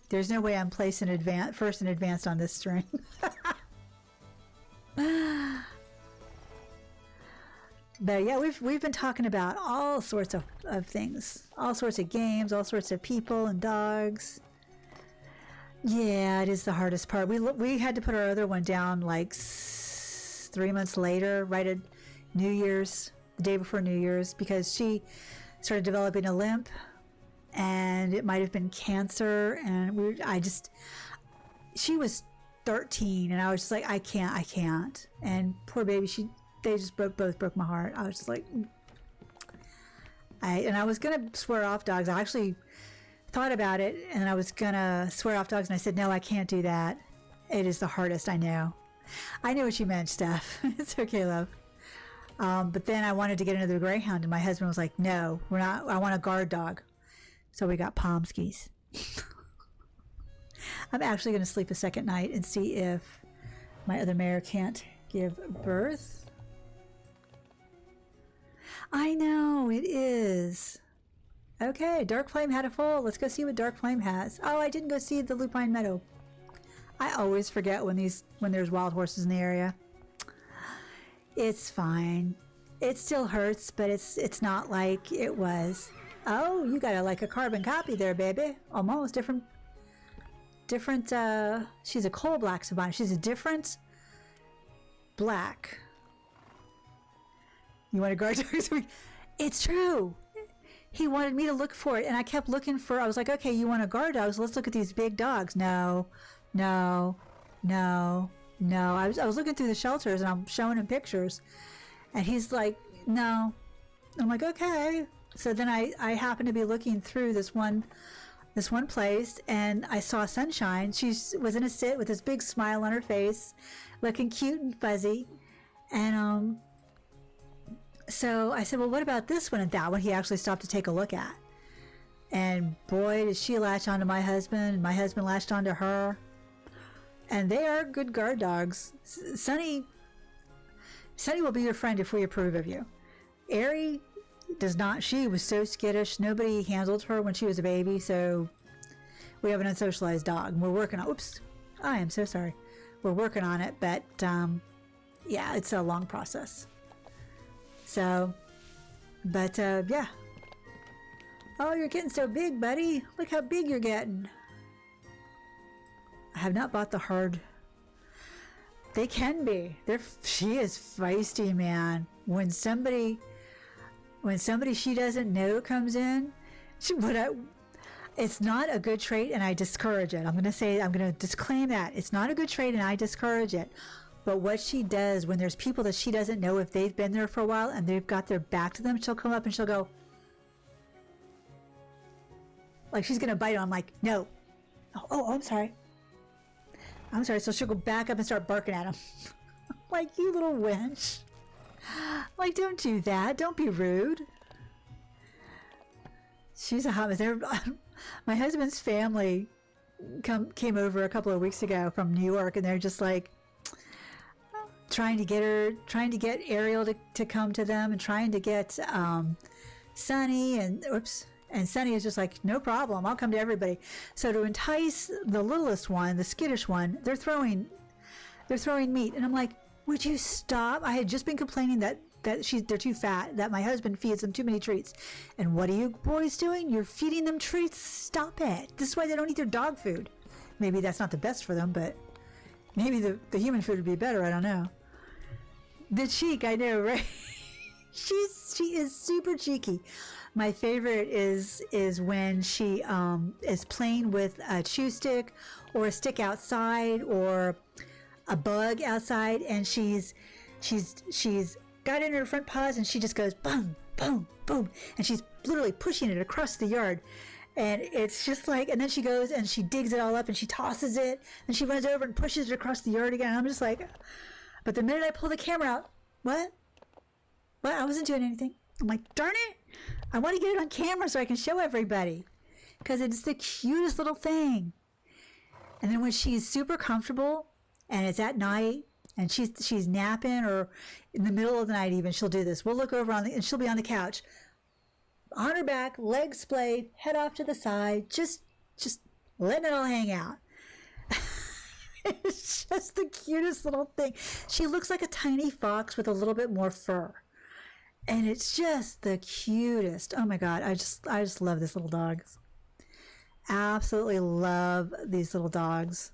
A: There's no way I'm placing first in advanced on this string. But yeah, we've been talking about all sorts of things, all sorts of games, all sorts of people and dogs. Yeah, it is the hardest part. We had to put our other one down like 3 months later, right at New Year's, the day before New Year's, because she started developing a limp, and it might have been cancer. And she was 13, and I was just like, I can't. And poor baby, they just both broke my heart. I was just like, I was gonna swear off dogs. I actually thought about it, and I was gonna swear off dogs, and I said, no, I can't do that. It is the hardest. I know what you meant, Steph. It's okay, love. But then I wanted to get another greyhound, and my husband was like, no, we're not. I want a guard dog. So we got Pomskis. I'm actually going to sleep a second night and see if my other mare can't give birth. I know, it is. Okay, Dark Flame had a foal. Let's go see what Dark Flame has. Oh, I didn't go see the Lupine Meadow. I always forget when there's wild horses in the area. It's fine. It still hurts, but it's not like it was. Oh, you got a carbon copy there, baby. Almost different. She's a coal black Savannah. She's a different black. You want a guard dog? It's true. He wanted me to look for it, and I kept looking for. I was like, okay, you want a guard dog? So let's look at these big dogs. No. I was looking through the shelters, and I'm showing him pictures, and he's like, no. I'm like, okay. So then I happened to be looking through this one place, and I saw Sunshine. She was in a sit with this big smile on her face, looking cute and fuzzy. And so I said, well, what about this one and that one? He actually stopped to take a look at. And boy, did she latch onto my husband, and my husband latched onto her. And they are good guard dogs. Sunny will be your friend if we approve of you. Aerie does not. She was so skittish. Nobody handled her when she was a baby, so we have an unsocialized dog. We're working on. Oops, I am so sorry. We're working on it, but yeah, it's a long process. So, but yeah. Oh, you're getting so big, buddy. Look how big you're getting. I have not bought the hard. They can be. She is feisty, man. When somebody she doesn't know comes in, it's not a good trait, and I discourage it. I'm going to disclaim that. It's not a good trait, and I discourage it. But what she does when there's people that she doesn't know, if they've been there for a while and they've got their back to them, she'll come up and she'll go, like she's going to bite on. I'm like, no. Oh, I'm sorry. So she'll go back up and start barking at him. Like, you little wench. Like, don't do that. Don't be rude. She's a hot mess. My husband's family came over a couple of weeks ago from New York, and they're just like trying to get Ariel to come to them, and trying to get Sunny, and Sunny is just like, no problem, I'll come to everybody. So to entice the littlest one, the skittish one, they're throwing meat. And I'm like, would you stop? I had just been complaining that they're too fat, that my husband feeds them too many treats. And what are you boys doing? You're feeding them treats? Stop it. This is why they don't eat their dog food. Maybe that's not the best for them, but maybe the human food would be better. I don't know. The cheek, I know, right? She is super cheeky. My favorite is when she is playing with a chew stick or a stick outside or a bug outside, and she's got it in her front paws, and she just goes boom, boom, boom, and she's literally pushing it across the yard. And it's just like, and then she goes and she digs it all up and she tosses it and she runs over and pushes it across the yard again. And I'm just like, but the minute I pull the camera out, what? I wasn't doing anything. I'm like, darn it. I want to get it on camera so I can show everybody, because it's the cutest little thing. And then when she's super comfortable and it's at night and she's napping, or in the middle of the night even, she'll do this. We'll look over and she'll be on the couch, on her back, legs splayed, head off to the side, just letting it all hang out. It's just the cutest little thing. She looks like a tiny fox with a little bit more fur. And it's just the cutest. Oh my God. I just love this little dog. Absolutely love these little dogs.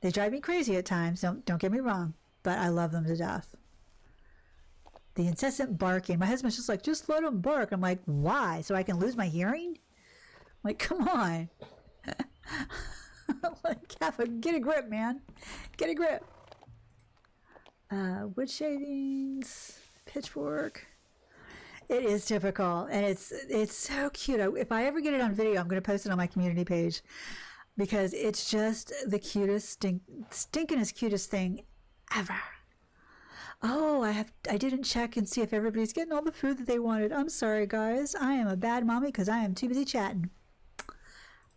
A: They drive me crazy at times. Don't get me wrong, but I love them to death. The incessant barking. My husband's just like, just let them bark. I'm like, why? So I can lose my hearing? I'm like, come on. Like, get a grip, man. Get a grip. Wood shavings, pitchfork. It is typical, and it's so cute. If I ever get it on video, I'm going to post it on my community page, because it's just the cutest, stinkingest cutest thing ever. Oh, I didn't check and see if everybody's getting all the food that they wanted. I'm sorry, guys. I am a bad mommy because I am too busy chatting.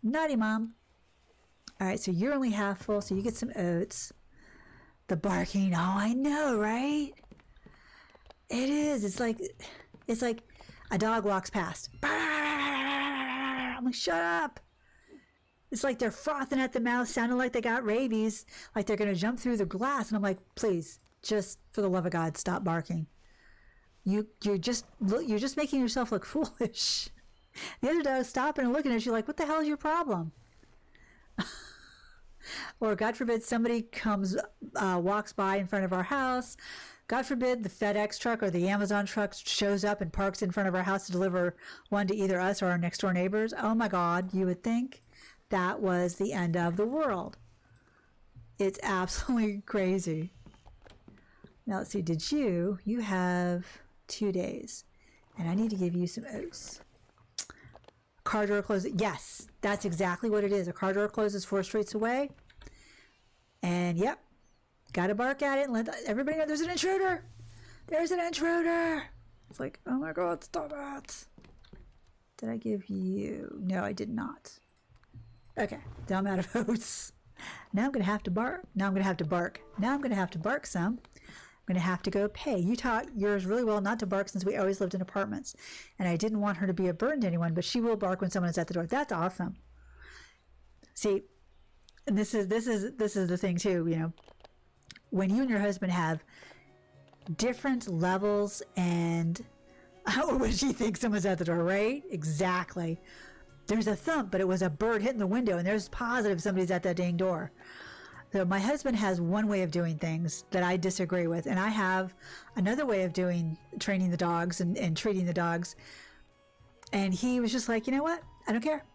A: Naughty mom. All right, so you're only half full, so you get some oats. The barking. Oh, I know, right? It is. It's like a dog walks past. I'm like, shut up. It's like they're frothing at the mouth, sounding like they got rabies, like they're going to jump through the glass. And I'm like, please, just for the love of God, stop barking. You're just making yourself look foolish. The other dog's stopping and looking at you like, what the hell is your problem? Or God forbid somebody walks by in front of our house. God forbid the FedEx truck or the Amazon truck shows up and parks in front of our house to deliver one to either us or our next door neighbors. Oh my God, you would think that was the end of the world. It's absolutely crazy. Now let's see, you have 2 days, and I need to give you some oats. Car door closes. Yes, that's exactly what it is. A car door closes 4 streets away. And yep, gotta bark at it and let everybody know there's an intruder. There's an intruder. It's like, oh my God, stop it. Did I give you? No, I did not. Okay, now I'm out of oats. Now I'm gonna have to bark. Now I'm gonna have to bark. Now I'm gonna have to bark some. I'm going to have to go pay. You taught yours really well not to bark since we always lived in apartments. And I didn't want her to be a burden to anyone, but she will bark when someone is at the door. That's awesome. See, and this is the thing too, you know, when you and your husband have different levels and or when she thinks someone's at the door, right? Exactly. There's a thump, but it was a bird hitting the window, and there's positive somebody's at that dang door. So my husband has one way of doing things that I disagree with, and I have another way of training the dogs and treating the dogs. And he was just like, you know what? I don't care.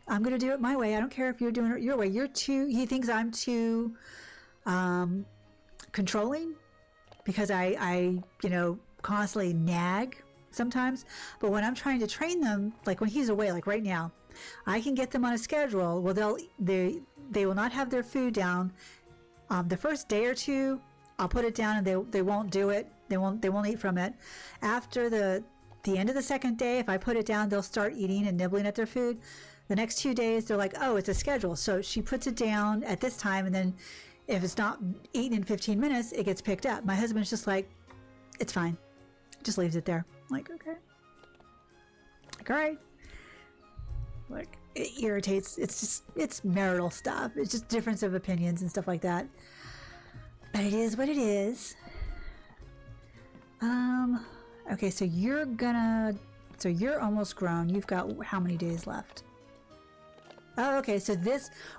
A: I'm going to do it my way. I don't care if you're doing it your way. He thinks I'm too controlling because I constantly nag sometimes. But when I'm trying to train them, like when he's away, like right now, I can get them on a schedule. Well, they will not have their food down. The first day or two, I'll put it down and they won't do it. They won't eat from it. After the end of the second day, if I put it down, they'll start eating and nibbling at their food. The next 2 days, they're like, oh, it's a schedule. So she puts it down at this time, and then if it's not eaten in 15 minutes, it gets picked up. My husband's just like, it's fine. Just leaves it there. I'm like, okay. Like, all right. Like, it irritates. It's marital stuff. It's just difference of opinions and stuff like that. But it is what it is. Okay, so you're almost grown. You've got how many days left? Oh, okay, so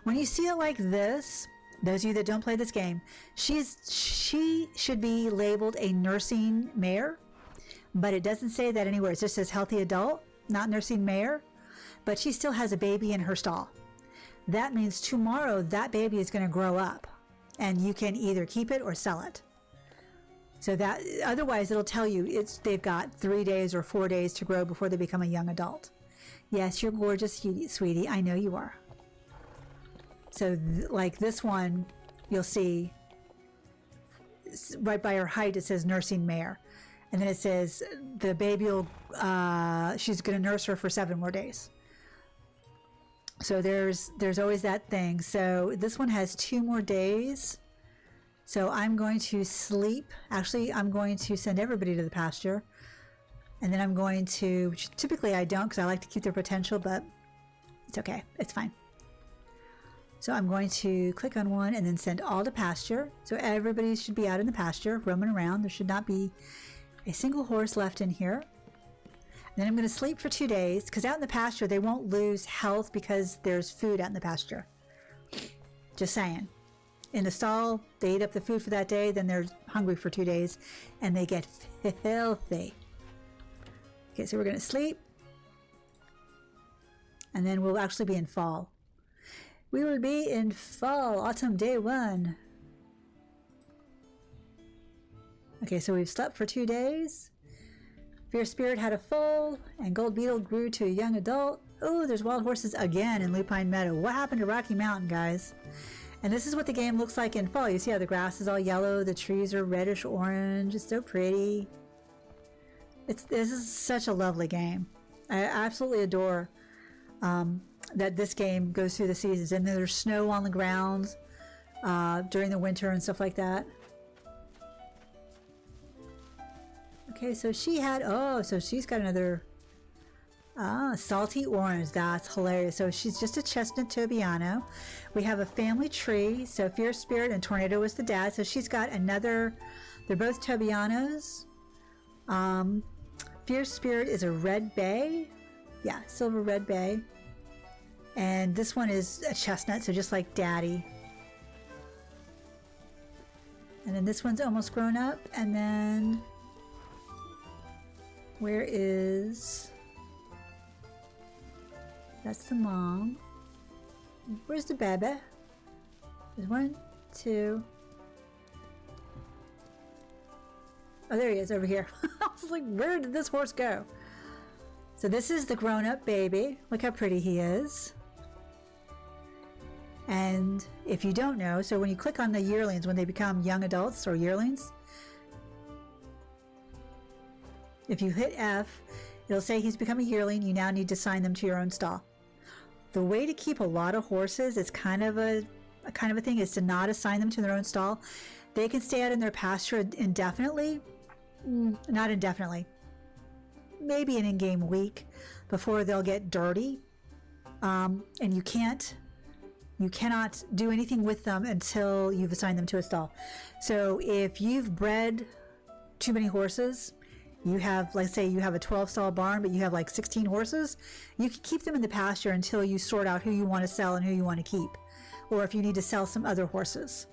A: when you see it like this, those of you that don't play this game, she should be labeled a nursing mare, but it doesn't say that anywhere. It just says healthy adult, not nursing mare. But she still has a baby in her stall. That means tomorrow that baby is going to grow up, and you can either keep it or sell it. So that otherwise it'll tell you they've got 3 days or 4 days to grow before they become a young adult. Yes, you're gorgeous, sweetie. I know you are. So like this one, you'll see right by her height it says nursing mare, and then it says the baby she's going to nurse her for 7 more days. So there's always that thing. So this one has 2 more days. So I'm going to sleep. Actually, I'm going to send everybody to the pasture. And then I'm going to, which typically I don't because I like to keep their potential, but it's okay. It's fine. So I'm going to click on one and then send all to pasture. So everybody should be out in the pasture, roaming around. There should not be a single horse left in here. Then I'm going to sleep for 2 days because out in the pasture they won't lose health because there's food out in the pasture. Just saying. In the stall, they eat up the food for that day, then they're hungry for 2 days and they get filthy. Okay, so we're going to sleep and then we'll actually be in fall. We will be in fall, autumn day 1. Okay, so we've slept for 2 days. Fierce Spirit had a foal, and Gold Beetle grew to a young adult. Oh, there's wild horses again in Lupine Meadow. What happened to Rocky Mountain, guys? And this is what the game looks like in fall. You see how the grass is all yellow, the trees are reddish orange. It's so pretty. This is such a lovely game. I absolutely adore that this game goes through the seasons. And there's snow on the grounds during the winter and stuff like that. Okay, so she's got another salty orange. That's hilarious. So she's just a chestnut Tobiano. We have a family tree. So Fierce Spirit and Tornado is the dad. So she's got another, they're both Tobianos. Fierce Spirit is a red bay. Yeah, silver red bay. And this one is a chestnut, so just like Daddy. And then this one's almost grown up. And then where is, that's the mom. Where's the baby? There's 1, 2. Oh, there he is over here. I was like, where did this horse go? So this is the grown-up baby. Look how pretty he is. And if you don't know, so when you click on the yearlings, when they become young adults or yearlings, if you hit F, it'll say he's become a yearling. You now need to assign them to your own stall. The way to keep a lot of horses, it's kind of a thing, is to not assign them to their own stall. They can stay out in their pasture indefinitely. Not indefinitely. Maybe an in-game week before they'll get dirty. And you cannot do anything with them until you've assigned them to a stall. So if you've bred too many horses, you have, let's say you have a 12 stall barn, but you have like 16 horses, you can keep them in the pasture until you sort out who you want to sell and who you want to keep. Or if you need to sell some other horses.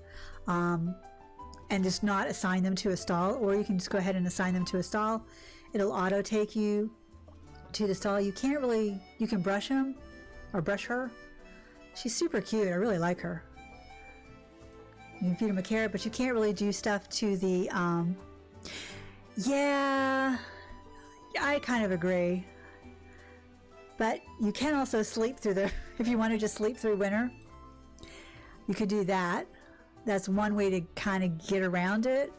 A: And just not assign them to a stall, or you can just go ahead and assign them to a stall. It'll auto take you to the stall. You can't really, you can brush him or brush her. She's super cute. I really like her. You can feed him a carrot, but you can't really do stuff to the, yeah, I kind of agree. But you can also sleep through the, if you want to just sleep through winter, you could do that. That's one way to kind of get around it.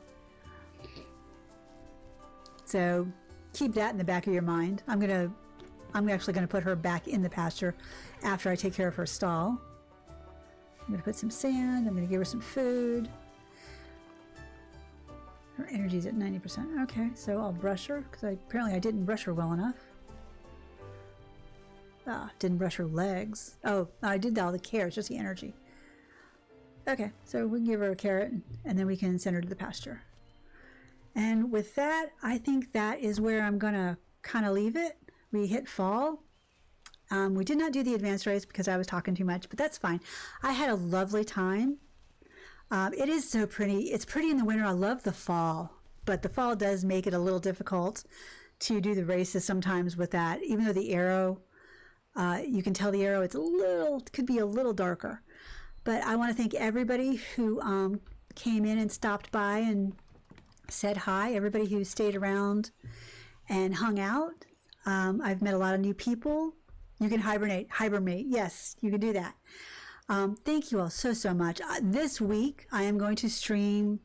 A: So keep that in the back of your mind. I'm actually gonna put her back in the pasture after I take care of her stall. I'm gonna put some sand. I'm gonna give her some food. Her energy's at 90%. Okay, so I'll brush her because apparently I didn't brush her well enough. Didn't brush her legs. Oh, I did all the care. It's just the energy. Okay, so we can give her a carrot and then we can send her to the pasture. And with that, I think that is where I'm gonna kind of leave it. We hit fall. We did not do the advanced race because I was talking too much, but that's fine. I had a lovely time. It is so pretty. It's pretty in the winter. I love the fall, but the fall does make it a little difficult to do the races sometimes with that. Even though the arrow, you can tell the arrow, it's a little, could be a little darker. But I want to thank everybody who came in and stopped by and said hi, everybody who stayed around and hung out. I've met a lot of new people. You can hibernate. Yes, you can do that. Thank you all so much. This week, I am going to stream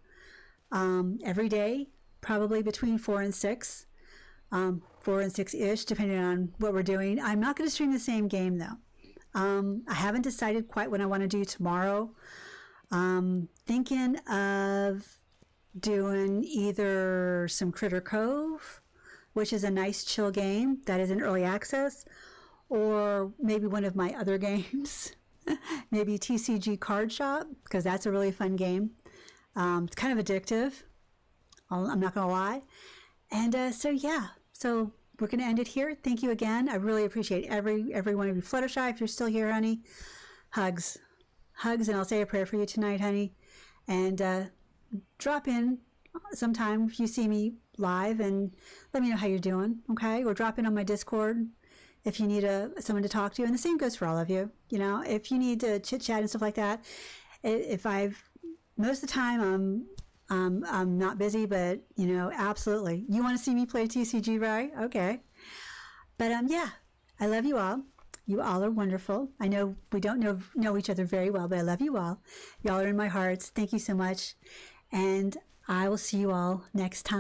A: every day, probably between 4 and 6, 4 and 6-ish, depending on what we're doing. I'm not going to stream the same game, though. I haven't decided quite what I want to do tomorrow. Thinking of doing either some Critter Cove, which is a nice chill game that is in early access, or maybe one of my other games, maybe TCG Card Shop, because that's a really fun game. It's kind of addictive. I'm not going to lie. And so we're going to end it here. Thank you again. I really appreciate every one of you. Fluttershy, if you're still here, honey, hugs, and I'll say a prayer for you tonight, honey. And drop in sometime if you see me live and let me know how you're doing, okay? Or drop in on my Discord if you need someone to talk to. And the same goes for all of you. You know, if you need to chit chat and stuff like that. Most of the time I'm not busy, but you know, absolutely. You want to see me play TCG, right? Okay. But yeah, I love you all. You all are wonderful. I know we don't know each other very well, but I love you all. Y'all are in my hearts. Thank you so much. And I will see you all next time.